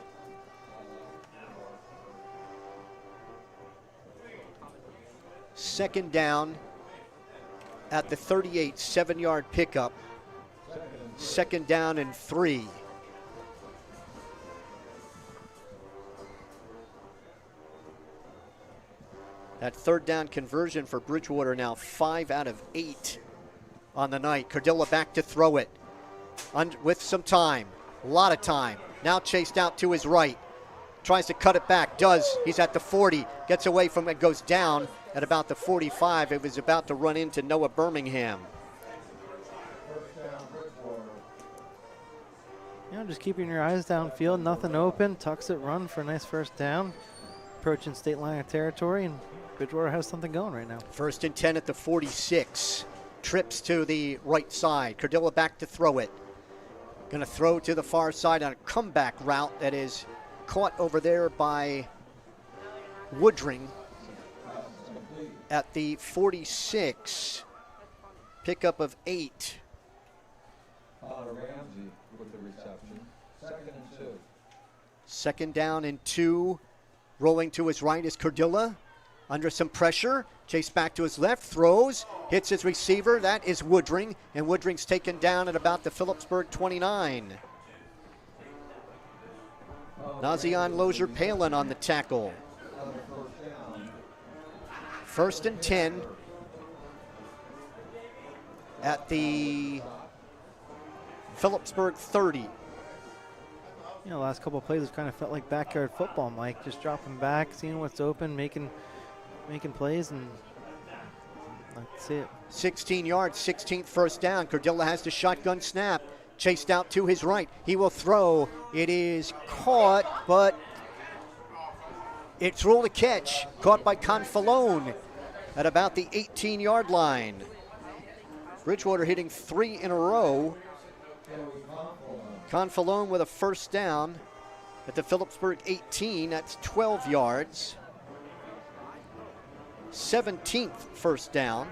Second down at the 38, 7-yard pickup. 2nd down and 3. That 3rd down conversion for Bridgewater now 5 out of 8 on the night. Cordilla back to throw it with some time, a lot of time. Now chased out to his right. Tries to cut it back, does. He's at the 40, gets away from it, goes down at about the 45. It was about to run into Noah Birmingham. Just keeping your eyes downfield, nothing open, tucks it, run for a nice 1st down. Approaching Stateliner territory, and Bridgewater has something going right now. 1st and 10 at the 46. Trips to the right side. Cordilla back to throw it. Going to throw to the far side on a comeback route that is caught over there by Woodring at the 46. Pickup of 8. Ramsey with the reception. 2nd and 2. 2nd down and 2. Rolling to his right is Cordilla. Under some pressure. Chase back to his left. Throws. Hits his receiver. That is Woodring. And Woodring's taken down at about the Phillipsburg 29. Nazian Lozier-Palin on the tackle. 1st and 10 at the Phillipsburg 30. Last couple of plays have kind of felt like backyard football, Mike. Just dropping back, seeing what's open, making plays, and that's it. 16 yards, 16th 1st down. Cordilla has the shotgun snap. Chased out to his right. He will throw. It is caught, but it's ruled a catch. Caught by Confalone at about the 18-yard line. Bridgewater hitting 3 in a row. Confalone with a 1st down at the Phillipsburg 18. That's 12 yards. 17th 1st down.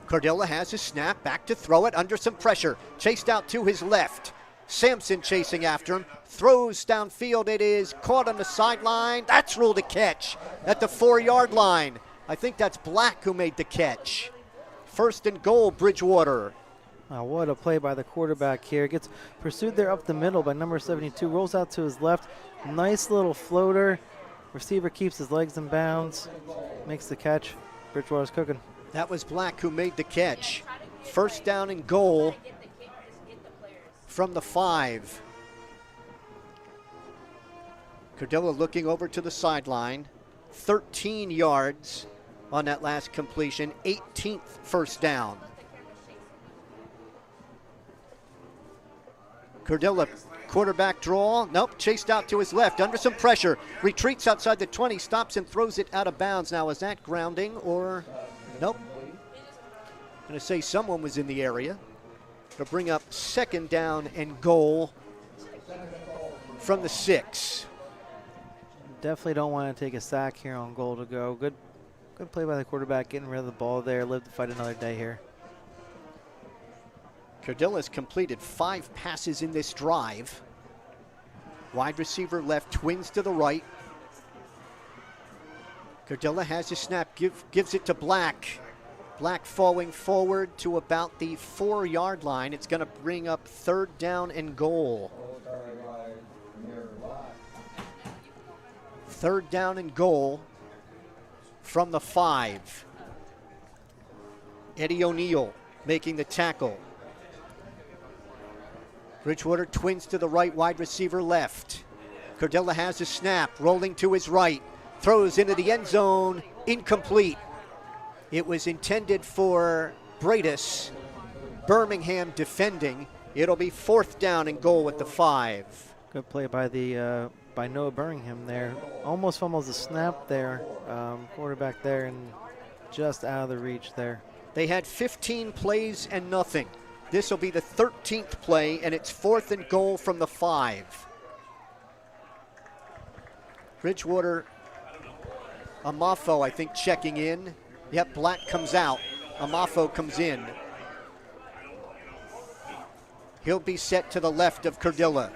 Cordilla has his snap, back to throw it under some pressure. Chased out to his left. Sampson chasing after him. Throws downfield. It is caught on the sideline. That's ruled a catch at the 4-yard line. I think that's Black who made the catch. First and goal, Bridgewater. What a play by the quarterback here. Gets pursued there up the middle by number 72. Rolls out to his left. Nice little floater. Receiver keeps his legs in bounds. Makes the catch. Bridgewater's cooking. That was Black who made the catch. First down and goal from the 5. Cardilla looking over to the sideline. 13 yards on that last completion. 18th first down. Cardilla, quarterback draw. Nope, chased out to his left. Under some pressure. Retreats outside the 20. Stops and throws it out of bounds. Now, is that grounding or... Nope. Going to say someone was in the area. To bring up second down and goal from the 6. Definitely don't want to take a sack here on goal to go. Good play by the quarterback, getting rid of the ball there. Live to fight another day here. Cardilla's completed 5 passes in this drive. Wide receiver left, twins to the right. Cardilla has a snap, gives it to Black. Black falling forward to about the 4-yard line. It's going to bring up third down and goal. Third down and goal from the 5. Eddie O'Neill making the tackle. Bridgewater twins to the right, wide receiver left. Cardilla has a snap, rolling to his right. Throws into the end zone, incomplete. It was intended for Bradis. Birmingham defending. It'll be fourth down and goal with the 5. Good play by the by Noah Birmingham there. Almost fumbles the snap there. Quarterback there and just out of the reach there. They had 15 plays and nothing. This will be the 13th play, and it's fourth and goal from the 5. Bridgewater, Amafo, I think, checking in. Yep, Black comes out. Amafo comes in. He'll be set to the left of Cardilla.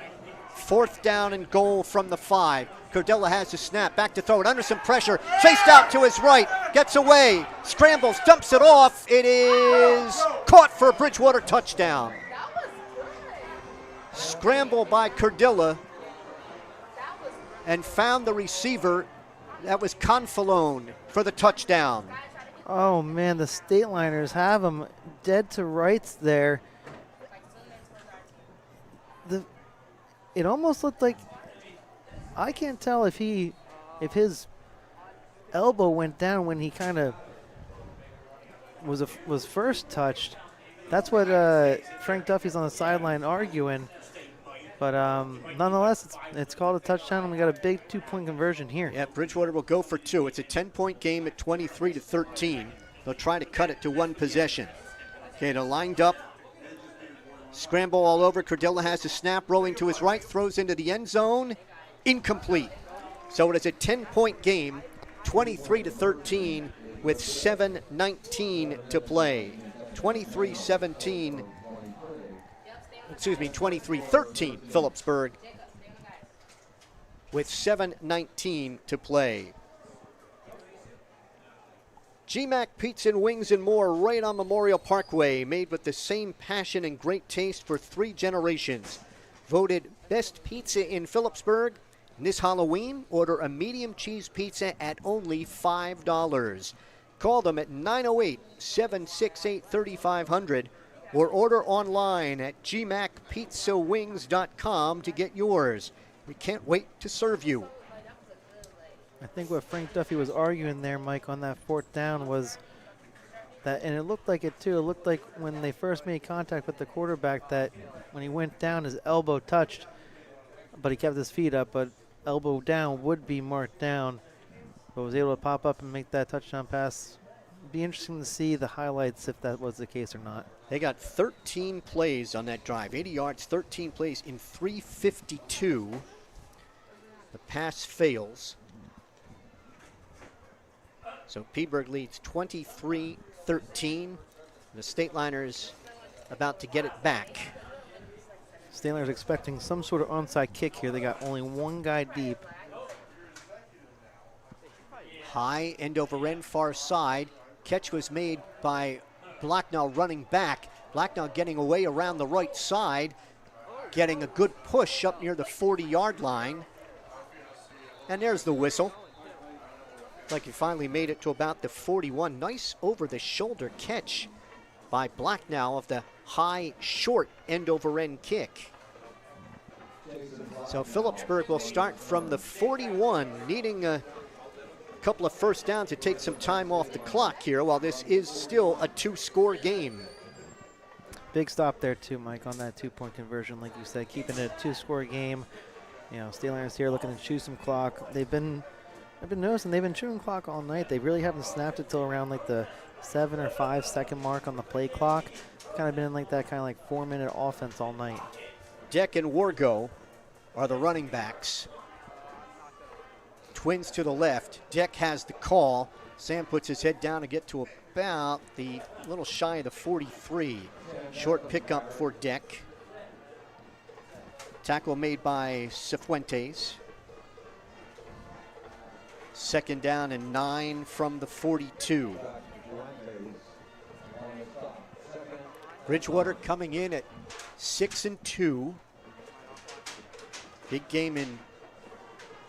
Fourth down and goal from the 5. Cardilla has a snap, back to throw it under some pressure. Chased out to his right, gets away, scrambles, dumps it off. It is caught for a Bridgewater touchdown. Scramble by Cardilla and found the receiver. That was Confalone for the touchdown. Oh man, the Stateliners have him dead to rights there. It almost looked like, I can't tell if his elbow went down when he kind of was first touched. That's what Frank Duffy's on the sideline arguing. But nonetheless, it's called a touchdown, and we got a big 2-point conversion here. Yeah, Bridgewater will go for 2. It's a 10-point game at 23-13. They'll try to cut it to 1 possession. Okay, they're lined up. Scramble all over. Cardilla has a snap, rolling to his right, throws into the end zone. Incomplete. So it is a 10-point game, 23-13, with 7:19 to play. 23-13, Phillipsburg, with 7:19 to play. GMAC Pizza and Wings and more right on Memorial Parkway, made with the same passion and great taste for 3 generations. Voted best pizza in Phillipsburg. This Halloween, order a medium cheese pizza at only $5. Call them at 908-768-3500 or order online at gmacpizzawings.com to get yours. We can't wait to serve you. I think what Frank Duffy was arguing there, Mike, on that fourth down was that, and it looked like it too, it looked like when they first made contact with the quarterback that when he went down, his elbow touched, but he kept his feet up, but elbow down would be marked down, but was able to pop up and make that touchdown pass. It'd be interesting to see the highlights if that was the case or not. They got 13 plays on that drive, 80 yards, 13 plays in 3:52. The pass fails. So Petersburg leads 23-13. The Stateliners about to get it back. Stateliners expecting some sort of onside kick here. They got only 1 guy deep. High, end over end, far side. Catch was made by Blacknell running back. Blacknell getting away around the right side, getting a good push up near the 40-yard line. And there's the whistle. Like he finally made it to about the 41. Nice over-the-shoulder catch by Blacknell of the high, short end-over-end kick. So Phillipsburg will start from the 41, needing a couple of first downs to take some time off the clock here, while this is still a 2-score game. Big stop there too, Mike, on that 2-point conversion. Like you said, keeping it a 2-score game. You know, Stateliners here looking to chew some clock. I've been noticing they've been chewing clock all night. They really haven't snapped it till around like the 7 or 5 second mark on the play clock. Kind of been in like that kind of like 4-minute offense all night. Deck and Wargo are the running backs. Twins to the left. Deck has the call. Sam puts his head down to get to about the little shy of the 43. Short pickup for Deck. Tackle made by Cifuentes. 2nd down and 9 from the 42. Bridgewater coming in at 6-2. Big game in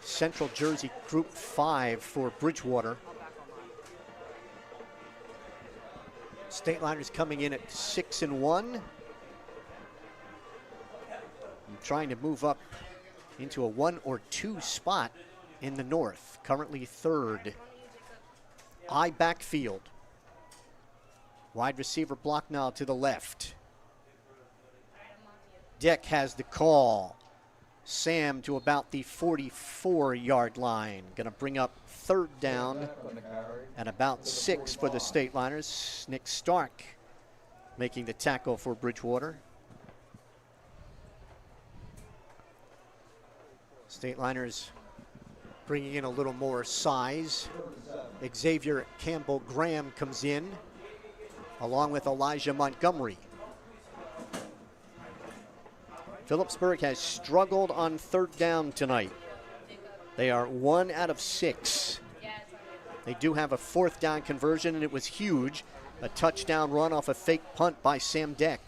Central Jersey Group 5 for Bridgewater. Stateliners coming in at 6-1. Trying to move up into a 1 or 2 spot in the north. Currently 3rd. I backfield. Wide receiver Blocknall to the left. Deck has the call. Sam to about the 44-yard line. Going to bring up 3rd down and about 6 for the Stateliners. Nick Stark making the tackle for Bridgewater. Stateliners bringing in a little more size. Xavier Campbell-Graham comes in, along with Elijah Montgomery. Phillipsburg has struggled on 3rd down tonight. They are 1 out of 6. They do have a 4th down conversion, and it was huge. A touchdown run off a fake punt by Sam Deck.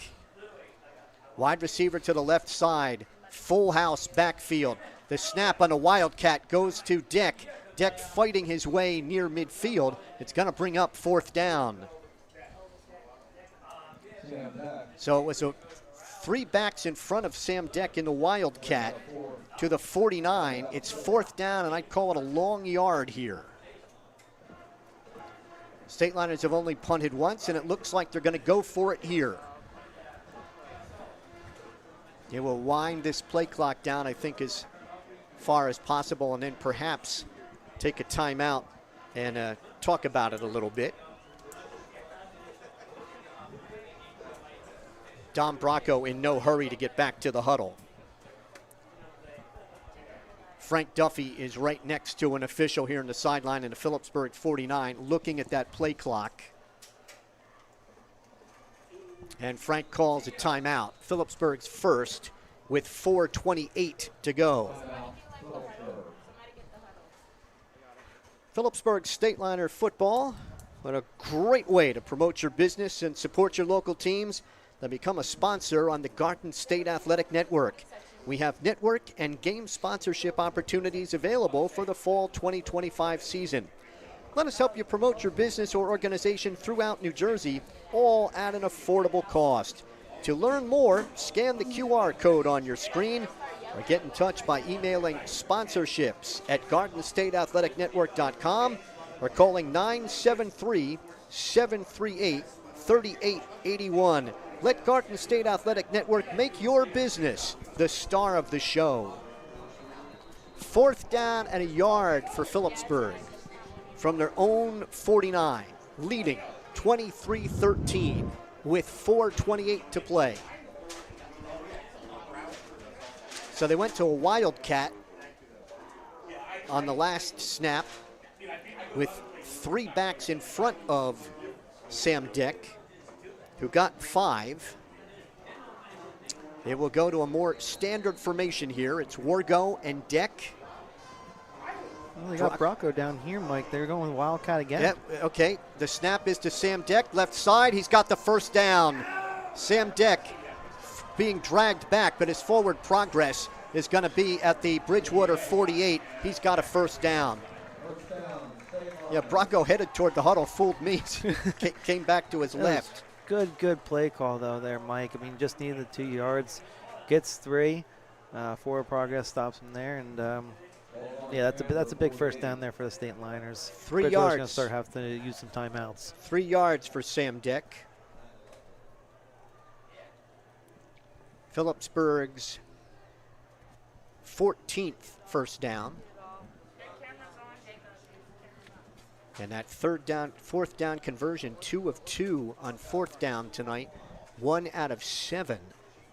Wide receiver to the left side. Full house backfield. The snap on a Wildcat goes to Deck. Deck fighting his way near midfield. It's going to bring up 4th down. So it was 3 backs in front of Sam Deck in the Wildcat to the 49. It's 4th down, and I'd call it a long yard here. Stateliners have only punted once, and it looks like they're going to go for it here. They will wind this play clock down, I think, as far as possible, and then perhaps take a timeout and talk about it a little bit. Dom Bracco in no hurry to get back to the huddle. Frank Duffy is right next to an official here in the sideline in the Phillipsburg 49, looking at that play clock. And Frank calls a timeout. Phillipsburg's first with 4:28 to go. Phillipsburg Stateliner football. What a great way to promote your business and support your local teams. Then become a sponsor on the Garden State Athletic Network. We have network and game sponsorship opportunities available for the fall 2025 season. Let us help you promote your business or organization throughout New Jersey, all at an affordable cost. To learn more, scan the QR code on your screen or get in touch by emailing sponsorships@GardenStateAthleticNetwork.com or calling 973-738-3881. Let Garden State Athletic Network make your business the star of the show. 4th down and a yard for Phillipsburg from their own 49, leading 23-13 with 4:28 to play. So they went to a Wildcat on the last snap with 3 backs in front of Sam Deck, who got 5. They will go to a more standard formation here. It's Wargo and Deck. Well, they got Brocco down here, Mike. They're going with Wildcat again. Yep, okay. The snap is to Sam Deck, left side. He's got the first down. Sam Deck being dragged back, but his forward progress is going to be at the Bridgewater 48. He's got a first down. Yeah, Brocco headed toward the huddle, fooled me. Came back to his left. Good play call, though, there, Mike. I mean, just needed the 2 yards. Gets 3. Forward progress stops him there. And, yeah, that's a big first down there for the Stateliners. 3 yards. Going to start having to use some timeouts. 3 yards for Sam Deck. Phillipsburg's 14th first down. And that fourth down conversion, 2 of 2 on 4th down tonight. 1 out of 7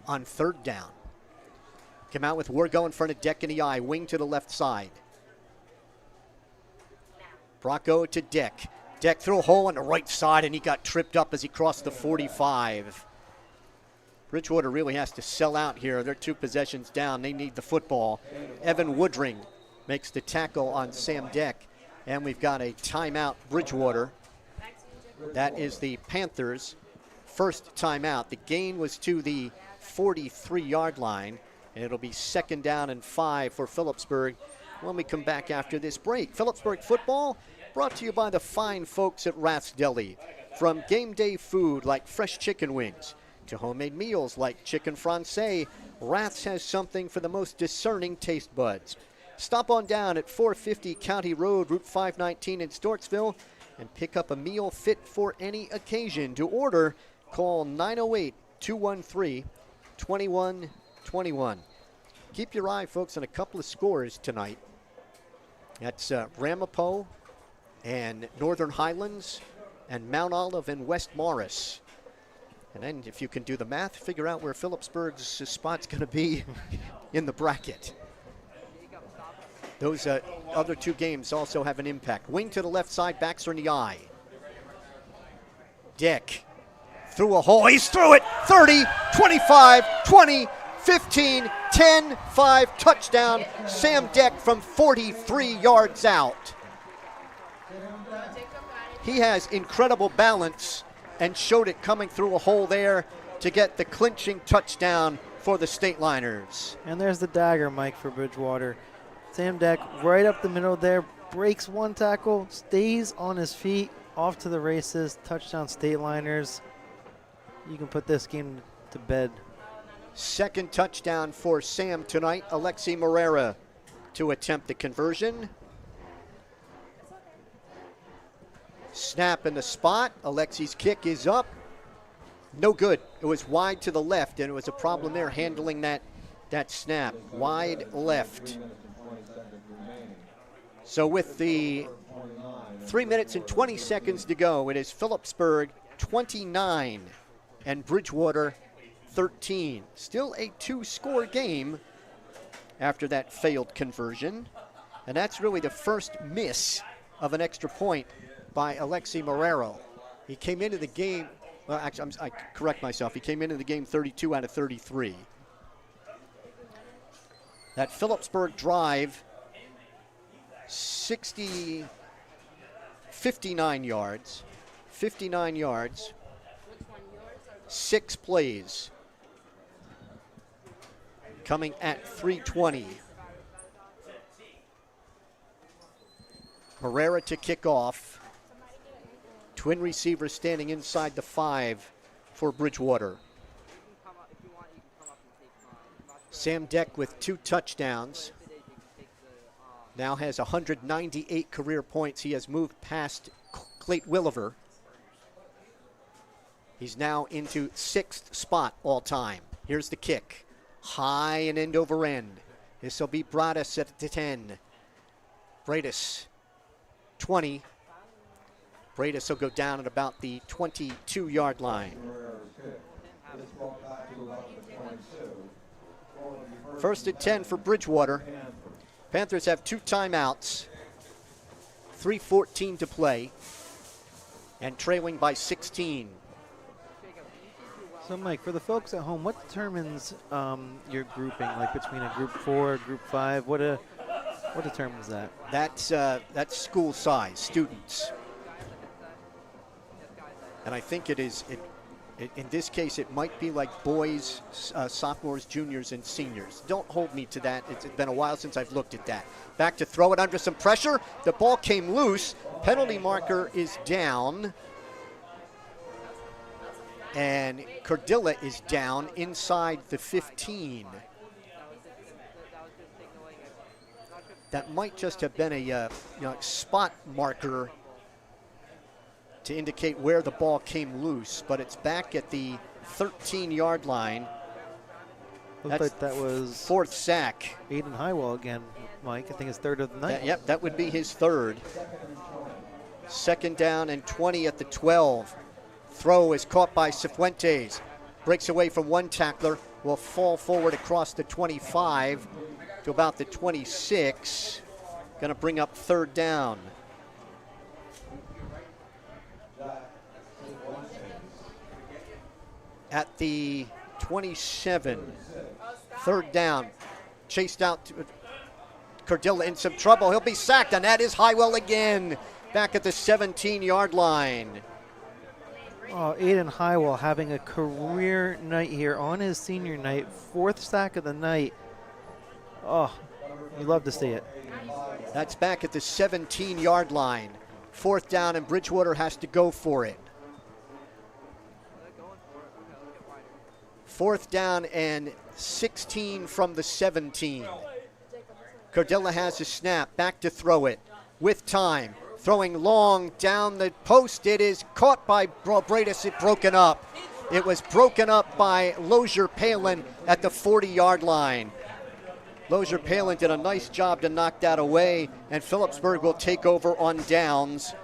on 3rd down. Come out with Wargo in front of Deck in the eye, wing to the left side. Brocco to Deck. Deck threw a hole on the right side, and he got tripped up as he crossed the 45. Bridgewater really has to sell out here. They're 2 possessions down. They need the football. Evan Woodring makes the tackle on Sam Deck. And we've got a timeout, Bridgewater. That is the Panthers' first timeout. The gain was to the 43-yard line, and it'll be 2nd down and 5 for Phillipsburg when we come back after this break. Phillipsburg football brought to you by the fine folks at Rath's Deli. From game day food like fresh chicken wings to homemade meals like chicken francais, Rath's has something for the most discerning taste buds. Stop on down at 450 County Road, Route 519 in Stortsville, and pick up a meal fit for any occasion. To order, call 908-213-2121. Keep your eye, folks, on a couple of scores tonight. That's Ramapo and Northern Highlands and Mount Olive and West Morris. And then if you can do the math, figure out where Phillipsburg's spot's going to be in the bracket. Those other 2 games also have an impact. Wing to the left side, backs are in the eye. Deck through a hole. He's through it. 30, 25, 20, 15, 10, 5, touchdown. Sam Deck from 43 yards out. He has incredible balance and showed it coming through a hole there to get the clinching touchdown for the Stateliners. And there's the dagger, Mike, for Bridgewater. Sam Deck right up the middle there, breaks 1 tackle, stays on his feet, off to the races, touchdown Stateliners. You can put this game to bed. 2nd touchdown for Sam tonight. Alexi Morera to attempt the conversion. Snap in the spot. Alexi's kick is up. No good. It was wide to the left, and it was a problem there handling that snap. Wide left. So with the 3 minutes and 20 seconds to go, it is Phillipsburg 29 and Bridgewater 13. Still a 2-score game after that failed conversion. And that's really the first miss of an extra point by Alexi Morero. He came into the game, well, actually, I correct myself. He came into the game 32 out of 33. That Phillipsburg drive, 59 yards, 6 plays, coming at 3:20. Morera to kick off. Twin receivers standing inside the 5 for Bridgewater. Sam Deck with 2 touchdowns. Now has 198 career points. He has moved past Clayt Williver. He's now into 6th spot all time. Here's the kick. High and end over end. This will be Bradis at the 10. Bradis, 20. Bradis will go down at about the 22-yard line. First and 10 for Bridgewater. Panthers have 2 timeouts, 3:14 to play, and trailing by 16. So, Mike, for the folks at home, what determines your grouping, like between a group 4, group 5? What What determines that? That's school size, students. And I think it is, in this case, it might be like boys, sophomores, juniors, and seniors. Don't hold me to that. It's been a while since I've looked at that. Back to throw it under some pressure. The ball came loose. Penalty marker is down. And Cordilla is down inside the 15. That might just have been a spot marker to indicate where the ball came loose, but it's back at the 13-yard line. Looked like that was fourth sack. Aiden Highwell again, Mike. I think his third of the night. Yep, that would be his third. Second down and 20 at the 12. Throw is caught by Cifuentes. Breaks away from one tackler, will fall forward across the 25 to about the 26. Going to bring up third down. At the 27, third down. Chased out. Cordilla in some trouble. He'll be sacked, and that is Highwell again. Back at the 17-yard line. Oh, Aiden Highwell having a career night here on his senior night. Fourth sack of the night. Oh, you love to see it. That's back at the 17-yard line. Fourth down, and Bridgewater has to go for it. Fourth down and 16 from the 17. Cordilla has a snap, back to throw it with time. Throwing long down the post. It is caught by Bradis. It broken up. It was broken up by Lozier Palin at the 40-yard line. Lozier Palin did a nice job to knock that away, and Phillipsburg will take over on downs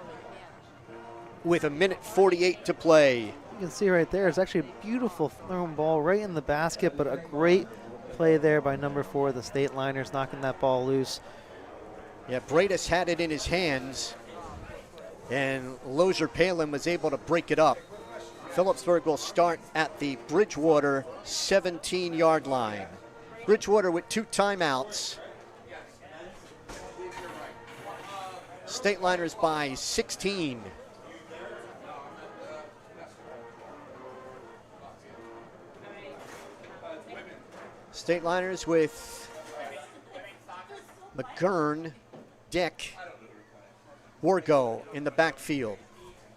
with 1:48 to play. You can see right there, it's actually a beautiful thrown ball right in the basket, but a great play there by number 4, the Stateliners, knocking that ball loose. Yeah, Bradis had it in his hands, and Lozier Palin was able to break it up. Phillipsburg will start at the Bridgewater 17-yard line. Bridgewater with 2 timeouts. Stateliners by 16. Stateliners with McGurn, Dick, Wargo in the backfield,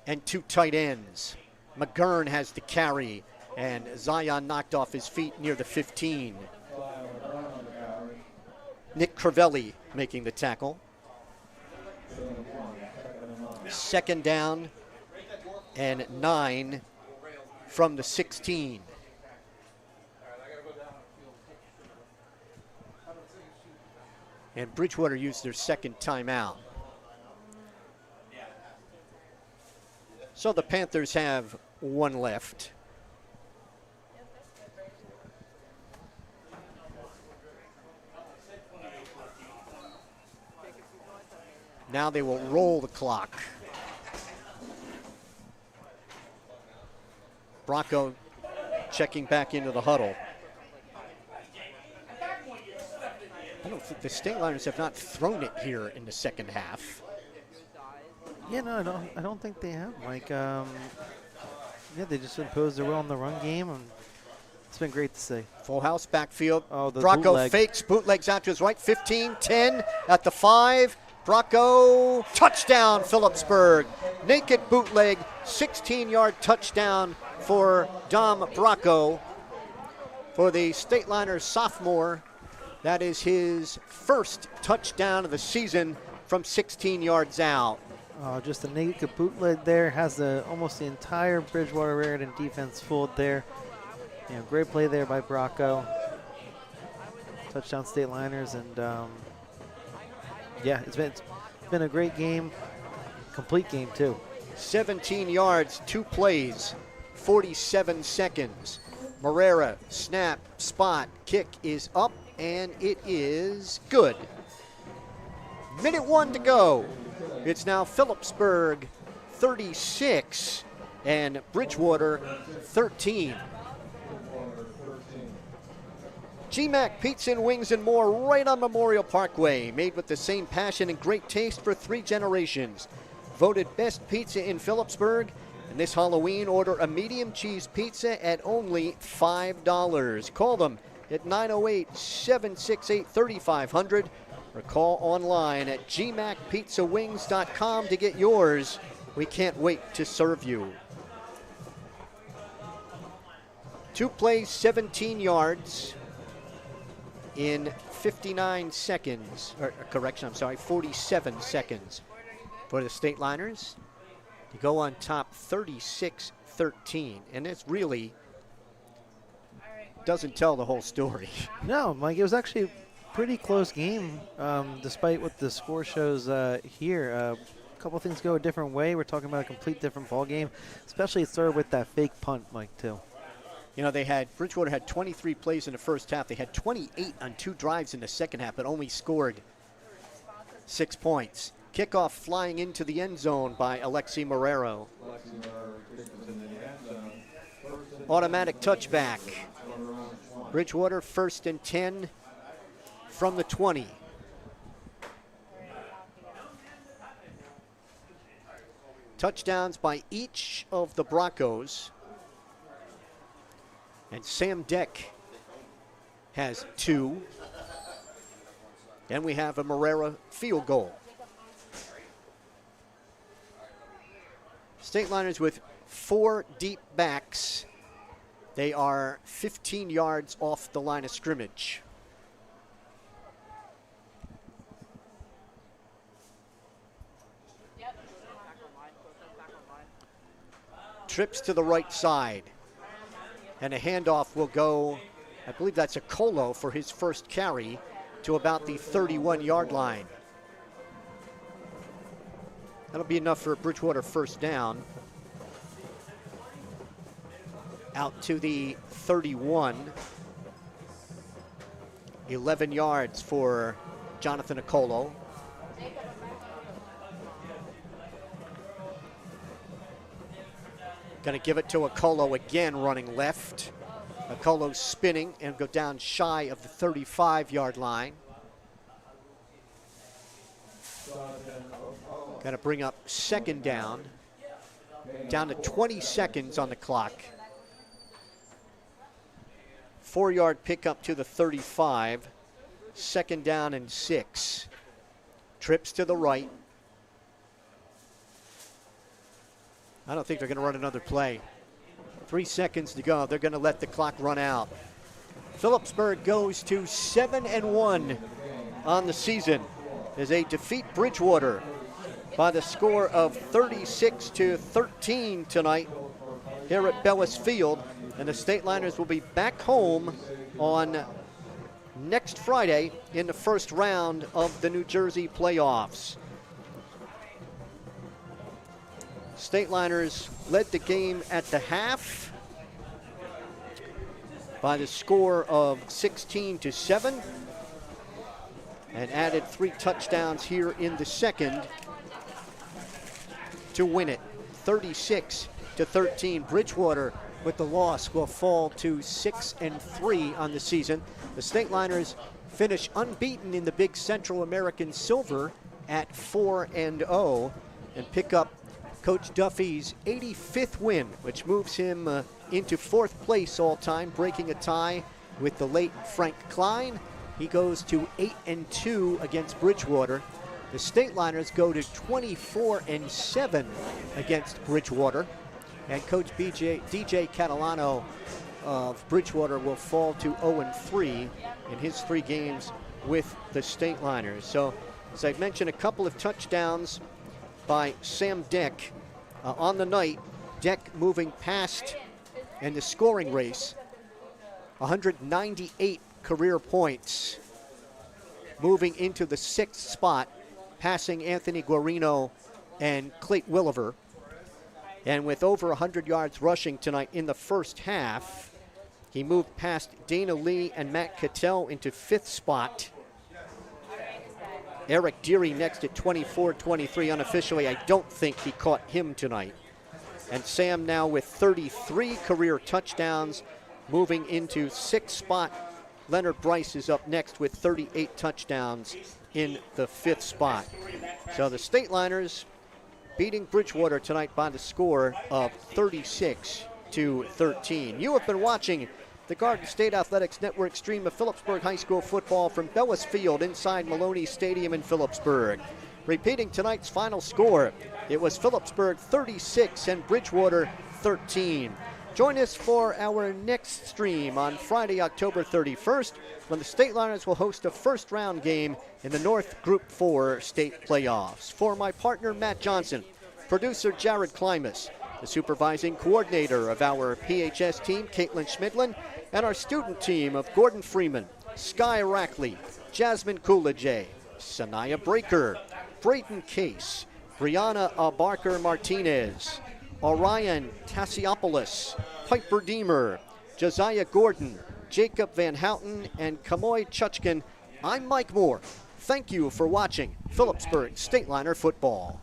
and 2 tight ends. McGurn has the carry, and Zion knocked off his feet near the 15. Nick Crivelli making the tackle. Second down and 9 from the 16. And Bridgewater used their second timeout. So the Panthers have 1 left. Now they will roll the clock. Bracco checking back into the huddle. I don't think the Stateliners have not thrown it here in the second half. Yeah, no, I don't think they have, Mike. Yeah, they just imposed their will on the run game, and it's been great to see. Full house backfield. Oh, the Bracco bootleg. fakes, bootlegs out to his right, 15, 10 at the 5. Bracco, touchdown, Phillipsburg. Naked bootleg, 16-yard touchdown for Dom Bracco. For the Stateliners sophomore, that is his first touchdown of the season from 16 yards out. Oh, just a naked bootleg there. Has almost the entire Bridgewater-Raritan defense fooled there. You know, great play there by Bracco. Touchdown Stateliners, and yeah, it's been a great game, complete game too. 17 yards, 2 plays, 47 seconds. Morera, snap, spot, kick is up, and it is good. 1:01 to go. It's now Phillipsburg 36 and Bridgewater 13. GMAC Pizza and Wings and more right on Memorial Parkway. Made with the same passion and great taste for 3 generations. Voted best pizza in Phillipsburg. And this Halloween, order a medium cheese pizza at only $5. Call them at 908-768-3500 or call online at gmacpizzawings.com to get yours. We can't wait to serve you. 2 plays, 17 yards in 59 seconds, or correction, I'm sorry, 47 seconds for the Stateliners to go on top 36-13. And it's really doesn't tell the whole story. No, Mike, it was actually a pretty close game, despite what the score shows here. A couple things go a different way. We're talking about a complete different ball game, especially it started with that fake punt, Mike, too. You know, Bridgewater had 23 plays in the first half. They had 28 on 2 drives in the second half, but only scored 6 points. Kickoff flying into the end zone by Alexi Marrero. Automatic touchback. Bridgewater 1st and 10 from the 20. Touchdowns by each of the Broncos. And Sam Deck has 2. And we have a Marrero field goal. Stateliners with 4 deep backs. They are 15 yards off the line of scrimmage. Trips to the right side. And a handoff will go, I believe that's a Colo for his first carry, to about the 31-yard line. That'll be enough for a Bridgewater first down. Out to the 31. 11 yards for Jonathan Okolo. Going to give it to Okolo again, running left. Okolo spinning and go down shy of the 35-yard line. Got to bring up 2nd down. Down to 20 seconds on the clock. 4-yard pickup to the 35. 2nd down and 6. Trips to the right. I don't think they're going to run another play. 3 seconds to go. They're going to let the clock run out. Phillipsburg goes to 7-1 on the season as they defeat Bridgewater by the score of 36-13 tonight here at Bellis Field. And the Stateliners will be back home on next Friday in the first round of the New Jersey playoffs. Stateliners led the game at the half by the score of 16-7 and added 3 touchdowns here in the second to win it. 36-13. Bridgewater with the loss will fall to 6-3 on the season. The Stateliners finish unbeaten in the Big Central American Silver at 4-0 and pick up Coach Duffy's 85th win, which moves him into 4th place all time, breaking a tie with the late Frank Klein. He goes to 8-2 against Bridgewater. The Stateliners go to 24-7 against Bridgewater. And Coach DJ Catalano of Bridgewater will fall to 0-3 in his 3 games with the Stateliners. So, as I mentioned, a couple of touchdowns by Sam Deck on the night. Deck moving past in the scoring race. 198 career points. Moving into the 6th spot, passing Anthony Guarino and Clayt Williver. And with over 100 yards rushing tonight in the first half, he moved past Dana Lee and Matt Cattell into 5th spot. Eric Deary next at 24-23 unofficially. I don't think he caught him tonight. And Sam now with 33 career touchdowns, moving into 6th spot Leonard Bryce is up next with 38 touchdowns in the 5th spot. So the Stateliners beating Bridgewater tonight by the score of 36-13. You have been watching the Garden State Athletics Network stream of Phillipsburg High School football from Bellis Field inside Maloney Stadium in Phillipsburg. Repeating tonight's final score, it was Phillipsburg 36 and Bridgewater 13. Join us for our next stream on Friday, October 31st, when the Stateliners will host a first-round game in the North Group 4 state playoffs. For my partner, Matt Johnson, producer Jared Klimas, the supervising coordinator of our PHS team, Caitlin Schmidlin, and our student team of Gordon Freeman, Sky Rackley, Jasmine Coolidge, Sanaya Breaker, Brayton Case, Brianna Barker Martinez, Orion Tassiopoulos, Piper Deemer, Josiah Gordon, Jacob Van Houten, and Kamoy Chuchkin, I'm Mike Moore. Thank you for watching Phillipsburg Stateliner football.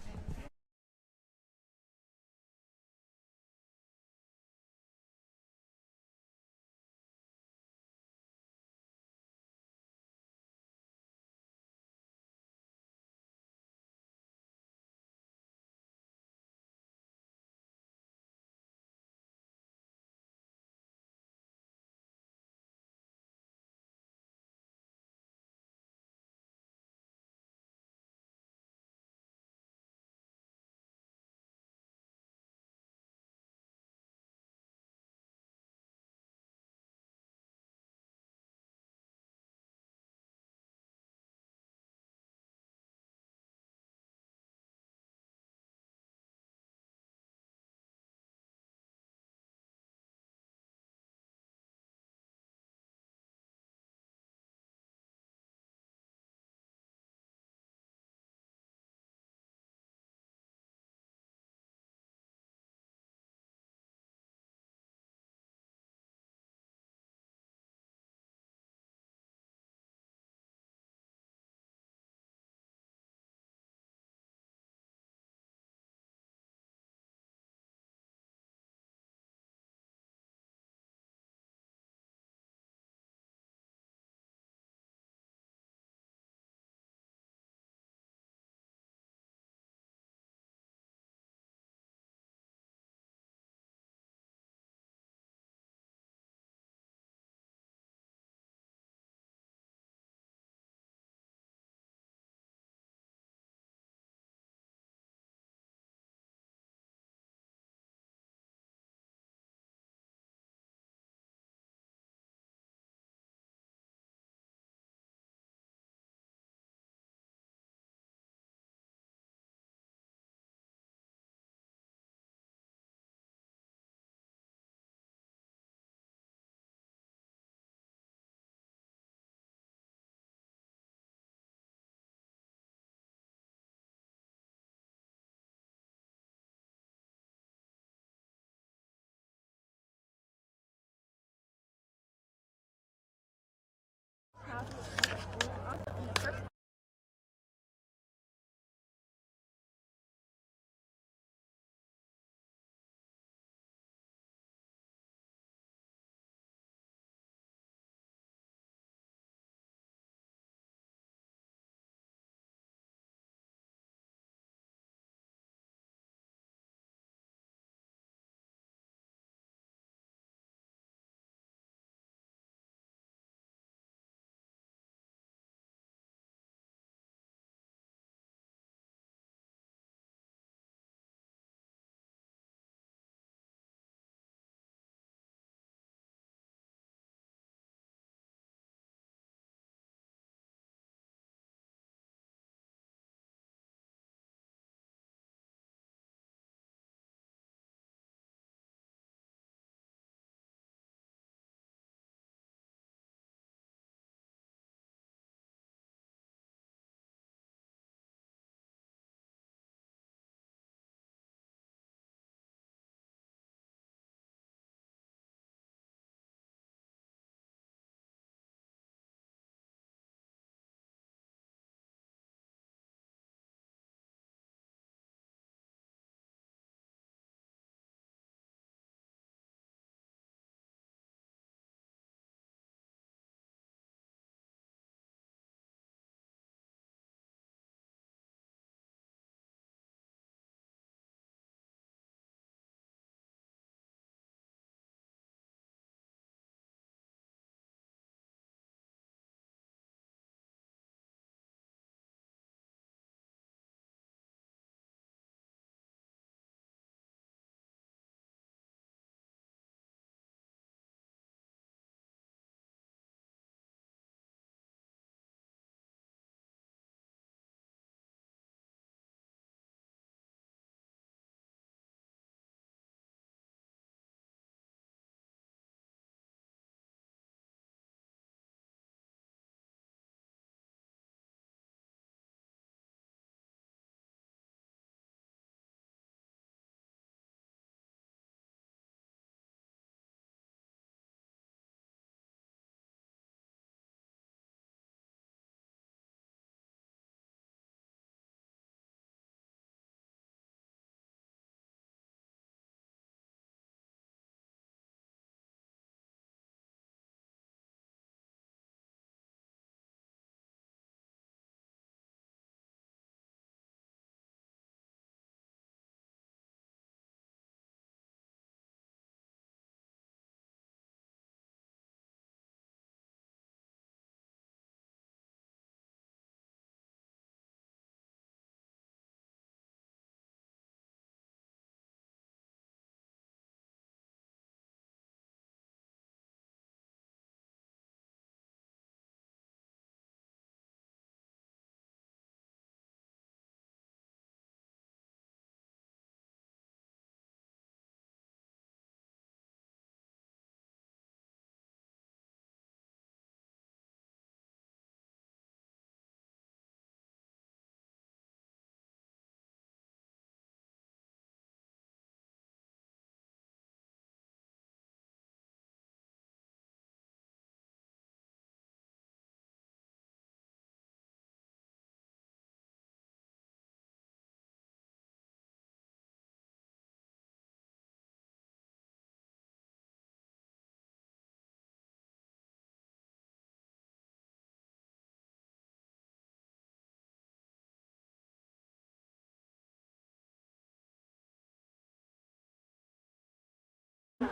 Hi.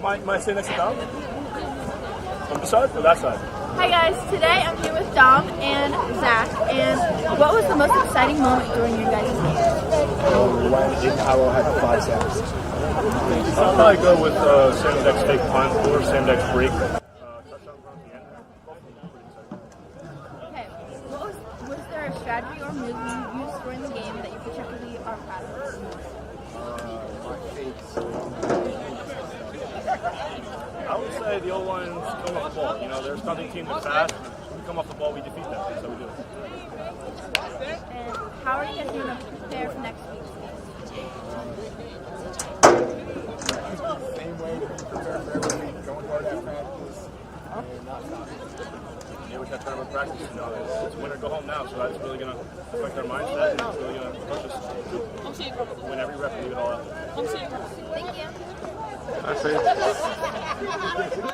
Might I sit next to Dom? On this side or that side? Hi guys, today I'm here with Dom and Zach, and what was the most exciting moment during your guys' game? When Iowa had 5 sacks. I'll probably go with Sam Deck's fake punt or Sam Deck's break. Okay, was there a strategy or move you used during the game that you particularly are proud of? I would say the O-line's coming off the ball. You know, there's nothing team that's fast. We come off the ball, we defeat them. That's how we do it. And how are you guys going to prepare for next week's game? Same way we prepare for every week, going hard at practice and not stopping. Yeah, we got to talk practice. You know, it's win or go home now, so that's really going to affect our mindset and it's really going to push us to win every rep and leave it all out. Thank you. I see.